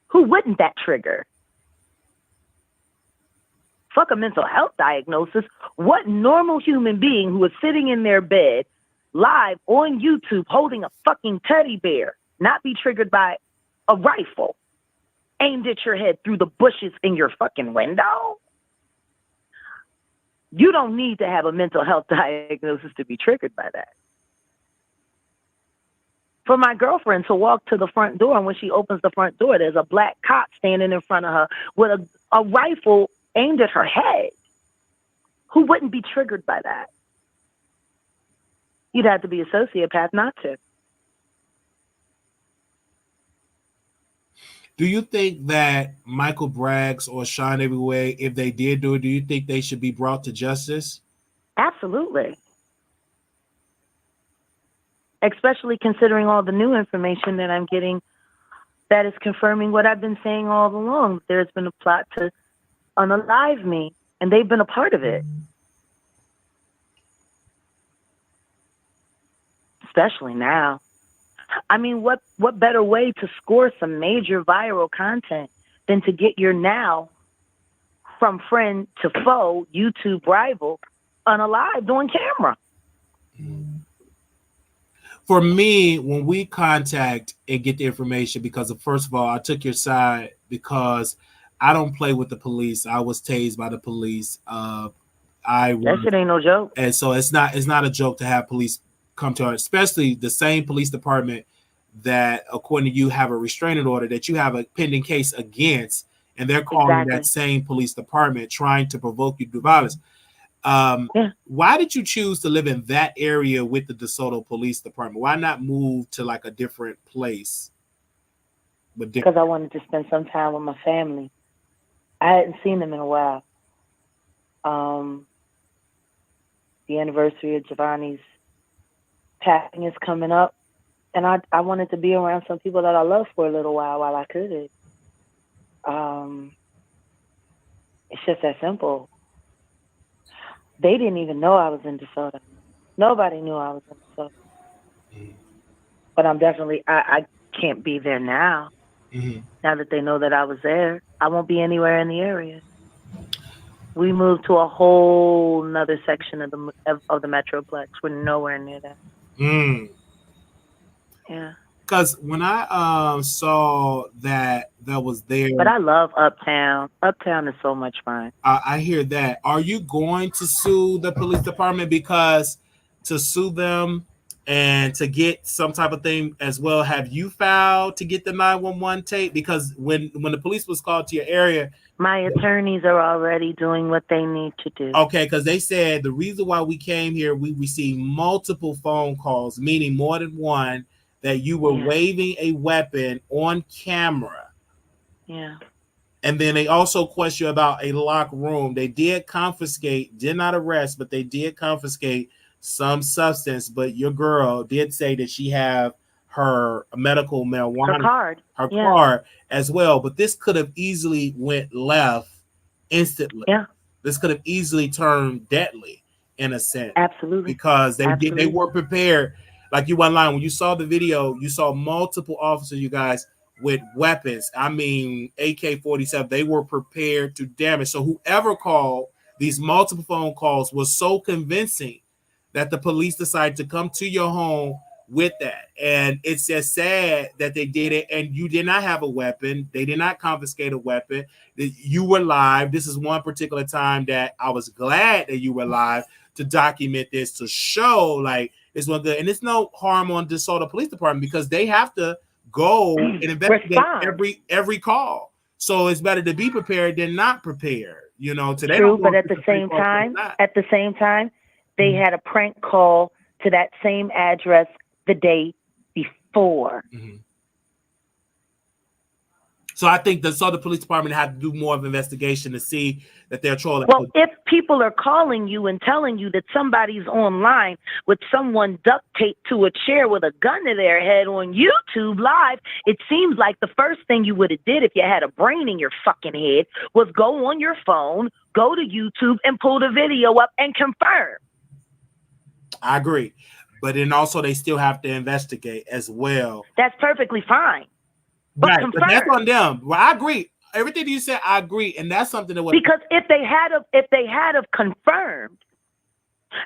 Who wouldn't that trigger? Fuck a mental health diagnosis. What normal human being who is sitting in their bed live on YouTube holding a fucking teddy bear not be triggered by a rifle aimed at your head through the bushes in your fucking window? You don't need to have a mental health diagnosis to be triggered by that. For my girlfriend to walk to the front door, and when she opens the front door, there's a black cop standing in front of her with a rifle aimed at her head. Who wouldn't be triggered by that? You'd have to be a sociopath not to. Do you think that Michael Braggs or Sean Everyway, if they did do it, do you think they should be brought to justice? Absolutely. Especially considering all the new information that I'm getting that is confirming what I've been saying all along. There's been a plot to unalive me, and they've been a part of it. Especially now. I mean, what better way to score some major viral content than to get your now from friend to foe YouTube rival unalived on camera? For me, when we contact and get the information, because first of all, I took your side because I don't play with the police. I was tased by the police. That shit ain't no joke. And so it's not a joke to have police come to our, especially the same police department that, according to you, have a restraining order that you have a pending case against, and they're calling that same police department trying to provoke you to do violence. Why did you choose to live in that area with the DeSoto Police Department? Why not move to like a different place? Because I wanted to spend some time with my family. I hadn't seen them in a while. The anniversary of Giovanni's passing is coming up, and I wanted to be around some people that I love for a little while I could. It's just that simple. They didn't even know I was in DeSoto. Nobody knew I was in DeSoto. But I'm definitely, I can't be there now. Now that they know that I was there, I won't be anywhere in the area. We moved to a whole nother section of the Metroplex. We're nowhere near that. Yeah. Because when I saw that was there. But I love Uptown. Uptown is so much fun. I hear that. Are you going to sue the police department? Because to sue them and to get some type of thing as well, have you filed to get the 911 tape? Because when the police was called to your area. My attorneys are already doing what they need to do. Okay, because they said the reason why we came here, we received multiple phone calls, meaning more than one, that you were waving a weapon on camera. Yeah. And then they also question you about a locked room. They did not arrest, but they did confiscate some substance. But your girl did say that she have her medical marijuana, her card as well. But this could have easily went left instantly. Yeah. This could have easily turned deadly in a sense. Absolutely. Because they were prepared. Like you went line when you saw the video, you saw multiple officers, you guys, with weapons. I mean, AK-47. They were prepared to damage. So whoever called these multiple phone calls was so convincing that the police decided to come to your home with that. And it's just sad that they did it. And you did not have a weapon. They did not confiscate a weapon. You were live. This is one particular time that I was glad that you were live to document this, to show like it's one good. And it's no harm on DeSoto Police Department because they have to go and investigate every call. So it's better to be prepared than not prepared. You know, today. True, but at the same time, they had a prank call to that same address the day before. So I think the Southern Police Department had to do more of an investigation to see that they're trolling. Well, if people are calling you and telling you that somebody's online with someone duct taped to a chair with a gun to their head on YouTube live, it seems like the first thing you would have did if you had a brain in your fucking head was go on your phone, go to YouTube and pull the video up and confirm. I agree. But then also they still have to investigate as well. That's perfectly fine. But right, but that's on them. Well, I agree. everything you said, I agree, and that's something that because if they had confirmed,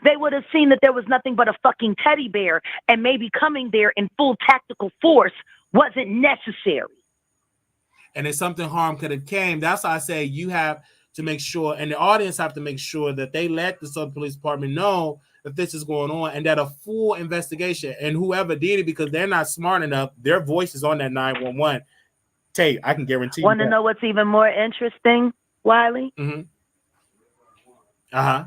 they would have seen that there was nothing but a fucking teddy bear, and maybe coming there in full tactical force wasn't necessary. And if something harm could have came, that's why I say you have to make sure, and the audience have to make sure that they let the Southern Police Department know that this is going on and that a full investigation, and whoever did it, because they're not smart enough, their voice is on that 911 tape. I can guarantee you. Want to know what's even more interesting, Wiley? Mm-hmm.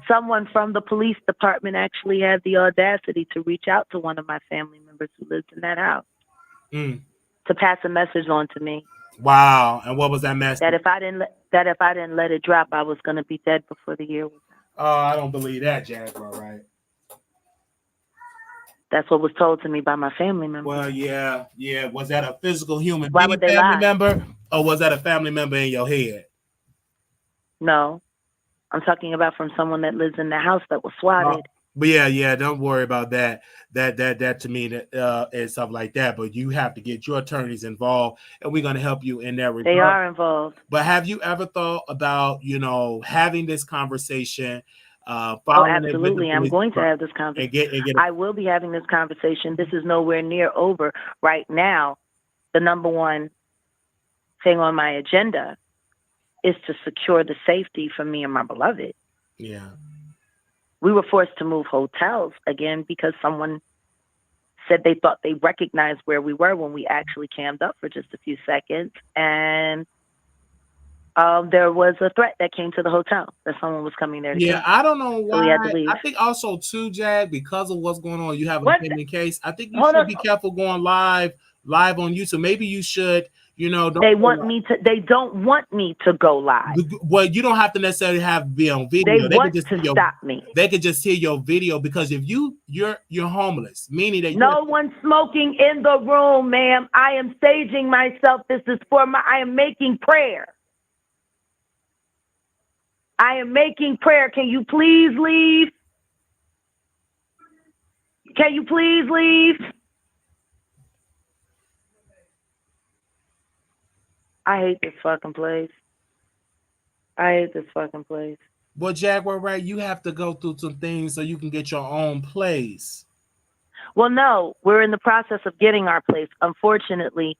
Someone from the police department actually had the audacity to reach out to one of my family members who lives in that house to pass a message on to me. Wow! And what was that message? That if I didn't let it drop, I was going to be dead before the year was out. Oh, I don't believe that, Jaguar. Right? That's what was told to me by my family member. Well, yeah. Was that a physical human Why being would they family lie? member, or was that a family member in your head? No, I'm talking about from someone that lives in the house that was swatted. But yeah, don't worry about that. That to me and stuff like that. But you have to get your attorneys involved, and we're going to help you in that regard. They are involved. But have you ever thought about, having this conversation? Absolutely. I'm going to have this conversation. I will be having this conversation. This is nowhere near over right now. The number one thing on my agenda is to secure the safety for me and my beloved. Yeah. We were forced to move hotels again because someone said they thought they recognized where we were when we actually cammed up for just a few seconds. And there was a threat that came to the hotel that someone was coming there. Yeah, I don't know why. So we had to leave. I think also too, Jag, because of what's going on, you have a pending case. I think you should be careful going live on YouTube. Maybe you should. They don't want me to go live. Well, you don't have to necessarily be on video. They want to stop me. They could just hear your video, because if you're homeless, meaning that no one's smoking in the room, ma'am. I am staging myself. This is I am making prayer. I am making prayer. Can you please leave? Can you please leave? I hate this fucking place. Well, Jaguar, right? You have to go through some things so you can get your own place. Well, no, we're in the process of getting our place. Unfortunately,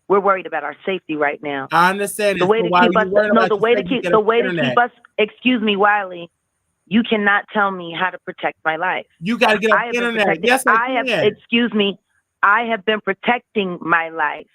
we're worried about our safety right now. I understand. The way to keep us, excuse me, Wiley, you cannot tell me how to protect my life. You got to get on the internet. Yes, I can. Excuse me, I have been protecting my life.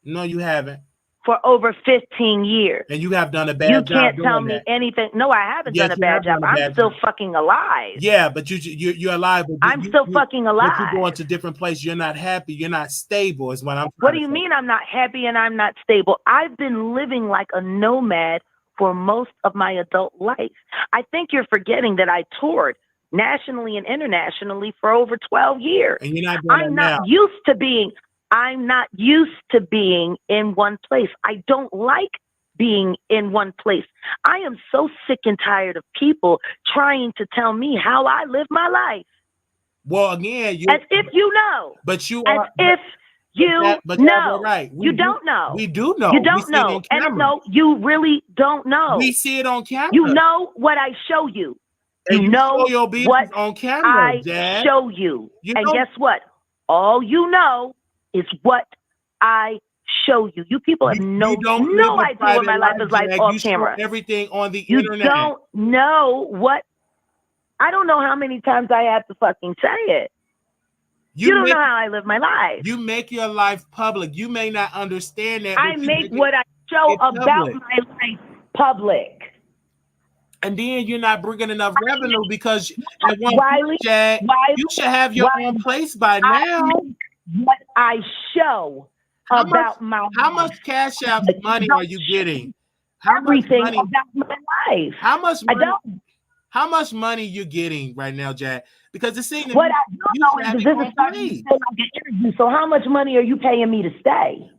No, you haven't. For over 15 years. And you have done a bad job. You can't tell me anything. No, I haven't done a bad job. I'm still fucking alive. Yeah, but you're alive. But I'm still fucking alive. But you're going to different places. You're not happy. You're not stable is what I'm What do you mean I'm not happy and I'm not stable? I've been living like a nomad for most of my adult life. I think you're forgetting that I toured nationally and internationally for over 12 years. And you're not doing I'm not used to being in one place. I don't like being in one place. I am so sick and tired of people trying to tell me how I live my life. Well, again, as if you know. But you as are. If you know. Right. You don't know. We do know. You don't know. And no, you really don't know. We see it on camera. You know what I show you. And you know show your what on camera, I show you. And know, guess what? All you know is what I show you. You people have no idea what my life is like off camera. Everything on the internet. You don't know what. I don't know how many times I have to fucking say it. You don't know how I live my life. You make your life public. You may not understand that. I make what I show about my life public. And then you're not bringing enough revenue because Wiley, you should have your own place by now. What I show about my life. How much cash out money are you getting? Everything about my life. How much money? I don't. How much money you getting right now, Jack? Because it seems what I don't know is this is starting to feel like an interview. So how much money are you paying me to stay?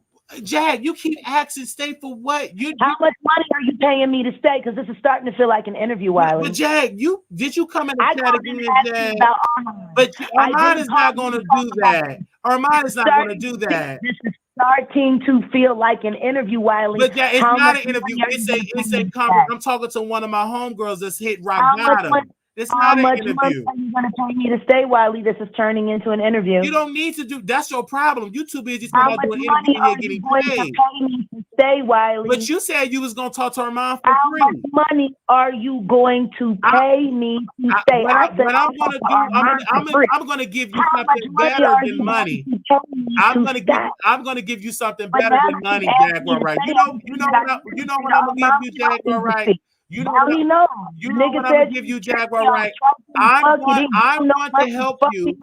Jack, you keep asking stay for what? How much money are you paying me to stay? Because this is starting to feel like an interview, Wiley. But Jack, did you come in the chat again, Jack? But Armon is not going to do that. Armon is not going to do that. This is starting to feel like an interview, Wiley. But yeah, it's How not much an interview. money are It's you a gonna pay me conversation. back? I'm talking to one of my homegirls that's hit rock How much bottom. money- It's How not an much money interview. are you going to pay me to stay, Wiley? This is turning into an interview. You don't need to do. That's your problem. You too busy How talking much about doing money interview are and you getting going to paid. pay me to stay, Wiley? But you said you was gonna talk to her mom for How free. much money are you going to pay me to stay? What I'm gonna do, I'm gonna give you How much something money better are than you money. going to pay me to I'm gonna give you something But better now than money, he's asking Jaguar. me to Right? say You know what I'm gonna give you, Jaguar. Right? You know Now what he knows. you know what I'm gonna give you, Jaguar. Right? I want to help you.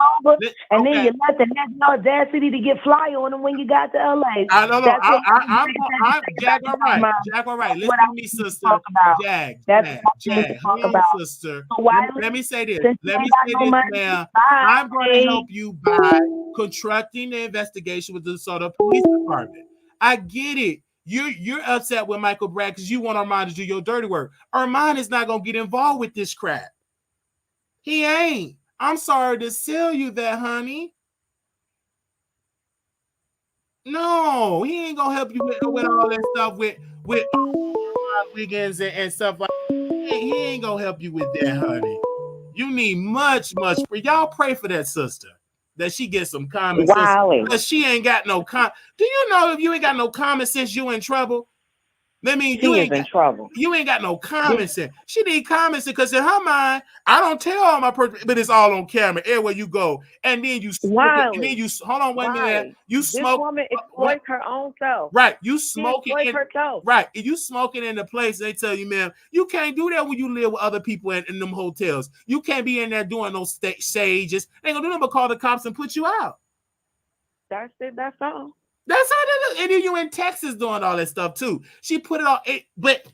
And then Okay. you let the next audacity to get fly on him when you got to LA. I don't know. That's what I'm Jaguar. Right? Jaguar. Right? Listen to me, sister. Jag. Hold on, sister. Let me say this. Let me say this, ma'am. I'm going to help you by contracting the investigation with the DeSoto Police Department. I get it. You're upset with Michael Bragg because you want Armon to do your dirty work. Armon is not going to get involved with this crap. He ain't. I'm sorry to sell you that, honey. No, he ain't gonna help you with all that stuff with Armon Wiggins and stuff like that. He ain't gonna help you with that, honey. You need much y'all pray for that sister that she gets some common sense because she ain't got no Do you know if you ain't got no common sense, you in trouble? That means you ain't in trouble. You ain't got no common sense. She need common sense because in her mind, I don't tell all my person, but it's all on camera everywhere you go. And then you smoke and then you hold on one minute. You smoke. This woman exploits her own self. Right. You smoking herself. Right. You smoking in the place, they tell you, man, you can't do that when you live with other people in them hotels. You can't be in there doing those stages. They ain't gonna do nothing but call the cops and put you out. That's it. That's all. That's how they look. And then you in Texas doing all that stuff too. She put it all. But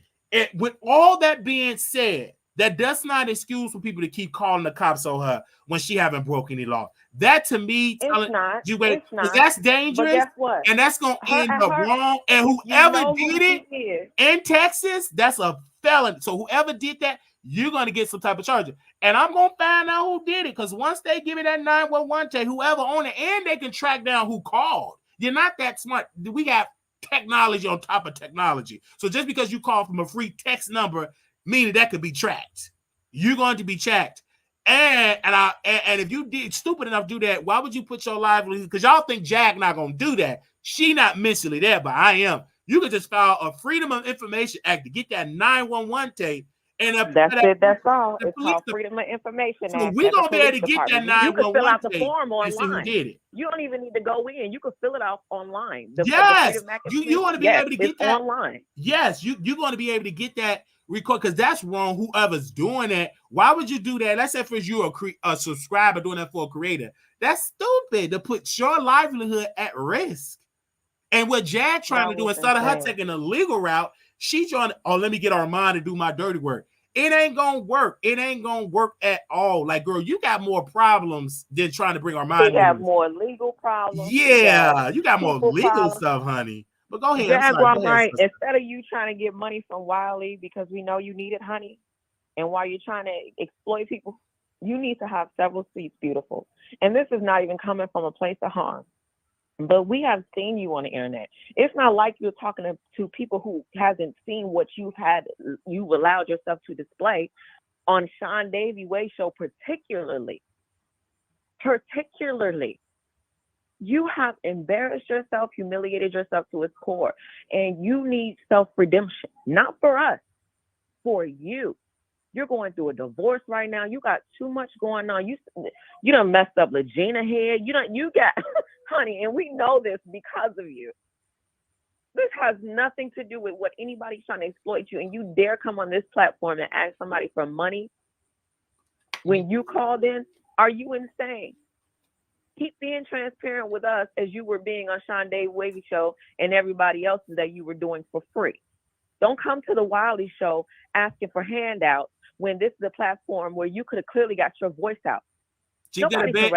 with all that being said, that does not excuse for people to keep calling the cops on her when she haven't broken any law. That to me, it's not. Because that's dangerous. But guess what? And that's gonna end up wrong. And whoever did it in Texas, that's a felony. So whoever did that, you're gonna get some type of charge. And I'm gonna find out who did it. Because once they give me that 911 check, whoever on it, and they can track down who called. You're not that smart. We got technology on top of technology. So just because you call from a free text number, meaning that could be tracked. You're going to be tracked. And if you did stupid enough to do that, why would you put your livelihood? Because y'all think Jag not going to do that. She not mentally there, but I am. You could just file a Freedom of Information Act to get that 911 tape. And that's it. That's all. It's called Freedom of Information Act. So we're gonna be able to get that 911. You can fill out the form online. And see who did it. You don't even need to go in. You can fill it out online. Yes, you want to be able to get that online. Yes, you're going to be able to get that record because that's wrong. Whoever's doing that, why would you do that? Let's say for you a subscriber doing that for a creator. That's stupid to put your livelihood at risk. And what Jag trying to do instead of her taking a legal route, she's trying to, let me get Armon to do my dirty work. It ain't gonna work. It ain't gonna work at all. Like, girl, you got more problems than trying to bring Armon. You have more legal problems. Yeah, you got more legal stuff, honey. But go ahead. Jaguar, right? Instead of you trying to get money from Wiley because we know you need it, honey, and while you're trying to exploit people, you need to have several seats, beautiful. And this is not even coming from a place of harm. But we have seen you on the internet. It's not like you're talking to people who hasn't seen what you've allowed yourself to display on Sean Davey Way Show, particularly. You have embarrassed yourself, humiliated yourself to its core, and you need self-redemption, not for us, for you. You're going through a divorce right now. You got too much going on. You done messed up Legina head. You got, honey, and we know this because of you. This has nothing to do with what anybody's trying to exploit you. And you dare come on this platform and ask somebody for money when you called in? Are you insane? Keep being transparent with us as you were being on Sean Davey Show and everybody else that you were doing for free. Don't come to the Wiley Show asking for handouts when this is a platform where you could have clearly got your voice out. She could have been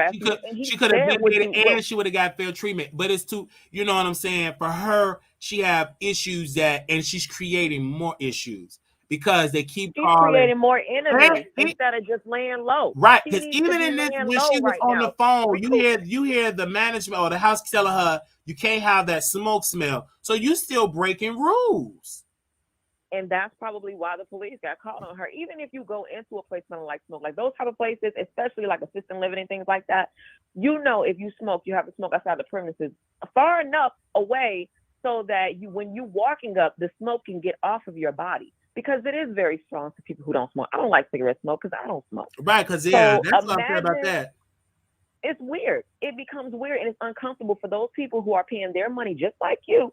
and she would have got fair treatment. But it's too, you know what I'm saying? For her, she have issues and she's creating more issues. because they keep She's calling. creating more enemies instead of just laying low. Right, She because needs even to be in this, laying when low she was right on now. the phone, you hear the management or the house telling her you can't have that smoke smell. So you still breaking rules. And that's probably why the police got called on her. Even if you go into a place smelling like smoke, like those type of places, especially like assisted living and things like that, you know, if you smoke, you have to smoke outside the premises far enough away so that you, when you walking up, the smoke can get off of your body, because it is very strong to people who don't smoke. I don't like cigarette smoke because I don't smoke. Right, because So that's what I'm saying about that. It's weird. It becomes weird and it's uncomfortable for those people who are paying their money just like you.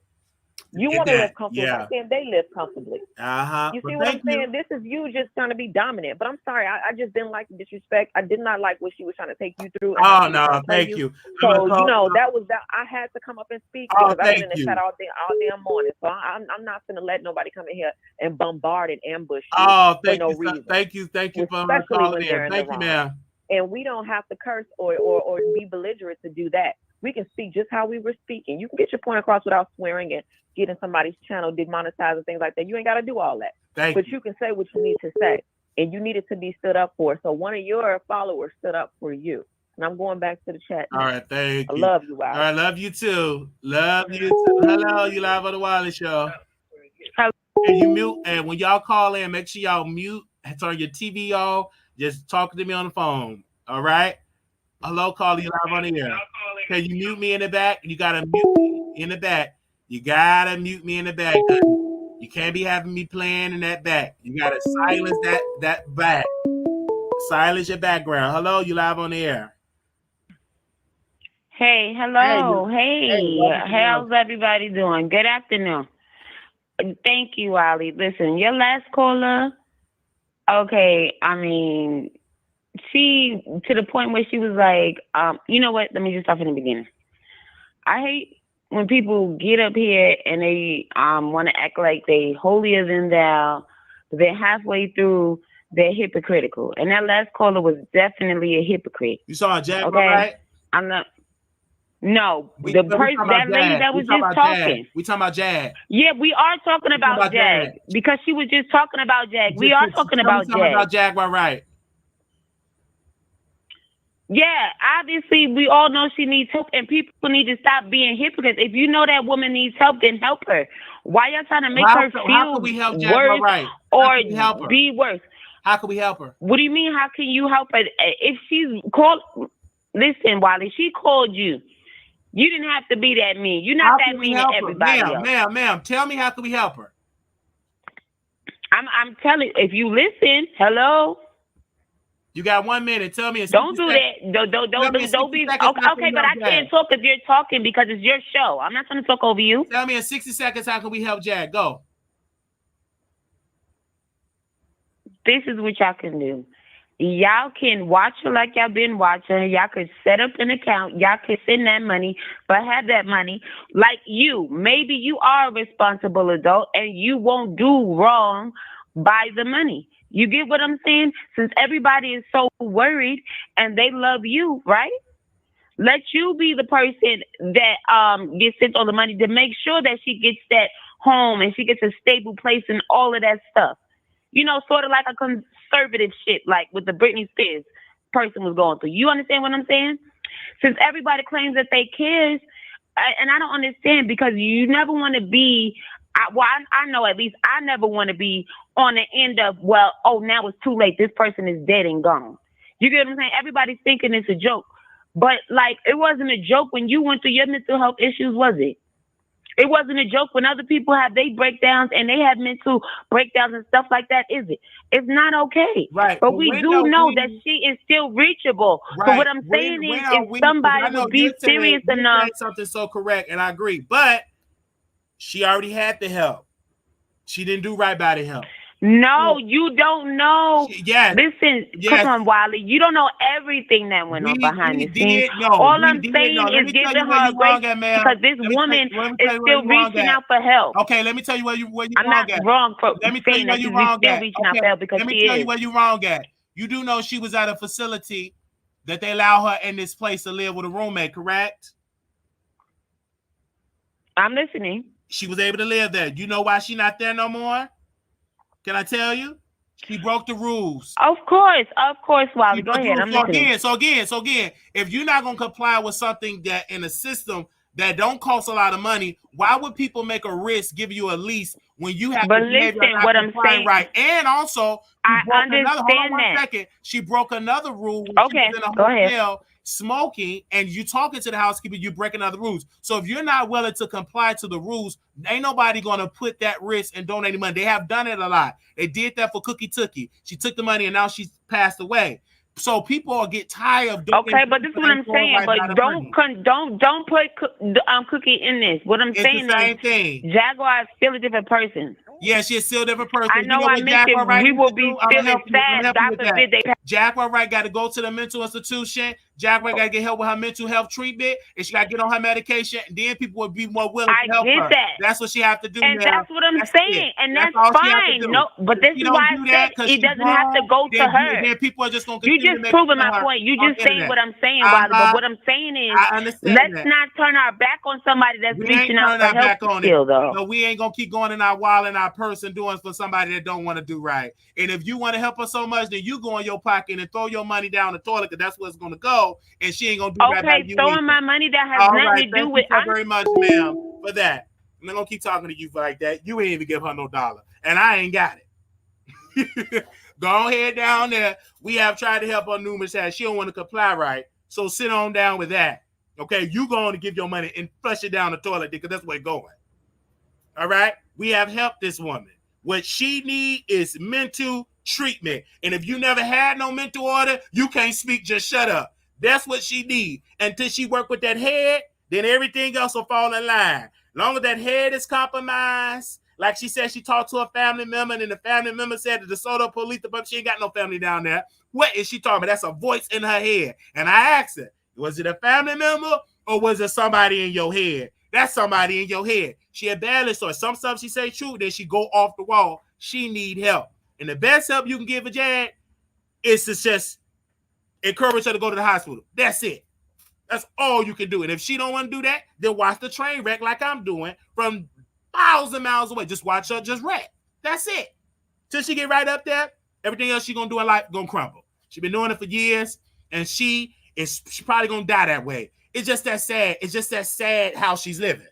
You want to live comfortably. I'm saying they live comfortably. You see what I'm saying? This is you just trying to be dominant. But I'm sorry, I just didn't like the disrespect. I did not like what she was trying to take you through. Oh no, thank you. So you know that was that. I had to come up and speak because I've been in the chat all damn morning. So I'm not gonna let nobody come in here and bombard and ambush you for no reason. Thank you for calling in. Thank you, ma'am. And we don't have to curse or be belligerent to do that. We can speak just how we were speaking. You can get your point across without swearing and getting somebody's channel demonetized and things like that. You ain't got to do all that. But you can say what you need to say. And you needed to be stood up for. So one of your followers stood up for you. And I'm going back to the chat now. All right, thank you. I love you, Wiley. All right, love you too. Love you too. Hello, you live on the Wiley Show. Hello. And you mute, and when y'all call in, make sure y'all mute, turn your TV off, just talk to me on the phone. All right? Hello, caller, you live on the air. Can you mute me in the back? You gotta mute me in the back. You gotta mute me in the back. You can't be having me playing in that back. You gotta silence that back. Silence your background. Hello, you live on the air. Hey, hello. Hey, how's everybody doing? Good afternoon. Thank you, Ali. Listen, your last caller, okay, I mean, she, to the point where she was like, you know what? Let me just start from the beginning. I hate when people get up here and they want to act like they holier than thou, but then halfway through, they're hypocritical. And that last caller was definitely a hypocrite. You saw a Jaguar, right? I'm not. No, the person, that lady that was just talking. We talking about Jag. Yeah, we are talking about Jag because she was just talking about Jag. We are talking about Jag. About Jaguar, right? Yeah, obviously we all know she needs help, and people need to stop being hypocrites. If you know that woman needs help, then help her. Why y'all trying to make her feel worse or be worse? How can we help her? What do you mean? How can you help her? If she's called, listen, Wiley, she called you. You didn't have to be that mean. You're not that mean to everybody else. Ma'am, tell me how can we help her? I'm telling you, if you listen, hello. You got 1 minute. Tell me. Don't do that. Don't be. Okay, but I can't talk if you're talking because it's your show. I'm not trying to talk over you. Tell me in 60 seconds how can we help Jag? Go. This is what y'all can do. Y'all can watch her like y'all been watching. Y'all could set up an account. Y'all can send that money, but have that money like you. Maybe you are a responsible adult and you won't do wrong by the money. You get what I'm saying? Since everybody is so worried and they love you, right? Let you be the person that gets sent all the money to make sure that she gets that home and she gets a stable place and all of that stuff. You know, sort of like a conservative shit, like with the Brittney Spears person was going through. You understand what I'm saying? Since everybody claims that they cares, and I don't understand because you never want to be, I know at least I never want to be on the end of, well, oh, now it's too late. This person is dead and gone. You get what I'm saying? Everybody's thinking it's a joke. But, like, it wasn't a joke when you went through your mental health issues, was it? It wasn't a joke when other people have their breakdowns and they have mental breakdowns and stuff like that, is it? It's not okay. Right. But we do know that she is still reachable. Right. But what I'm saying is if somebody would be serious enough. Something so correct, and I agree. But she already had the help. She didn't do right by the help. No, you don't know. Yes. Listen, come on, Wiley. You don't know everything that went on behind the scenes. All I'm saying is giving her a grace because this woman is still reaching out for help. Okay, let me tell you where you wrong at. I'm not wrong for saying that she's still reaching out for help because she is. Let me tell you where you're wrong at. You do know she was at a facility that they allow her in this place to live with a roommate, correct? I'm listening. She was able to live there. You know why she's not there no more? Can I tell you? She broke the rules. Of course, Wiley. Go ahead. I'm listening. So again, if you're not gonna comply with something that in a system that don't cost a lot of money, why would people make a risk give you a lease when you have? But listen, what I'm saying, right? And also, I understand that. Second, she broke another rule. Okay, she was in a go hotel ahead. Smoking, and you talking to the housekeeper, you breaking other rules. So if you're not willing to comply to the rules, ain't nobody gonna put that risk and donate money. They have done it a lot. They did that for Cookie Tookie. She took the money and now she's passed away. So people get tired of doing. Okay, but this is what I'm saying. But don't put Cookie in this. What I'm saying the same thing. Jaguar is still a different person. Yeah, she's still a different person. I know I mentioned we will be feeling sad. God forbid they pass. Jaguar Wright got to go to the mental institution. Jaguar got to get help with her mental health treatment, and she got to get on her medication. And then people would be more willing to help her. That. That's what she have to do. And now. That's what I'm saying. And that's fine. No, but this is why I said it doesn't have to go to her. Then people are just going to. You just proving my point. You just saying what I'm saying, Wiley. But what I'm saying is, let's not turn our back on somebody that's reaching out for help. Still, though, no, we ain't gonna keep going in our wallet and our purse and doing for somebody that don't want to do right. And if you want to help us so much, then you go in your pocket and throw your money down the toilet, because that's where it's gonna go. And she ain't gonna do that. Okay, throwing my money that has nothing to do with. Thank you very much, ma'am, for that. I'm not gonna keep talking to you like that. You ain't even give her no dollar, and I ain't got it. Go ahead down there. We have tried to help her numerous times. She don't want to comply, right? So sit on down with that. Okay, you going to give your money and flush it down the toilet because that's where it's going. All right, we have helped this woman. What she need is mental treatment. And if you never had no mental order, you can't speak. Just shut up. That's what she need. Until she work with that head, then everything else will fall in line. Long as that head is compromised, like she said, she talked to a family member, and the family member said that the DeSoto police department, she ain't got no family down there. What is she talking about? That's a voice in her head. And I asked her, was it a family member or was it somebody in your head? That's somebody in your head. She had badly so some stuff she say true, then she go off the wall. She need help. And the best help you can give a Jag is to just encourage her to go to the hospital. That's it. That's all you can do. And if she don't want to do that, then watch the train wreck like I'm doing from 1,000 miles away. Just watch her just wreck. That's it. Till she get right up there, everything else she gonna do in life gonna crumble. She been doing it for years, and she probably gonna die that way. It's just that sad. It's just that sad how she's living.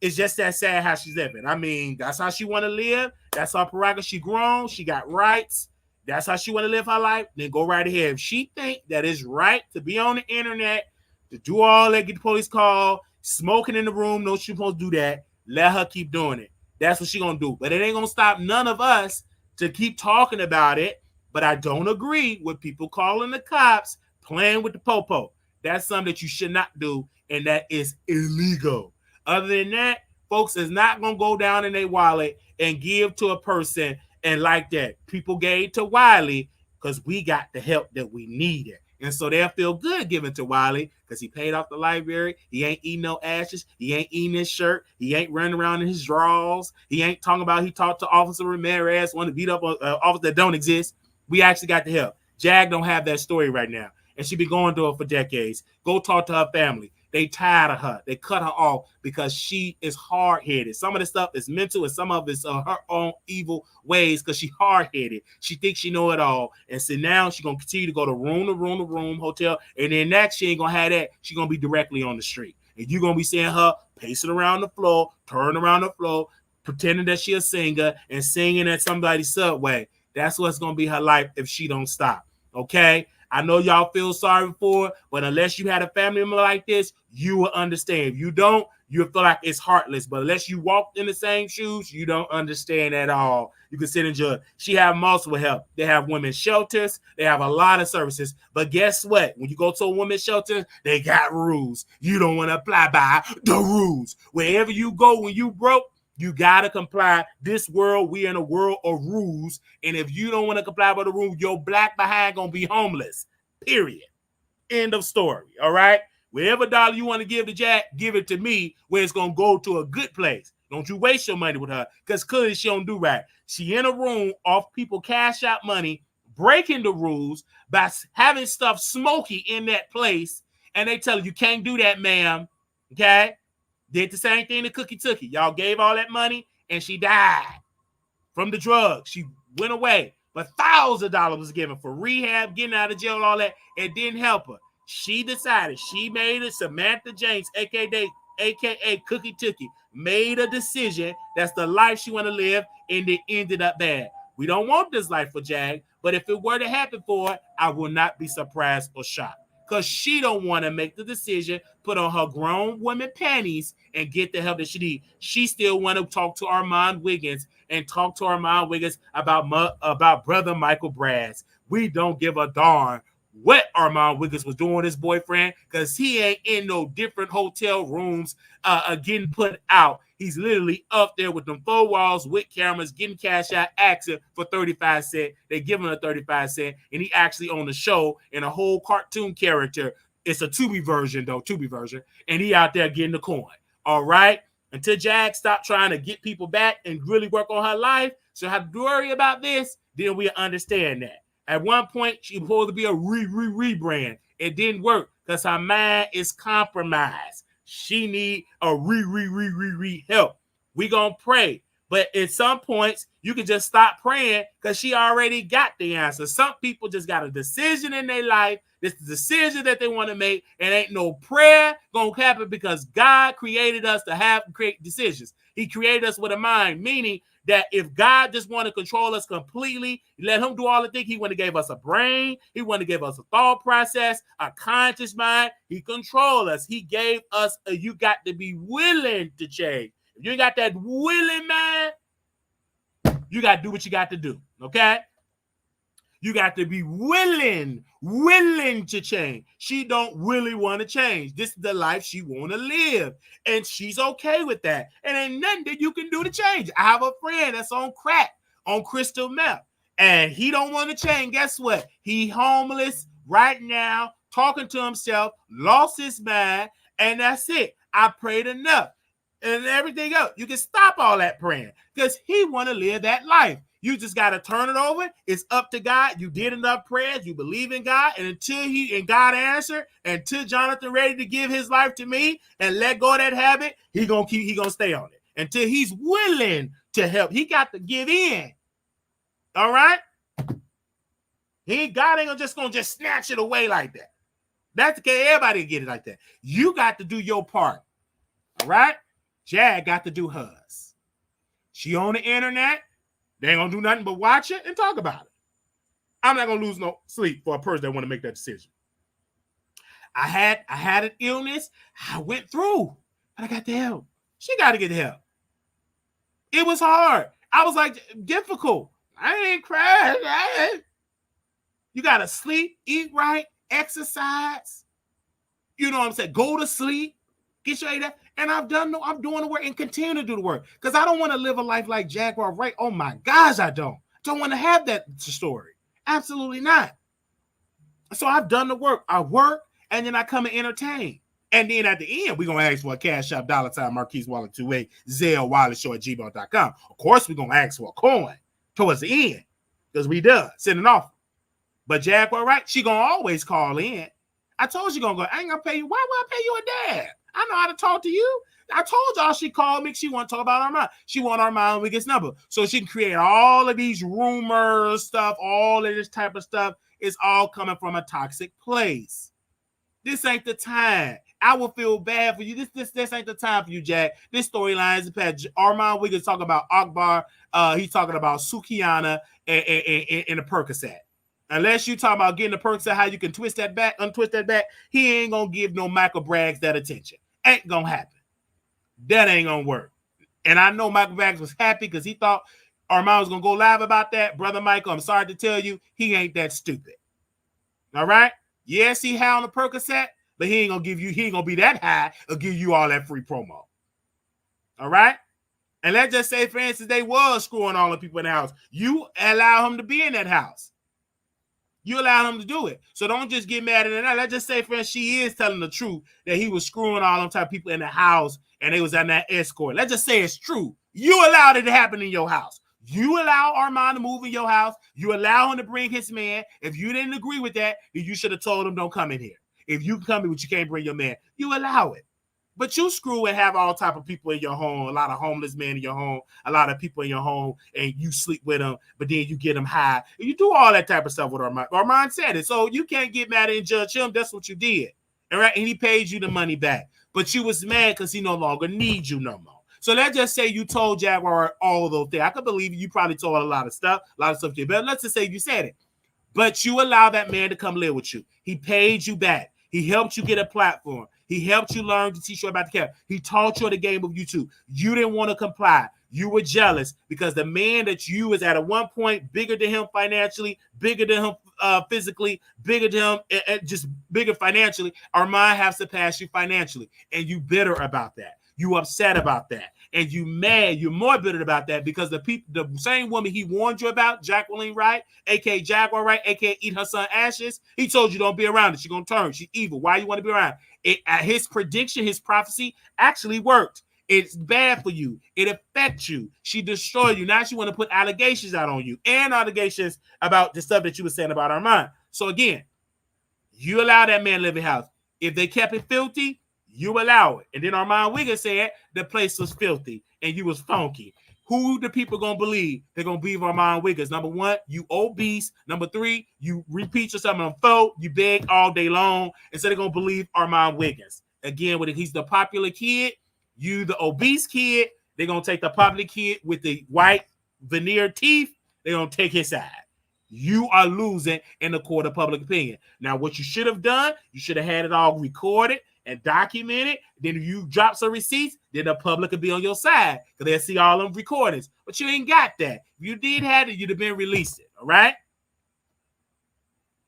It's just that sad how she's living. I mean, that's how she want to live. That's her prerogative. She grown. She got rights. That's how she want to live her life. Then go right ahead. If she think that it's right to be on the internet, to do all that, get the police call, smoking in the room, no, she supposed to do that. Let her keep doing it. That's what she gonna do. But it ain't gonna stop none of us to keep talking about it. But I don't agree with people calling the cops, playing with the popo. That's something that you should not do, and that is illegal. Other than that, folks is not gonna go down in their wallet and give to a person and like that. People gave to Wiley because we got the help that we needed. And so they'll feel good giving to Wiley because he paid off the library. He ain't eating no ashes. He ain't eating his shirt. He ain't running around in his drawers. He ain't talking about he talked to Officer Ramirez, want to beat up an officer that don't exist. We actually got the help. Jag don't have that story right now. And she been going through it for decades. Go talk to her family. They tired of her. They cut her off because she is hard-headed. Some of the stuff is mental and some of it's her own evil ways because she hard-headed. She thinks she know it all. And so now she's going to continue to go to room, hotel. And then next, she ain't going to have that. She's going to be directly on the street. And you're going to be seeing her pacing around the floor, turning around the floor, pretending that she a singer and singing at somebody's subway. That's what's going to be her life if she don't stop. Okay? I know y'all feel sorry for it, but unless you had a family member like this, you will understand. If you don't, you'll feel like it's heartless. But unless you walked in the same shoes, you don't understand at all. You can sit and judge. She have multiple help. They have women's shelters. They have a lot of services. But guess what? When you go to a women's shelter, they got rules. You don't want to apply by the rules. Wherever you go when you broke, you got to comply. This world, we in a world of rules. And if you don't want to comply with the rules, your black behind going to be homeless. Period. End of story. All right? Wherever dollar you want to give to Jack, give it to me where it's going to go to a good place. Don't you waste your money with her because clearly she don't do right. She in a room off people cash out money, breaking the rules by having stuff smoky in that place. And they tell her, you can't do that, ma'am. Okay? Did the same thing to Cookie Tookie. Y'all gave all that money, and she died from the drugs. She went away. But $1,000 was given for rehab, getting out of jail, all that. It didn't help her. She decided, she made it, Samantha James, aka Cookie Tookie, made a decision that's the life she want to live, and it ended up bad. We don't want this life for Jag, but if it were to happen for her, I will not be surprised or shocked. Because she don't want to make the decision, put on her grown woman panties, and get the help that she needs. She still want to talk to Armon Wiggins and talk to Armon Wiggins about brother Michael Braggs. We don't give a darn what Armon Wiggins was doing with his boyfriend, because he ain't in no different hotel rooms getting put out. He's literally up there with them 4 walls with cameras, getting cash out, asking for 35 cents. They give him a 35 cents, and he actually on the show in a whole cartoon character. It's a Tubi version, and he out there getting the coin. All right? Until Jag stop trying to get people back and really work on her life, so have to worry about this, then we understand that. At one point, she was supposed to be a rebrand. It didn't work because her mind is compromised. She need a help. We gonna pray. But at some points, you can just stop praying because she already got the answer. Some people just got a decision in their life. This is the decision that they want to make, and ain't no prayer gonna happen because God created us to create decisions. He created us with a mind, meaning that if God just want to control us completely, let him do all the things. He want to give us a brain. He want to give us a thought process, a conscious mind. He control us. He gave us you got to be willing to change. If you ain't got that willing mind, you got to do what you got to do, okay? You got to be willing to change. She don't really want to change. This is the life she want to live, and she's okay with that. And ain't nothing that you can do to change. I have a friend that's on crack, on crystal meth, and he don't want to change. Guess what? He homeless right now, talking to himself, lost his mind, and that's it. I prayed enough. And everything else, you can stop all that praying because he want to live that life. You just got to turn it over. It's up to God. You did enough prayers. You believe in God. And until God answer, until Jonathan ready to give his life to me and let go of that habit, he gonna stay on it until he's willing to help. He got to give in. All right? God ain't gonna just snatch it away like that. That's okay. Everybody get it like that. You got to do your part. All right? Jag got to do hers. She on the internet. They ain't gonna do nothing but watch it and talk about it. I'm not gonna lose no sleep for a person that want to make that decision. I had an illness. I went through, but I got the help. She got to get the help. It was hard. I was like, difficult. I ain't crying. You gotta sleep, eat right, exercise. You know what I'm saying? Go to sleep, get your data. And I'm doing the work and continue to do the work because I don't want to live a life like Jaguar, Wright. Oh my gosh, I don't want to have that story. Absolutely not. So I've done the work. I work and then I come and entertain. And then at the end, we're going to ask for a cash shop, $ Marquise Wallet 28, Zelle, Wiley Show at gmail.com. Of course, we're going to ask for a coin towards the end because we done sending off. But Jaguar, Wright, she going to always call in. I told you going to go, I ain't going to pay you. Why would I pay you a dab? I know how to talk to you. I told y'all she called me. She want to talk about Armon. She want Armon Wiggins' number. So she can create all of these rumors, stuff, all of this type of stuff. It's all coming from a toxic place. This ain't the time. I will feel bad for you. This ain't the time for you, Jack. This storyline is past. Armon Wiggins talking about Akbar. He's talking about Sukiana and the Percocet. Unless you talking about getting the Percocet, how you can untwist that back, he ain't gonna give no Michael Braggs that attention. Ain't gonna happen. That ain't gonna work. And I know Michael Braggs was happy because he thought Armon was gonna go live about that. Brother Michael, I'm sorry to tell you, he ain't that stupid. All right? Yes, he high on the Percocet, but he ain't gonna be that high or give you all that free promo. All right? And let's just say, for instance, they was screwing all the people in the house. You allow him to be in that house. You allow him to do it. So don't just get mad at it. Let's just say, friends, she is telling the truth that he was screwing all them type of people in the house and they was on that escort. Let's just say it's true. You allowed it to happen in your house. You allow Armon to move in your house. You allow him to bring his man. If you didn't agree with that, then you should have told him don't come in here. If you come in, but you can't bring your man, you allow it. But you screw and have all type of people in your home, a lot of homeless men in your home, a lot of people in your home, and you sleep with them, but then you get them high. You do all that type of stuff with Armon. Armon said it, so you can't get mad and judge him. That's what you did, all right? And he paid you the money back, but you was mad because he no longer needs you no more. So let's just say you told Jaguar all those things. I could believe you probably told a lot of stuff to you, but let's just say you said it. But you allow that man to come live with you. He paid you back. He helped you get a platform. He helped you learn to teach you about the camera. He taught you the game of YouTube. You didn't want to comply. You were jealous because the man that you was at one point bigger than him financially, bigger than him physically, bigger than him, just bigger financially. Armon has to pass you financially, and you bitter about that. You upset about that, and you mad. You're more bitter about that because the same woman he warned you about, Jacqueline Wright, aka Jaguar Wright, aka Eat Her Son Ashes. He told you don't be around her. She's gonna turn. She's evil. Why you want to be around? His prediction, his prophecy actually worked. It's bad for you. It affects you. She destroyed you. Now she want to put allegations out on you and allegations about the stuff that you were saying about Armon. So again, you allow that man live in house. If they kept it filthy, you allow it. And then Armon Wiggins said the place was filthy and you was funky. Who the people going to believe? They're going to believe Armon Wiggins. Number one, you obese. Number three, you repeat yourself on phone. You beg all day long. And so they're going to believe Armon Wiggins. Again, when he's the popular kid, you the obese kid, they're going to take the popular kid with the white veneer teeth. They're going to take his side. You are losing in the court of public opinion. Now, what you should have done, you should have had it all recorded and documented. Then if you drop some receipts, then the public will be on your side because they'll see all them recordings. But you ain't got that. If you did have it, you'd have been released. All right?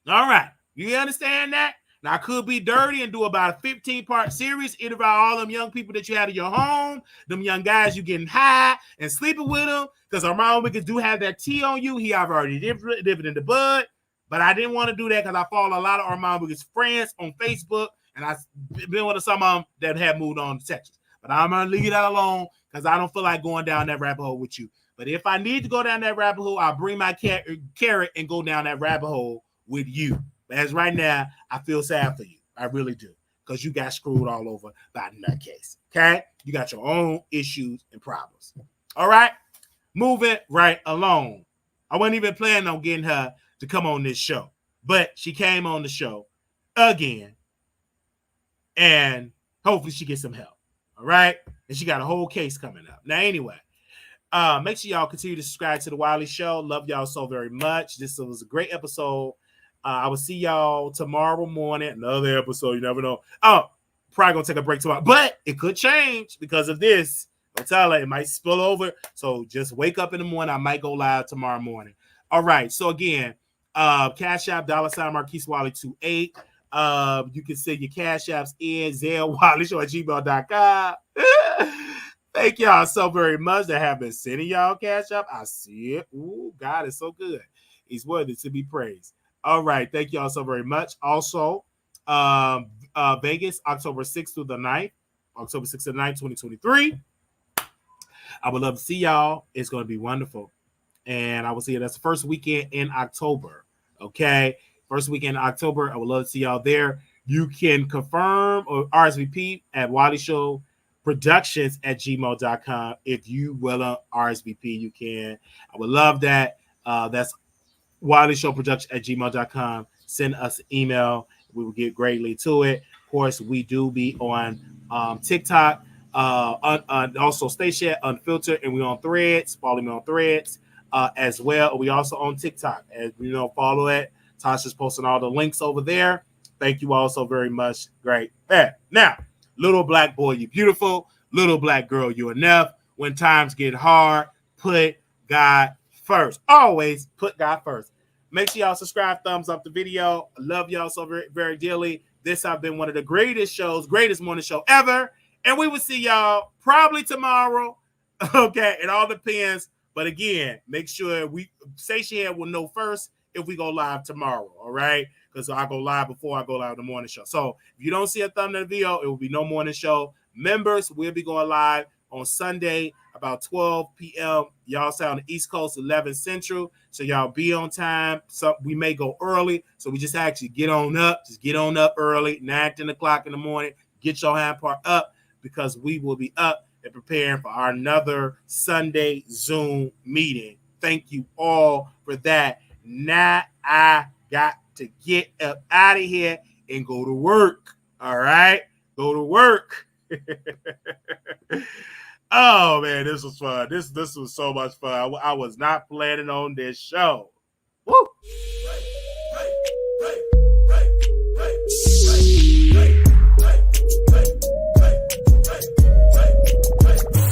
All right. You understand that? Now, I could be dirty and do about a 15-part series, interview all them young people that you had in your home, them young guys you getting high and sleeping with them, because Armon Wiggins do have that tea on you. He have already dipped in the bud, but I didn't want to do that because I follow a lot of Armon Wiggins friends on Facebook, and I've been with some of them that have moved on to Texas. But I'm going to leave that alone because I don't feel like going down that rabbit hole with you. But if I need to go down that rabbit hole, I'll bring my carrot and go down that rabbit hole with you. But as right now, I feel sad for you. I really do. Because you got screwed all over by that case. Okay? You got your own issues and problems. All right? Moving right along. I wasn't even planning on getting her to come on this show. But she came on the show again. And hopefully she gets some help. All right? And she got a whole case coming up. Now, anyway, make sure y'all continue to subscribe to the Wiley Show. Love y'all so very much. This was a great episode. I will see y'all tomorrow morning. Another episode. You never know. Oh, probably going to take a break tomorrow. But it could change because of this. I'll tell you, it might spill over. So just wake up in the morning. I might go live tomorrow morning. All right. So again, Cash App, $ Marquise Wiley 28. You can send your Cash Apps in zellwiley@gmail.com. Thank y'all so very much that have been sending y'all Cash App. I see it. Ooh, God is so good. He's worthy to be praised. All right. Thank y'all so very much. Also, Vegas, October 6th through the 9th. October 6th to the 9th, 2023. I would love to see y'all. It's going to be wonderful. And I will see you. That's the first weekend in October. Okay. First weekend in October. I would love to see y'all there. You can confirm or RSVP at Wiley Show Productions at gmail.com. If you will RSVP, you can. I would love that. That's Wiley Show Production at gmail.com. Send us an email. We will get greatly to it. Of course, we do be on TikTok. Also, Station Unfiltered, and we on Threads. Follow me on Threads as well. We also on TikTok. As you know, follow it. Tasha's posting all the links over there. Thank you all so very much. Great. Now, little black boy, you beautiful. Little black girl, you enough. When times get hard, put God first. Always put God first. Make sure y'all subscribe, thumbs up the video. I love y'all so very, very dearly. This has been one of the greatest shows, greatest morning show ever. And we will see y'all probably tomorrow. Okay, it all depends. But again, make sure Station will know first if we go live tomorrow. All right, because I go live before I go live the morning show. So if you don't see a thumbnail video, it will be no morning show. Members will be going live on Sunday about 12 p.m. Y'all stay on the East Coast, 11 Central. So y'all be on time. So we may go early. So we just actually get on up. Just get on up early, 9, 10 o'clock in the morning. Get your hand part up. because we will be up and preparing for our another Sunday Zoom meeting. Thank you all for that. Now I got to get up out of here and go to work. All right? Go to work. Oh man, this was fun. This was so much fun. I was not planning on this show.